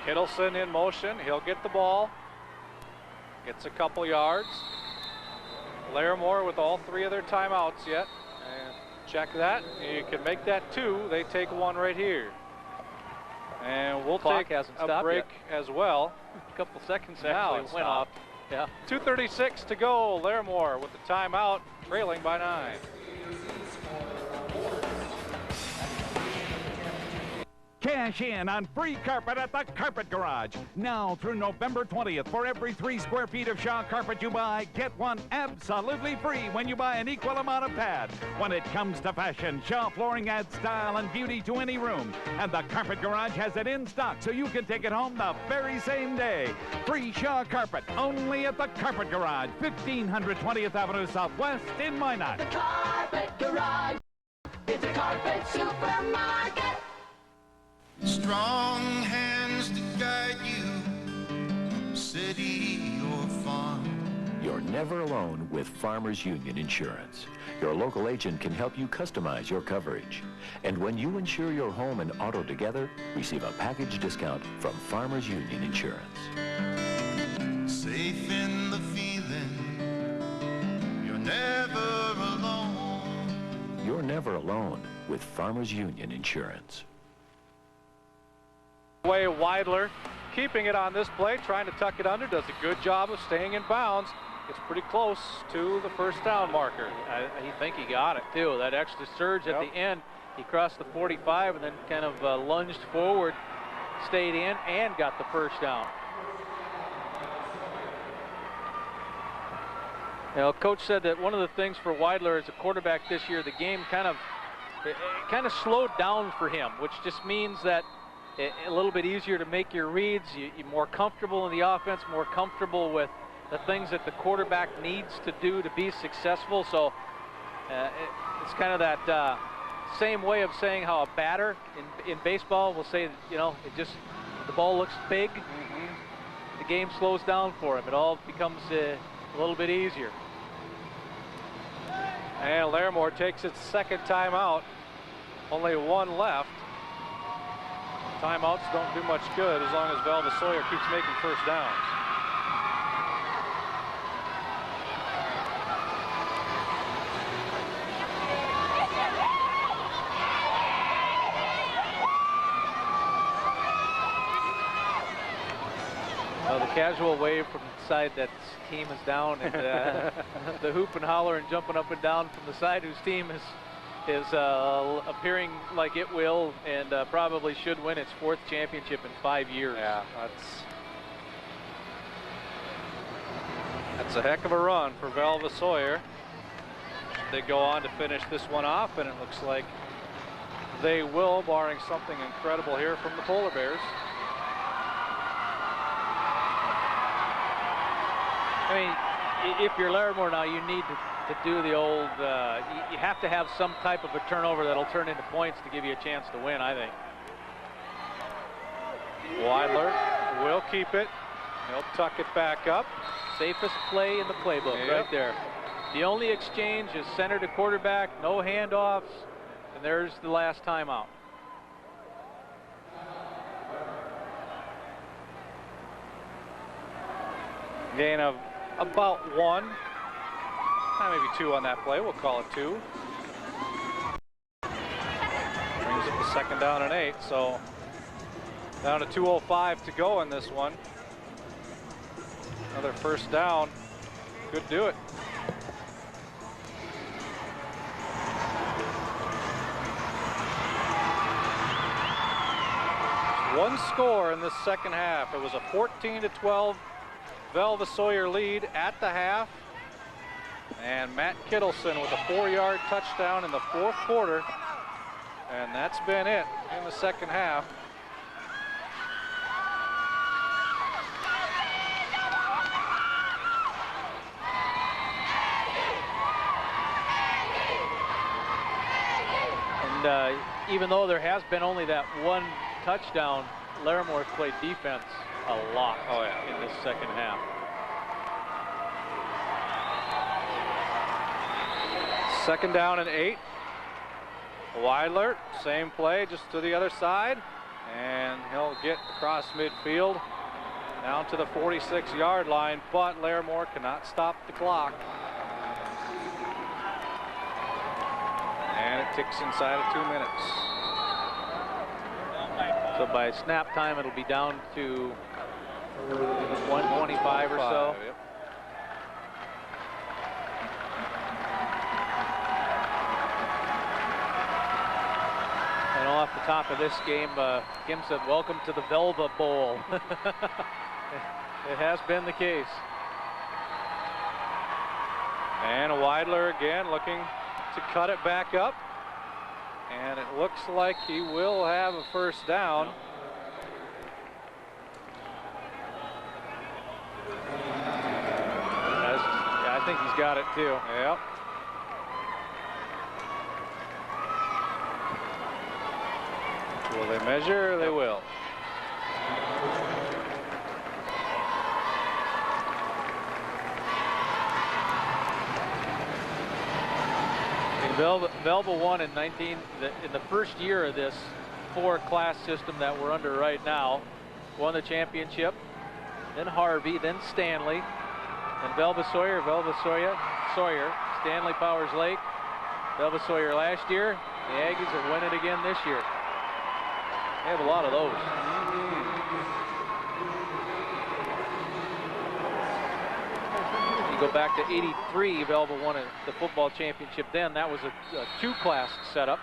Kittleson in motion. He'll get the ball. Gets a couple yards. Larimore with all 3 of their timeouts yet. And check that. You can make that 2. They take 1 right here. And we'll take a break as well. A couple seconds actually went off. Yeah. 2:36 to go. Larimore with the timeout, trailing by 9. Cash in on free carpet at the Carpet Garage. Now through November 20th, for every 3 square feet of Shaw carpet you buy, get 1 absolutely free when you buy an equal amount of pad. When it comes to fashion, Shaw flooring adds style and beauty to any room. And the Carpet Garage has it in stock so you can take it home the very same day. Free Shaw carpet, only at the Carpet Garage, 1500 20th Avenue Southwest in Minot. The Carpet Garage. It's a carpet supermarket. Strong hands to guide you, city or farm. You're never alone with Farmers Union Insurance. Your local agent can help you customize your coverage. And when you insure your home and auto together, receive a package discount from Farmers Union Insurance. Safe in the feeling, you're never alone. You're never alone with Farmers Union Insurance. Way Weidler keeping it on this play, trying to tuck it under, does a good job of staying in bounds. It's pretty close to the 1st down marker. I think he got it too. That extra surge at the end, he crossed the 45 and then kind of lunged forward, stayed in, and got the 1st down. You know, Coach said that one of the things for Weidler as a quarterback this year, the game kind of slowed down for him, which just means that a little bit easier to make your reads. You're more comfortable in the offense, more comfortable with the things that the quarterback needs to do to be successful. So it's kind of that same way of saying how a batter in baseball will say, the ball looks big, the game slows down for him. It all becomes a little bit easier. And Larimore takes its second timeout. Only one left. Timeouts don't do much good as long as Velva-Sawyer keeps making first downs. Well, the casual wave from the side that team is down, and the hoop and holler and jumping up and down from the side whose team is appearing like it will and probably should win its 4th championship in 5 years. Yeah, that's a heck of a run for Velva-Sawyer. They go on to finish this one off, and it looks like they will, barring something incredible here from the Polar Bears. I mean, if you're Larimore now, you need to do the old, you have to have some type of a turnover that'll turn into points to give you a chance to win, I think. Weidler will keep it. He'll tuck it back up. Safest play in the playbook right there. The only exchange is center to quarterback, no handoffs, and there's the last timeout. Gain of about 1. Maybe 2 on that play. We'll call it 2. Brings it to second down and 8. So down to 2:05 to go in this one. Another first down. Could do it. One score in the second half. It was a 14-12 Velva-Sawyer lead at the half. And Matt Kittleson with a 4-yard touchdown in the 4th quarter. And that's been it in the second half. And even though there has been only that one touchdown, Larimore's played defense a lot in this second half. Second down and 8. Weidler, same play, just to the other side. And he'll get across midfield down to the 46-yard line, but Larimore cannot stop the clock. And it ticks inside of 2 minutes. So by snap time, it'll be down to 125 or so. Yep. And off the top of this game, Kim said, "Welcome to the Velva Bowl." It has been the case. And Weidler again looking to cut it back up. And it looks like he will have a first down. I think he's got it too. Yep. Will they measure? They will. Velva won in the first year of this 4-class system that we're under right now. Won the championship, then Harvey, then Stanley, then Velva-Sawyer, Sawyer, Stanley Powers Lake, Velva-Sawyer last year. The Aggies will win it again this year. They have a lot of those. Go back to '83, Velva won the football championship then. That was a 2-class setup.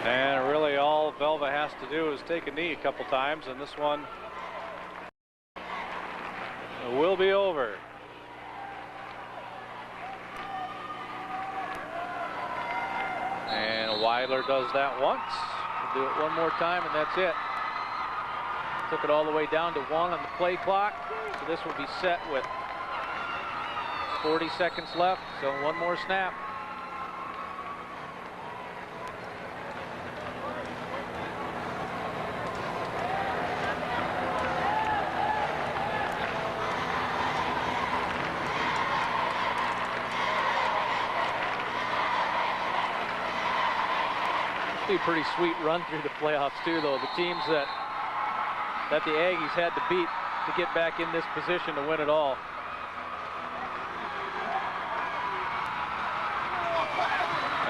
And really all Velva has to do is take a knee a couple times, and this one will be over. Weiler does that once. We'll do it one more time, and that's it. Took it all the way down to 1 on the play clock. So this will be set with 40 seconds left. So one more snap. Be a pretty sweet run through the playoffs too, though. The teams that the Aggies had to beat to get back in this position to win it all.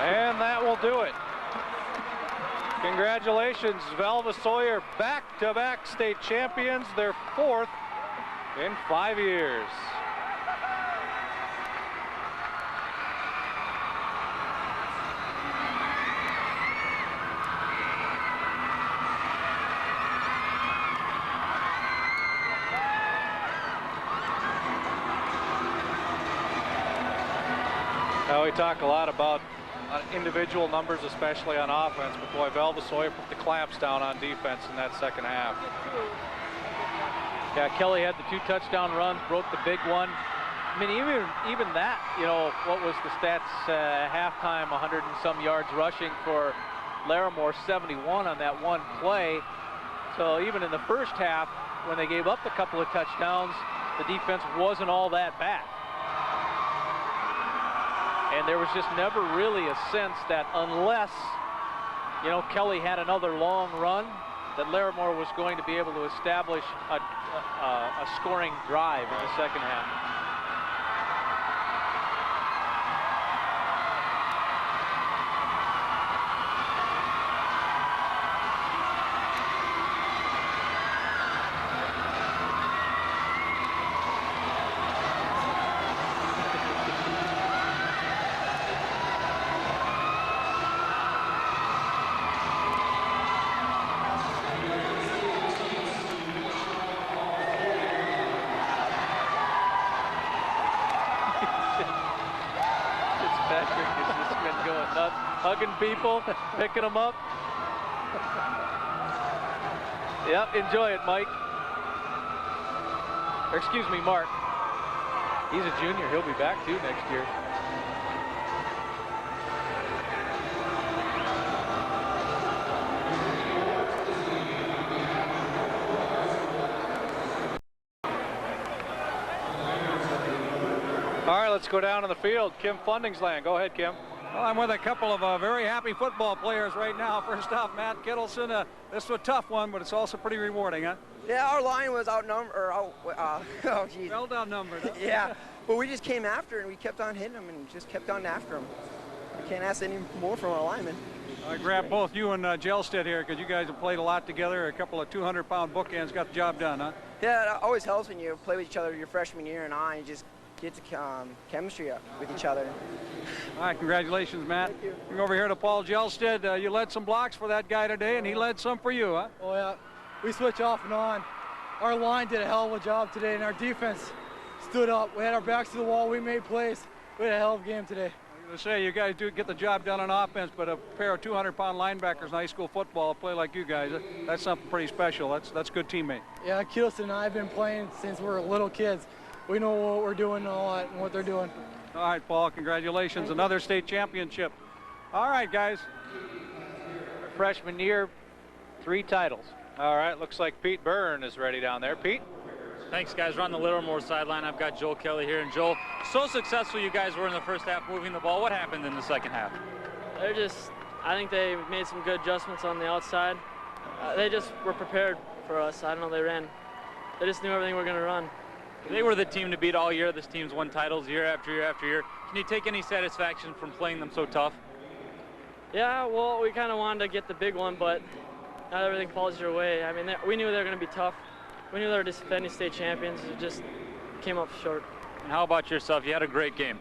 And that will do it. Congratulations, Velva-Sawyer, back-to-back state champions, their 4th in 5 years. Now, we talk a lot about individual numbers, especially on offense, but boy, Velva-Sawyer put the clamps down on defense in that second half. Yeah, Kelly had the 2 touchdown runs, broke the big one. I mean, even that, you know, what was the stats halftime, 100 and some yards rushing for Larimore, 71 on that one play. So even in the first half, when they gave up a couple of touchdowns, the defense wasn't all that bad. And there was just never really a sense that unless, you know, Kelly had another long run, that Larimore was going to be able to establish a scoring drive in the second half. Hugging people, picking them up. Yep, enjoy it, Mike. Or excuse me, Mark. He's a junior. He'll be back too next year. All right, let's go down to the field. Kim Fundingsland. Go ahead, Kim. Well, I'm with a couple of very happy football players right now. First off, Matt Kittleson. This was a tough one, but it's also pretty rewarding, huh? Yeah, our line was outnumbered, oh geez. Well outnumbered. Huh? Yeah, but we just came after and we kept on hitting them and just kept on after them. We can't ask any more from our linemen. I grabbed both you and Jelstead here because you guys have played a lot together. A couple of 200-pound bookends got the job done, huh? Yeah, it always helps when you play with each other your freshman year and on. You just get the chemistry up with each other. All right, congratulations, Matt. Thank you. Bring over here to Paul Jelstead. You led some blocks for that guy today, and he led some for you, huh? Oh, yeah. We switch off and on. Our line did a hell of a job today, and our defense stood up. We had our backs to the wall. We made plays. We had a hell of a game today. I was going to say, you guys do get the job done on offense, but a pair of 200-pound linebackers in high school football play like you guys, that's something pretty special. That's good teammate. Yeah, Kittleson and I have been playing since we were little kids. We know what we're doing and what they're doing. All right, Paul, congratulations. Another state championship. All right, guys. Freshman year, 3 titles. All right, looks like Pete Byrne is ready down there. Pete? Thanks, guys. We're on the Larimore sideline. I've got Joel Kelly here. And Joel, so successful you guys were in the first half moving the ball. What happened in the second half? I think they made some good adjustments on the outside. They just were prepared for us. I don't know, they just knew everything we were going to run. They were the team to beat all year. This team's won titles year after year after year. Can you take any satisfaction from playing them so tough? Yeah, well, we kind of wanted to get the big one, but not everything falls your way. I mean, we knew they were going to be tough. We knew they were defending state champions. It just came up short. And how about yourself? You had a great game.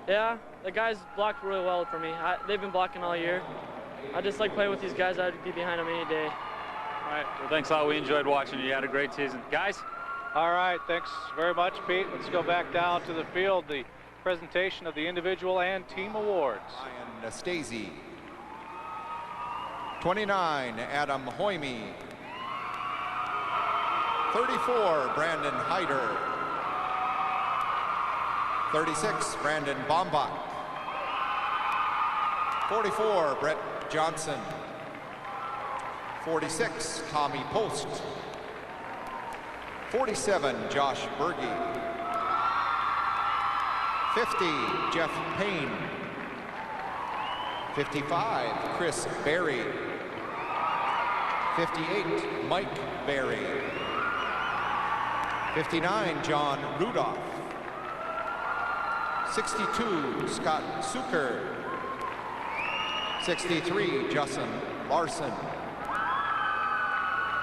Yeah, the guys blocked really well for me. They've been blocking all year. I just like playing with these guys. I'd be behind them any day. All right, well, thanks a lot. We enjoyed watching you. You had a great season. Guys? All right, thanks very much, Pete. Let's go back down to the field. The presentation of the individual and team awards. Ryan Nastasi. 29, Adam Hoyme. 34, Brandon Hyder. 36, Brandon Bombach. 44, Brett Johnson. 46, Tommy Post. 47, Josh Berge. 50, Jeff Payne. 55, Chris Berry. 58, Mike Berry. 59, John Rudolph. 62, Scott Suker. 63, Justin Larson.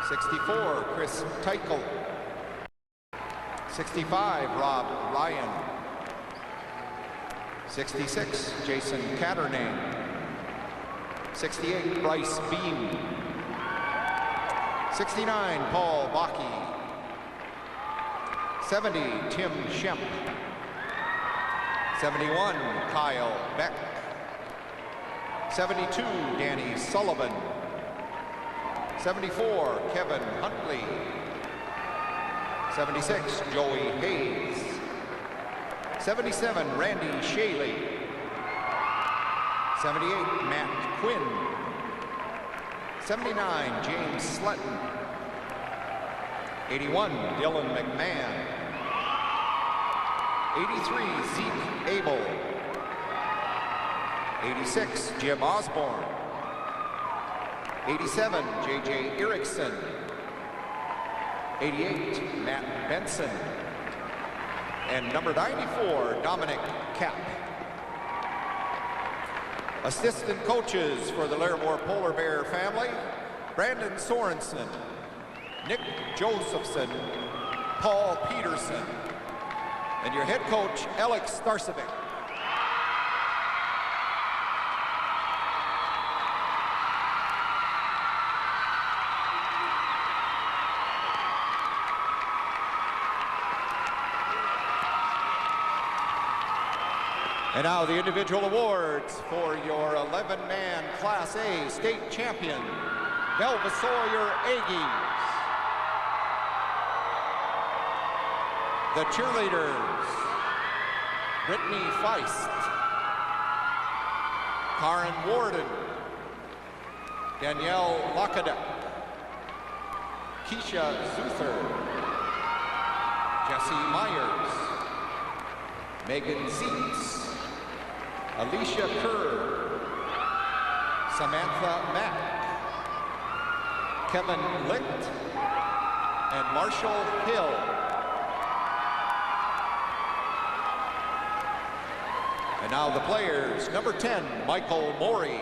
64, Chris Teichel. 65, Rob Ryan. 66, Jason Catternay. 68, Bryce Beam. 69, Paul Bakke. 70, Tim Schemp. 71, Kyle Beck. 72, Danny Sullivan. 74, Kevin Huntley. 76, Joey Hayes. 77, Randy Shaley. 78, Matt Quinn. 79, James Sletton. 81, Dylan McMahon. 83, Zeke Abel. 86, Jim Osborne. 87, J.J. Erickson. 88, Matt Benson. And number 94, Dominic Kapp. Assistant coaches for the Larimore Polar Bear family, Brandon Sorensen, Nick Josephson, Paul Peterson, and your head coach, Alex Starcevic. And now the individual awards for your 11-man Class A state champion, Velva-Sawyer Aggies. The cheerleaders, Brittany Feist, Karen Warden, Danielle Lockadek, Keisha Zuther, Jesse Myers, Megan Zietz, Alicia Kerr, Samantha Mack, Kevin Licht, and Marshall Hill. And now the players. Number 10, Michael Morey.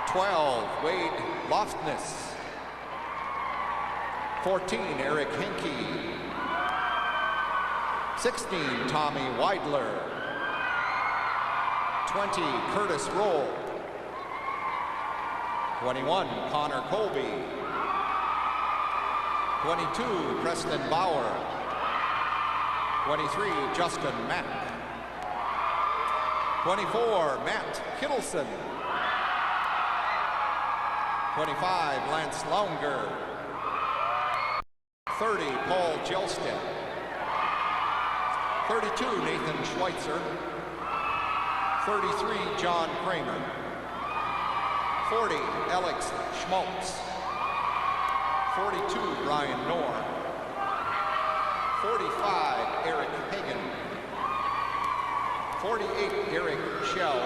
12, Wade Loftness. 14, Eric Henke. 16, Tommy Weidler. 20, Curtis Roll. 21, Connor Colby. 22, Preston Bauer. 23, Justin Mack. 24, Matt Kittleson. 25, Lance Launger. 30, Paul Jelstedt. 32, Nathan Schweitzer. 33, John Kramer. 40, Alex Schmaltz. 42, Brian Knorr. 45, Eric Hagan. 48, Eric Schell.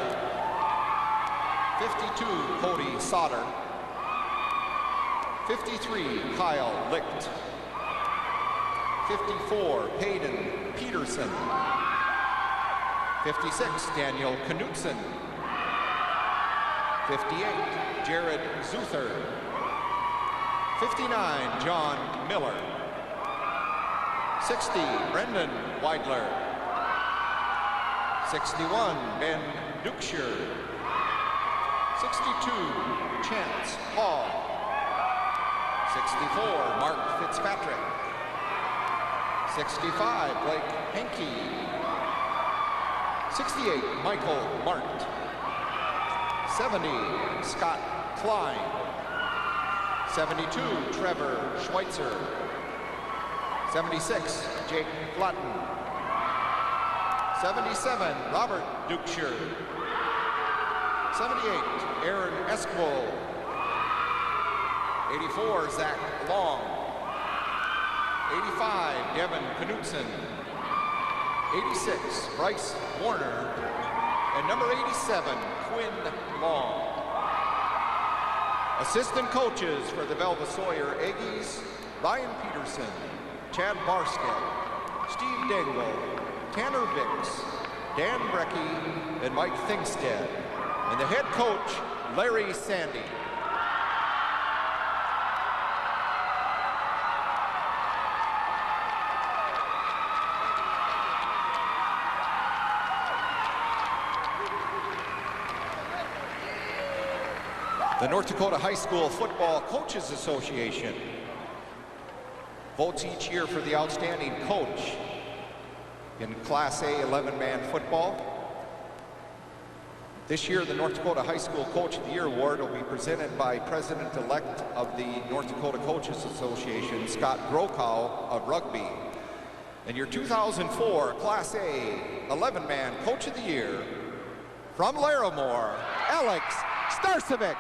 52, Cody Sauter. 53, Kyle Licht. 54, Hayden Peterson. 56, Daniel Knutson. 58, Jared Zuther. 59, John Miller. 60, Brendan Weidler. 61, Ben Dukshire. 62, Chance Hall. 64, Mark Fitzpatrick. 65, Blake Henke. 68, Michael Mart. 70, Scott Klein. 72, Trevor Schweitzer. 76, Jake Flatten. 77, Robert Dukeshire. 78, Aaron Eskwold. 84, Zach Long. 85, Devin Knutson. 86, Bryce Warner. And number 87, Quinn Long. Assistant coaches for the Velva-Sawyer Aggies, Ryan Peterson, Chad Barskett, Steve Dangle, Tanner Vicks, Dan Brecky, and Mike Thingstead. And the head coach, Larry Sandy. The North Dakota High School Football Coaches Association votes each year for the outstanding coach in Class A 11-man football. This year, the North Dakota High School Coach of the Year Award will be presented by President-elect of the North Dakota Coaches Association, Scott Grokow of rugby. And your 2004 Class A 11-man Coach of the Year, from Larimore, Alex Starcevic.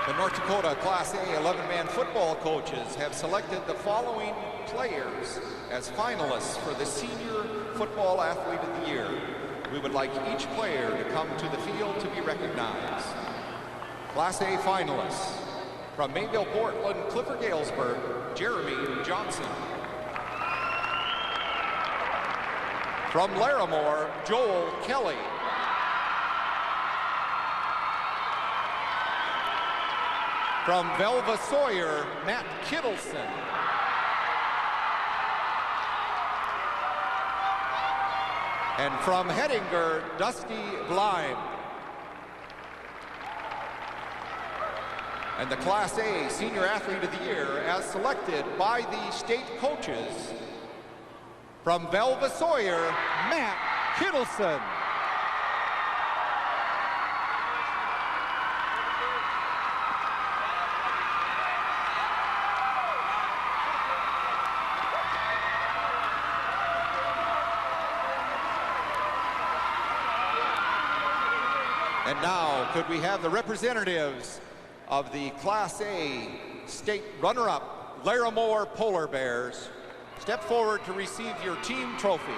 The North Dakota Class A 11-man football coaches have selected the following players as finalists for the Senior Football Athlete of the Year. We would like each player to come to the field to be recognized. Class A finalists, from Mayville, Portland, Clifford Galesburg, Jeremy Johnson. From Larimore, Joel Kelly. From Velva-Sawyer, Matt Kittleson. And from Hettinger, Dusty Blime. And the Class A Senior Athlete of the Year, as selected by the state coaches, from Velva-Sawyer, Matt Kittleson. And now, could we have the representatives of the Class A state runner-up Larimore Polar Bears step forward to receive your team trophy.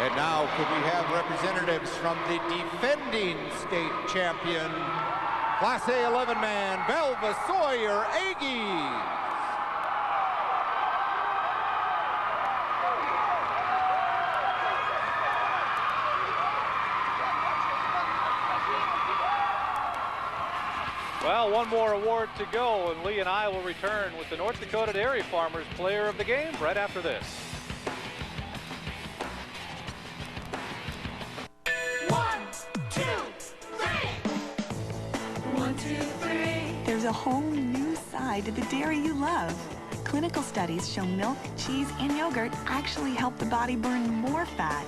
And now, could we have representatives from the defending state champion, Class A 11-man, Velva-Sawyer Aggies. Well, one more award to go, and Lee and I will return with the North Dakota Dairy Farmers Player of the Game right after this. 1, 2, 3. 1, 2, 3. There's a whole new side to the dairy you love. Clinical studies show milk, cheese, and yogurt actually help the body burn more fat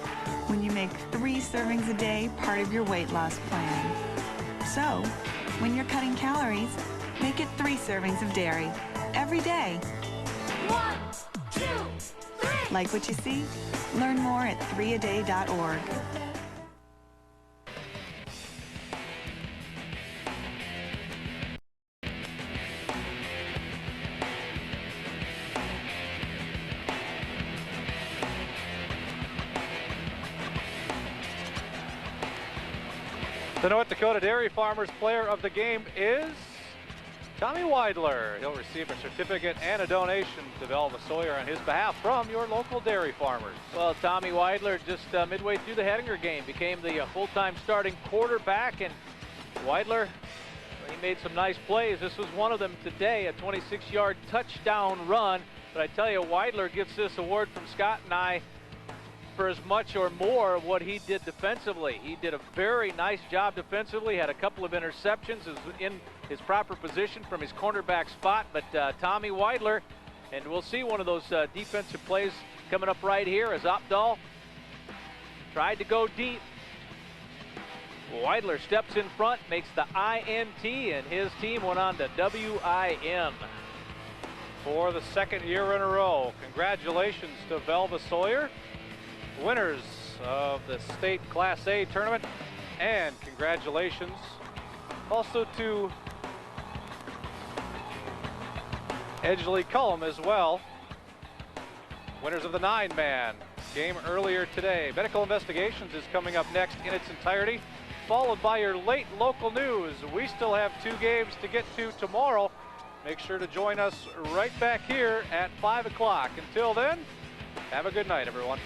when you make 3 servings a day part of your weight loss plan. So, when you're cutting calories, make it 3 servings of dairy every day. 1, 2, 3. Like what you see? Learn more at 3aday.org. The North Dakota Dairy Farmers Player of the Game is Tommy Weidler. He'll receive a certificate and a donation to Velva-Sawyer on his behalf from your local dairy farmers. Well, Tommy Weidler just midway through the Hettinger game became the full-time starting quarterback, and Weidler, he made some nice plays. This was one of them today, a 26-yard touchdown run. But I tell you, Weidler gets this award from Scott and I for as much or more of what he did defensively. He did a very nice job defensively, had a couple of interceptions, was in his proper position from his cornerback spot. But Tommy Weidler, and we'll see one of those defensive plays coming up right here as Opdahl tried to go deep. Weidler steps in front, makes the INT, and his team went on to WIN. For the second year in a row, congratulations to Velva-Sawyer, winners of the state Class A tournament, and congratulations also to Edgley Cullum as well, winners of the 9-man game earlier today. Medical Investigations is coming up next in its entirety, followed by your late local news. We still have 2 games to get to tomorrow. Make sure to join us right back here at 5 o'clock. Until then, have a good night, everyone.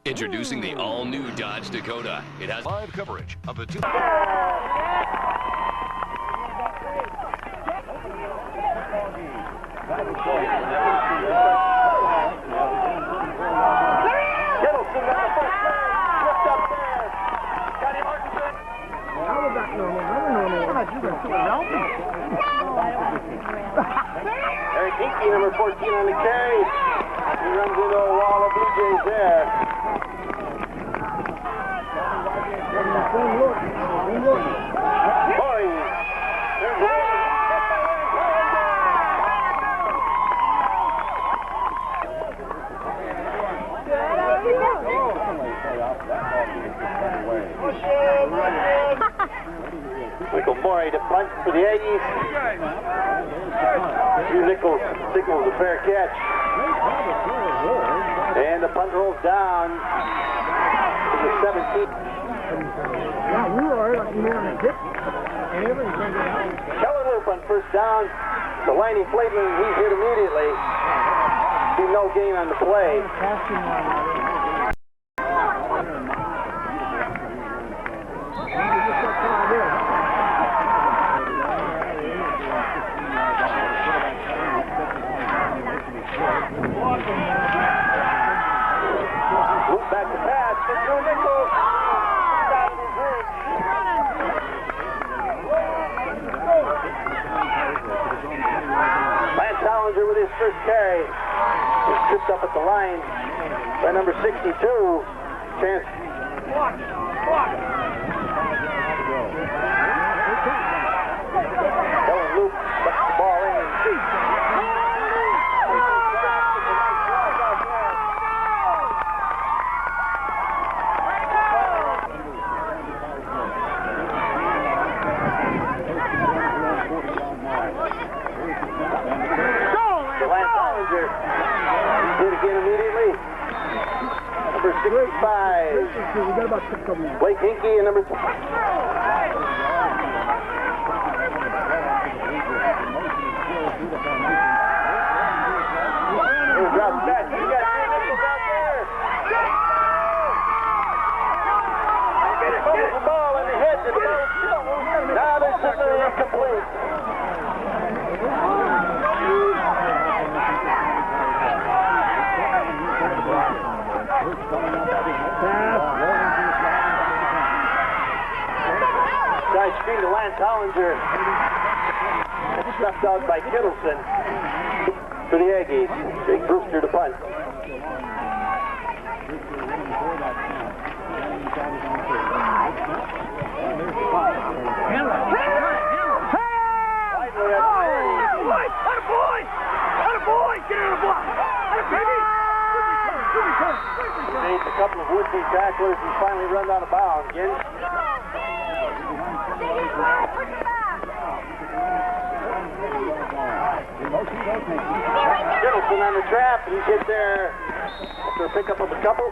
Introducing the all-new Dodge Dakota. It has live coverage of the two. Eric Hinkie, number 14 on the carry. He runs into a wall of Blue Jays there. Michael Morey to punt for the Aggies. Hugh Nichols signals a fair catch. And the punt rolls down to the 17. Keller Loop on first down. The line inflating, he's hit immediately. See no gain on the play. Loop back to pass for Drew Nichols. Lance Hollinger with his first carry. He's tripped up at the line by number 62. Chance. Kellen Loop puts the ball in. Did again immediately. Number 65. Blake Hinkie and number 2. Here's drop back. You got 3 nickels out there. Fumbles the ball in the head. Now they're simply incomplete. Side screen to Lance Hollinger. Stuffed out by Kittleson for the Aggies. Jake Brewster to punt. Needs a couple of would-be tacklers and finally run out of bounds again. Kittleson on the the trap. He gets there after a pickup of a couple.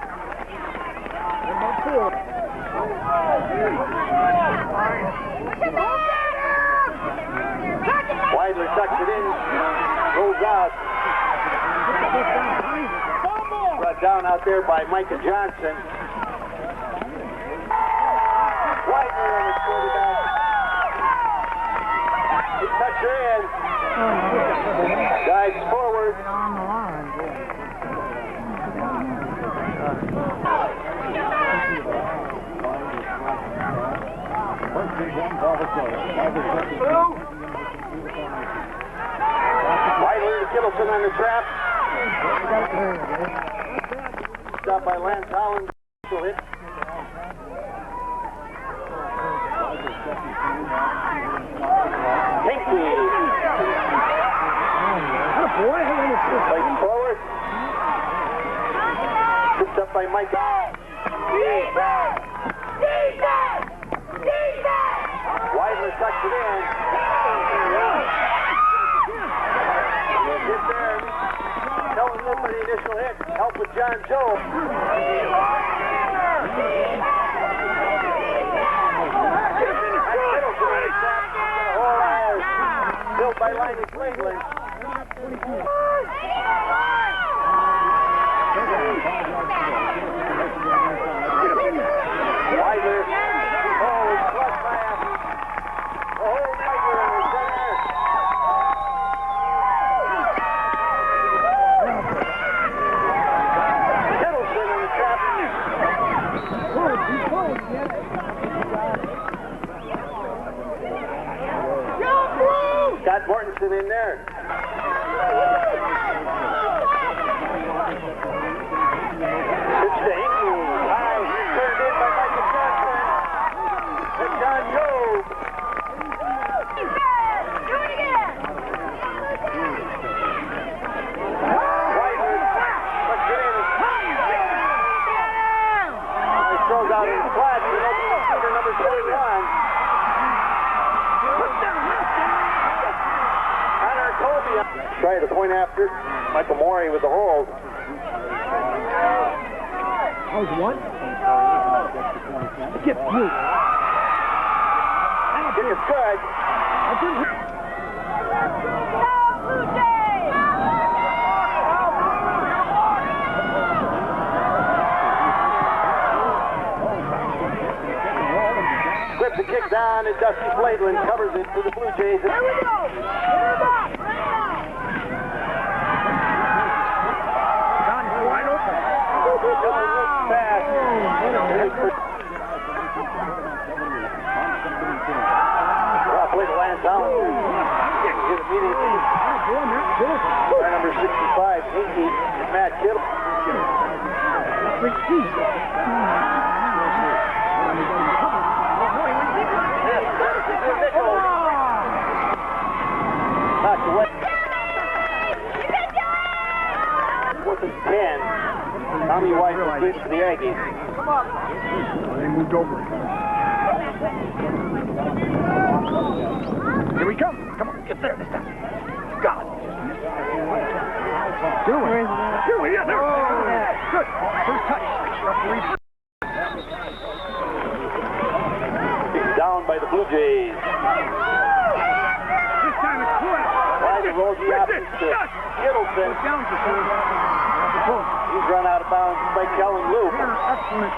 Weidler tucks it in, rolls out. Brought down out there by Micah Johnson. Weidler on his quarterback. He tucks her in. Dives forward. Weidler to Kittleson on the trap. Stopped by Lance Holland. Hit. Pinky. Fighting forward. Picked up by Mike. Weidler tucks it in. Get there. Kellen Lou for the initial hit. Help with John Joe. Built by Liney Cleveland. Weidler. Oh, he's flushed by a whole Weidler in the center. Kittleson in the trap. Scott Mortensen in there. Pitch to Inky. High. Turned in by Michael Johnson. And John Job. Do it again. Weidler puts it in. He throws out his flat. He opens receiver number 21. Try to point after. Michael Morey with the hold. That was one. Get through. Kick is good. Slips the kick down and Dusty Fladeland covers it for the Blue Jays. There we go. Play the Lance Allen. Hit immediately. By number 65, Inky and Matt Kittle. Knocked away. Fourth and 10. Tommy White was good for the Aggies. Come on. They moved over. Here we come. Come on, get there this time. God. Do it. Yeah, there. Good. First touch. He's down by the Blue Jays. This time it's quick. White rolls the opposite to Kittleson. He's run out of bounds by Kellen Lou. Excellent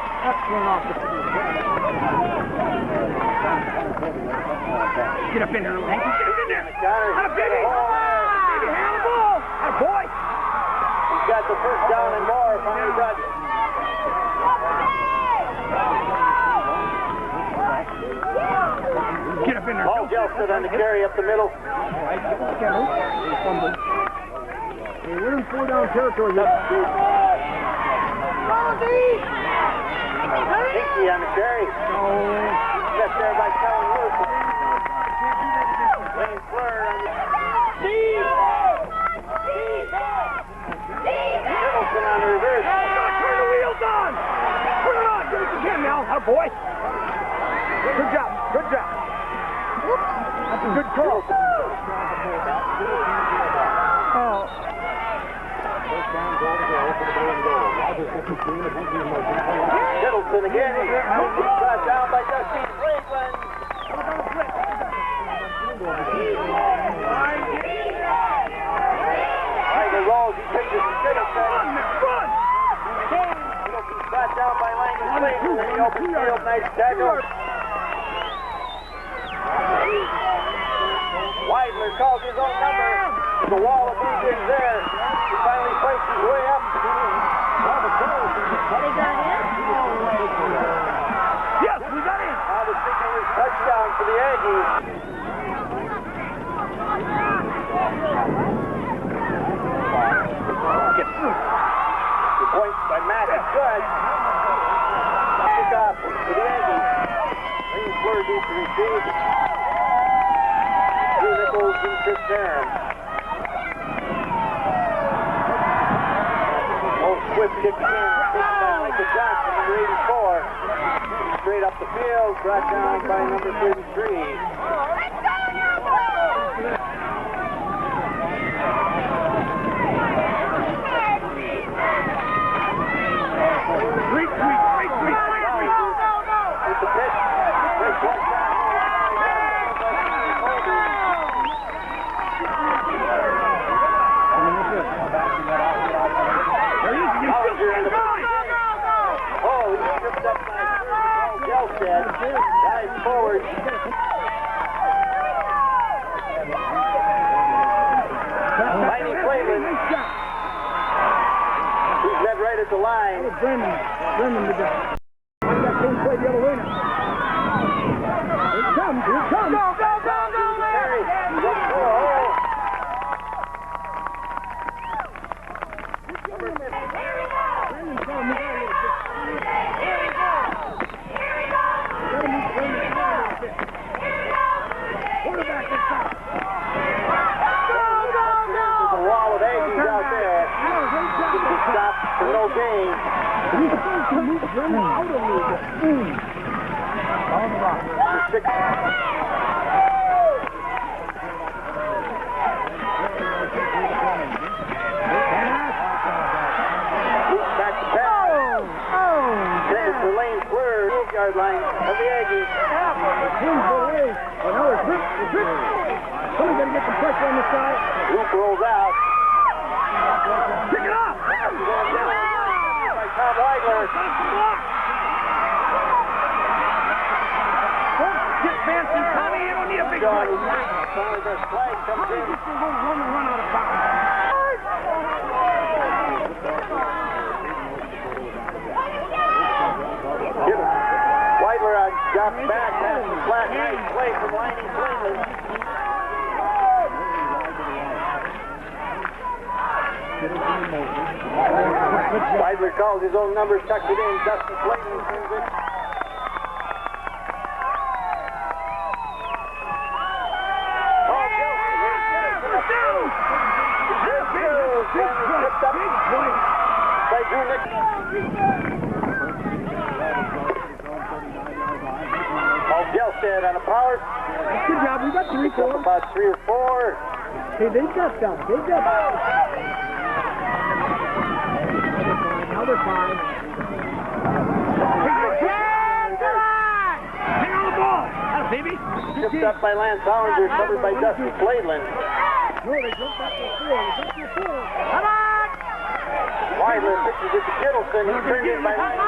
offense. Get up in there, Hank. Get in there. Atta baby. Baby, hand the ball. Atta boy. He's got the first down and more. Finally got it. Get up in there. Paul Gelford on the carry up the middle. Hey, we're in 4-down territory. Inky on the carry. Left there by Kellen Lou. Lane Fleur on the... Kittleson on the reverse. Turn the wheels on. Turn it on. Give it to Ken now. Atta boy. Good job. Good job. That's a good call. Middleton again. Shot down by Dusty Franklin. Tiger rolls. He pitches to Middleton. Middleton shot down by Langley Franklin in the open field. Nice tackle. Weidler calls his own number. The wall of defense there. He finally fights his way up. Yes, we got him. Now the signal is touchdown for the Aggies. The point by Matt is good. Kickoff for the Aggies. Larimore needs to receive. Drew Nichols and Chris Barron. Swift kick in, taken by Michael Johnson, number 84. Straight up the field, brought down by number 33. With the pitch. Great one. Oh, he tripped up by Gelstead. Guys forward. Tiny Cleveland. He's led right at the line. Brendan did that. I got to play the other way now. Here it comes, here it comes. Go, Larry. He's up for a hole. No gain. Back to pass. This is the lane clear. 8-yard line of the Aggies. Somebody's got to get some pressure on the side. Luke rolls out. Pick it up! By Tom Weidler. Get fancy, Tommy. You don't need a big play. Finally, the flag comes in. Run out of bounds. Weidler drops back. That's a flat. Nice play from Liney Cleveland. Weidler calls his own number, tucks it in. Dusty Clayton sends it. By Drew Nichols. Paul Gelstead on a power. Good job. We got 3, 4. About 3 or 4. Hey, they got stuff. They got stuff. Now they're fine. Hang on the ball. That's baby. Tripped up by Lance Hollinger, covered by Dusty Cleveland. No, they jumped back to the field. They jumped to the field. Come on! Weidler pitches it to Kittleson. He's turned in by Liney.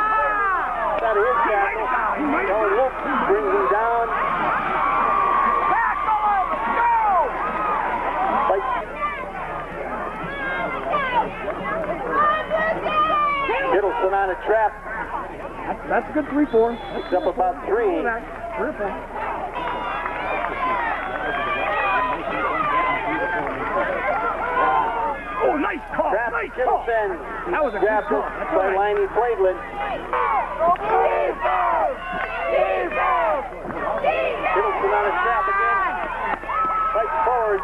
Out of his tackle. Now Luke brings him down. Back, go! Kittleson on a trap. That's a good 3-4. Picks up about 3. 3 or 4. Oh, nice call. Trap Nice call. Kittleson. That was a good grabbed call. by Liney Cleveland. Kittleson on a trap again. Fights forward. I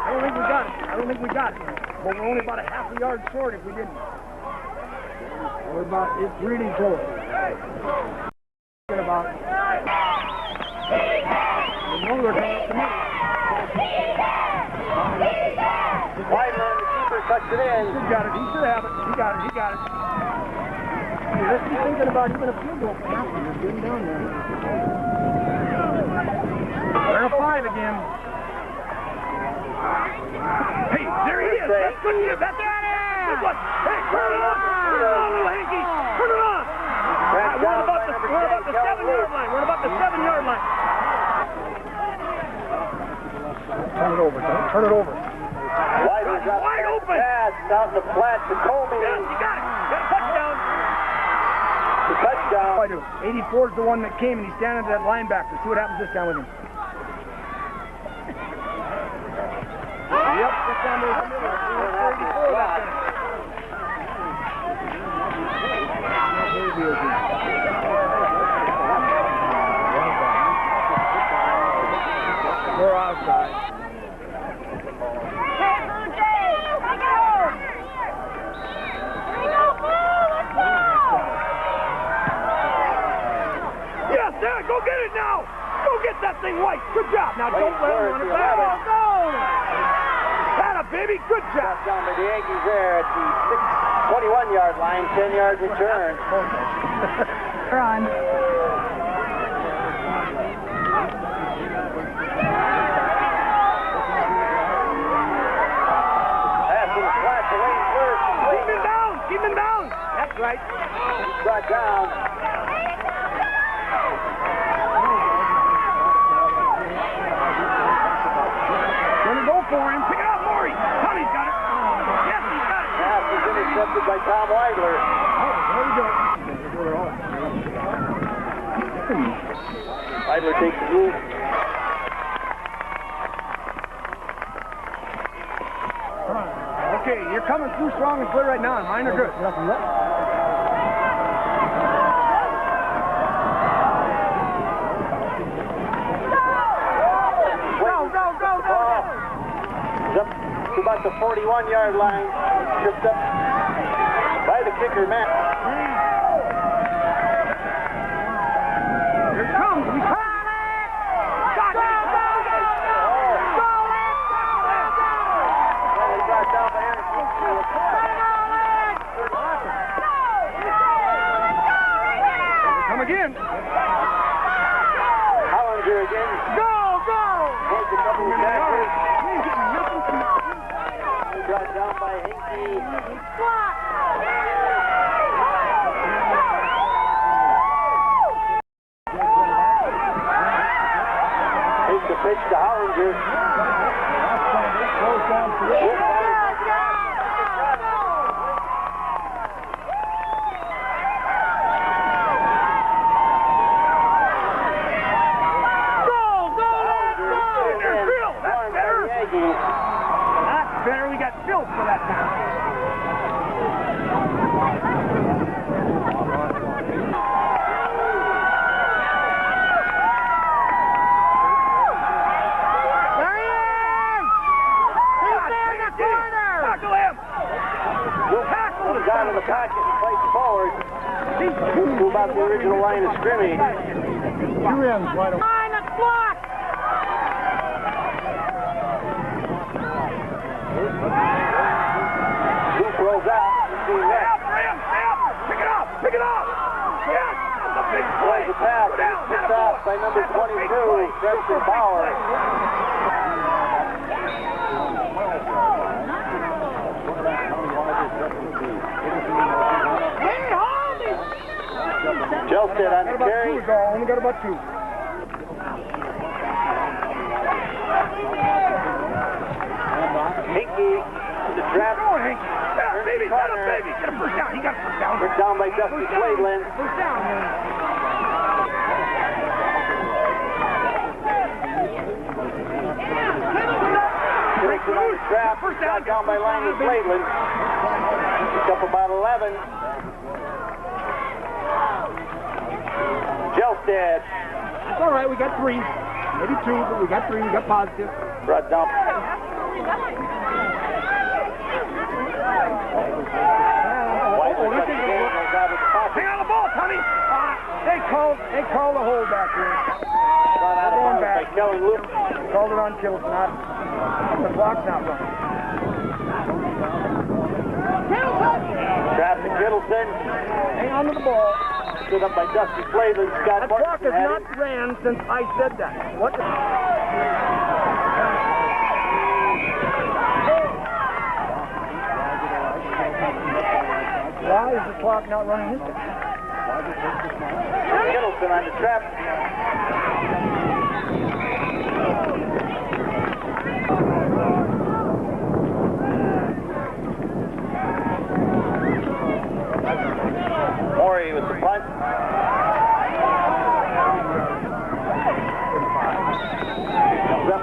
don't think we got it. But we're only about a half a yard short if we didn't. It's really close. About. Weidler and the keeper touch Puts it in. He got it. He should have it. He got it. He got it. Hey, let's be thinking about even a field goal pass. He's getting down there. They're a 5 again. Hey, there he is. That's good. That's good one. Hey, turn it on. Turn it on, little Hanky. Turn it on. We're about the 7-yard line. We're about the 7-yard line. Turn it over. Turn it over. Wide open. Pass out in the flat to Colby. Yes, you got it. Got a touchdown. The touchdown. I do. 84 is the one that came, and he's standing at that linebacker. See what happens this time with him. Yep, this time there's a middle. 34 left in it. We're outside. Yes, there, go get it now. Go get that thing, White. Good job. Now don't let him run it back. Oh, no. Atta, baby, good job. Down by the Aggies there at the 21-yard line, 10-yard return. Run. Keep him down. Keep him down. That's right. He's brought down. Gonna go for him. Pick it up, Maury. Tommy's got it. Yes, he's got it. Pass is intercepted by Tom Weidler. There we go. Weidler takes the move. Okay, you're coming through strong and clear right now, and mine are good. Up to about the 41-yard line. Tripped up by the kicker, Matt. Here it comes. We got it. Got it. Brought down by Anderson. Come again. Hollinger again. Go, go. Takes a couple of tackles. Brought down by Hinkie. Takes the pitch to Hollinger. Better, we got filled for that time. There he is! He's there in the corner! Tackle him! Tackle him! Out of the pocket and fights forward to about the original line of scrimmage. Two ends wide open. Line is blocked! Luke rolls out. Pick it up! Pick it up! Yes! That's a big play! The pass is picked off by number 22, Preston Bauer. Jelstead on the carry. Only got about 2. Hinkie to the trap. Go on, Hanky. Yeah, baby, got him, baby. Get him first down. He got a first down. First down by Dusty Sladeland. First down, man. Dixon on the trap. First down by Landon Sladeland. Picked up about 11. Jelstead. It's all right. We got 3. Maybe 2, but we got 3. We got positive. Brought down. Hang on the ball, Tommy. They called the hold back here. Brought out of bounds by Kelly Luke. Called it on Kills, not the clock's not running. Trap to Kittleson. Hang on to the ball. Stood up by Dusty Flavin. Scott That clock Martin has had not it. ran since I said that. What the... Why is the clock not running this time? Kittleson on the trap. Morey with the punt. Comes up.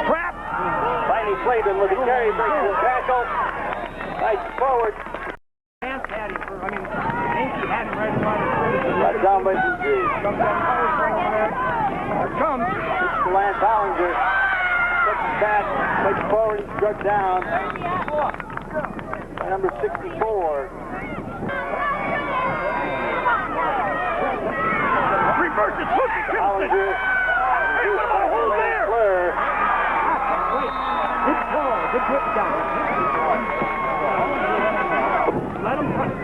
Crap! Finally Flavin with a carry, breaks the tackle. Nice forward. Hank had him for, Hanky had him right in line. Brought down by Dupree. Comes down there. Here it comes. It's to Lance Hollinger. Cuts back, plays forward, and struck down. Number 64. Reverse it, look at Hollinger. Hey, what about a hole there? Good call, good hit down. Let him touch it.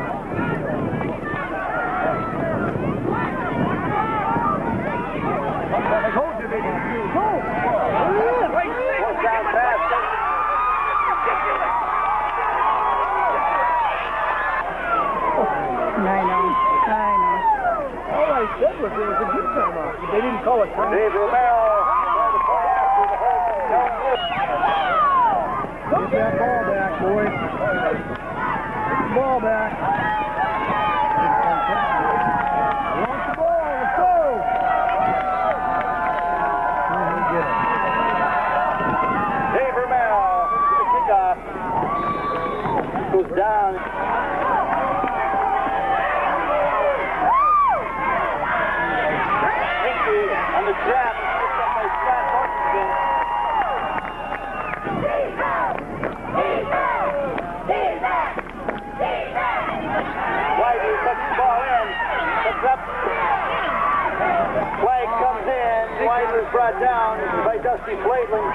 I told you they didn't do. Go! Fourth down pass. All I said was it was a good timeout. They didn't call it. Dave Romero tried to play after the whole thing. Get that ball back, boys. Get the ball back. Want the ball. Let's go. Dave Romero with the kickoff. Goes down. Hickey on the trap. Picked up by Scott Martin. Wiley puts the ball in. Puts up. Flag comes in. Wiley's brought down by Dusty Flaitling.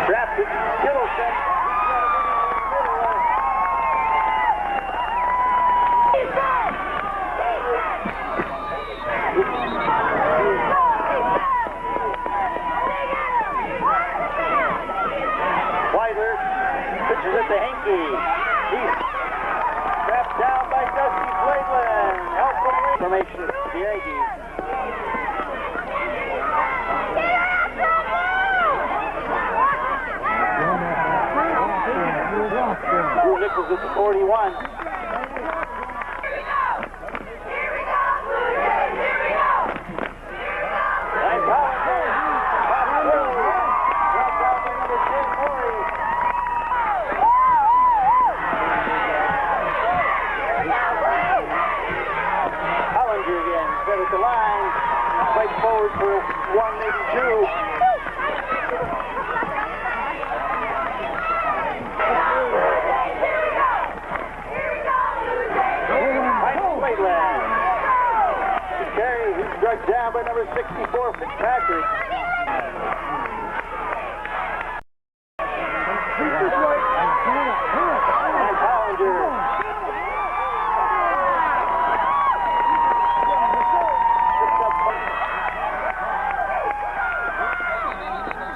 Trapped to Kittleson. Weiler pitches it to Henke. He's trapped down by Dusty Flaitling. Help from formation to the Aggies. Drew Nichols at the 41. And Hollinger. Top through. Brought down by number 10, Morey. Hollinger again. Set at the line. Fight forward for one, maybe two. He's struck down by number 64, Fitzpatrick. And Hollinger.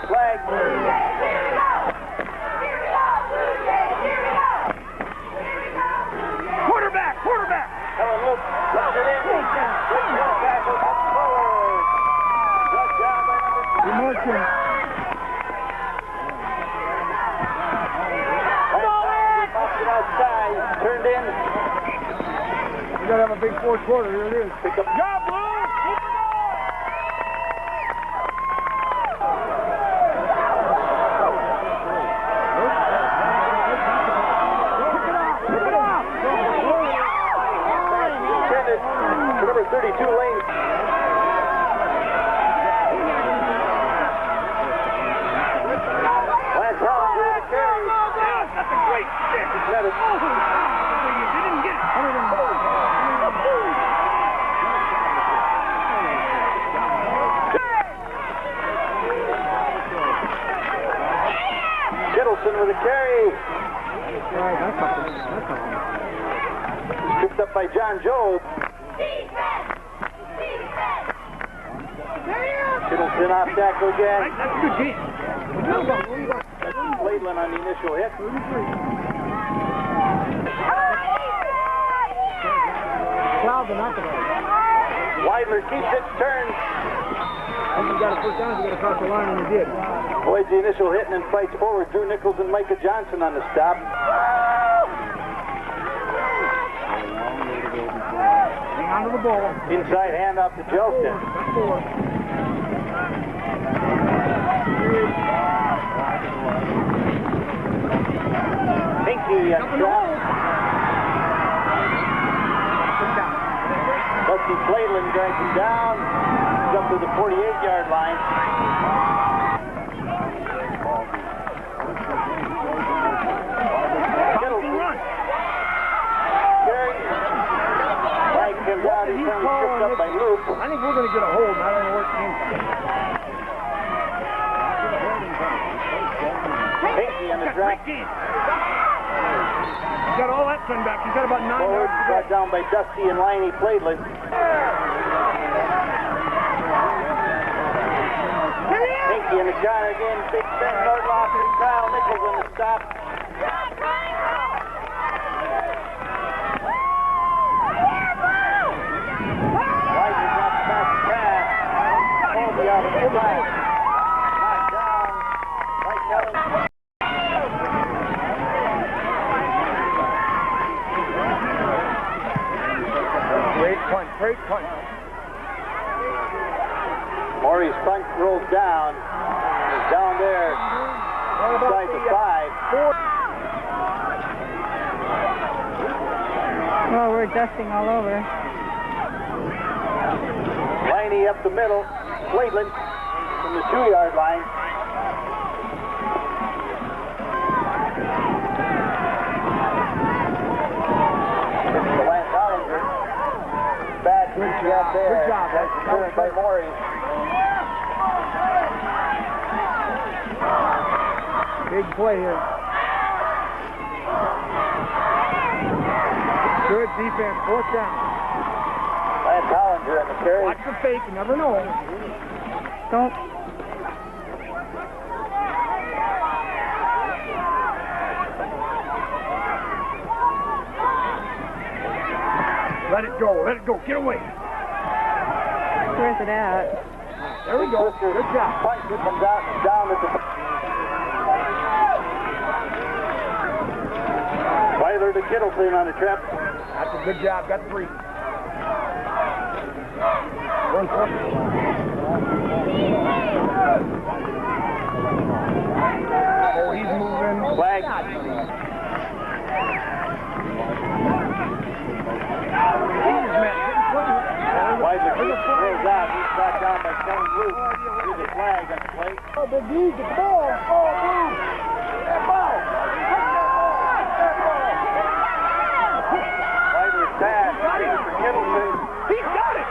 Flag. Quarterback! Helen Luke puts it in. Tackle comes forward. Struck down by number 2. Emotion. Pops it outside. Turned in. We gotta have a big fourth quarter. Here it is. Pick up. Job, Blue! Keep it Intended for number 32, Lane. Lance Hollinger with the carry. That's a great stick. He's got it. You didn't get it. by John Job. Kittleson off tackle again. That's a good game. Laidland on the initial hit. Weidler keeps it, turns. You got a first down, you got to cross the line, and you did. Avoids the initial hit and then fights forward. Drew Nichols and Micah Johnson on the stop. Hang on to the ball. Inside handoff to Jelston. Pinky on track. Dusty Flayland drags him down. He's up to the 48-yard line. Flag comes out. He's tripped up by Luke. I think we're going to get a hold. I don't know where it came from. Pinky on the track. He's got all that turned back. He's got about 9 yards to go. Brought down by Dusty and Liney Flayland. Pinky in the shot again. Big Ben Nordloff and Kyle Nichols on the stop. Wiser drops back the pass. Colby out of the flag. Knocked down by Kelly. Great punt. Maury's punt rolls down. He's down there. Inside the 5. Well, we're dusting all over. Liney up the middle. Flayland from the 2-yard line. Good job there. Good job. That's returned by Maury. Big play here. Good defense. 4th down. Lance Hollinger on the carry. Watch the fake. You never know. Don't. Let it go. Let it go. Get away. Where's it at? There we go. Good job. Punt comes out down at the... Weiler to Kittleson on the trap. That's a good job. Got 3. Oh, he's moving. Flag. Weiler rolls out. He's brought down by Tony Luke. Here's a flag on the plate. Oh, Big D, the ball. Oh, move. That ball. Weiler's pass. For Kittleson. He's got it.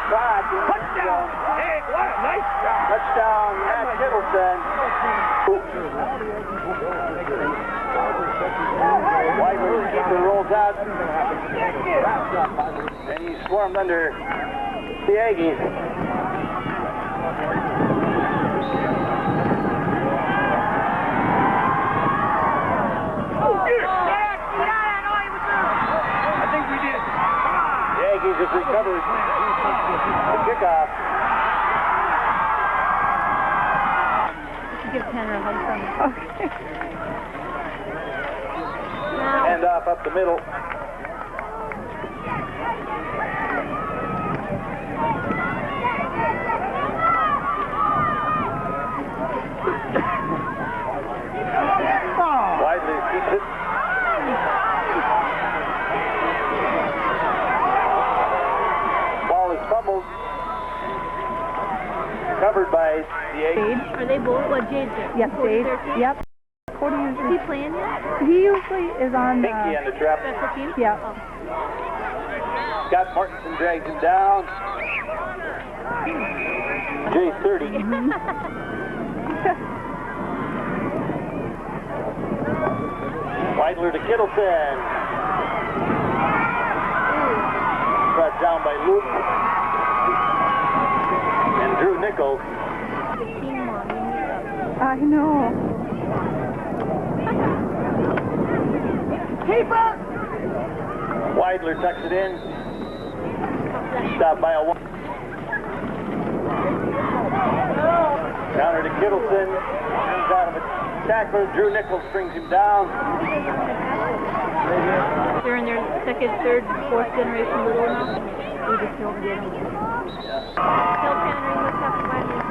Touchdown. Hey, what a nice job. Touchdown, Matt Kittleson. Weiler, the keeper, rolls out. And he's swarmed under the Aggies. I think we did. The Aggies have recovered the kickoff. Give Tanner a hug from me. Okay. Hand off up the middle. Widely keeps it. Ball is fumbled. Covered by the Aggies. Are they both? What, Jade? Yes, Jade. Yep. Cody usually. Is he playing yet? He usually is on. Pinky on the trap. Special teams? Yeah. Scott Martinson drags him down. J30. Weidler to Kittleson. down by Luke. And Drew Nichols. I know. Keeper! Weidler tucks it in. Stopped by a one. Counter to Kittleson. Comes out of a tackler. Drew Nichols brings him down. They're in their second, third, fourth generation little enough. We just don't get them. Still countering what's happening.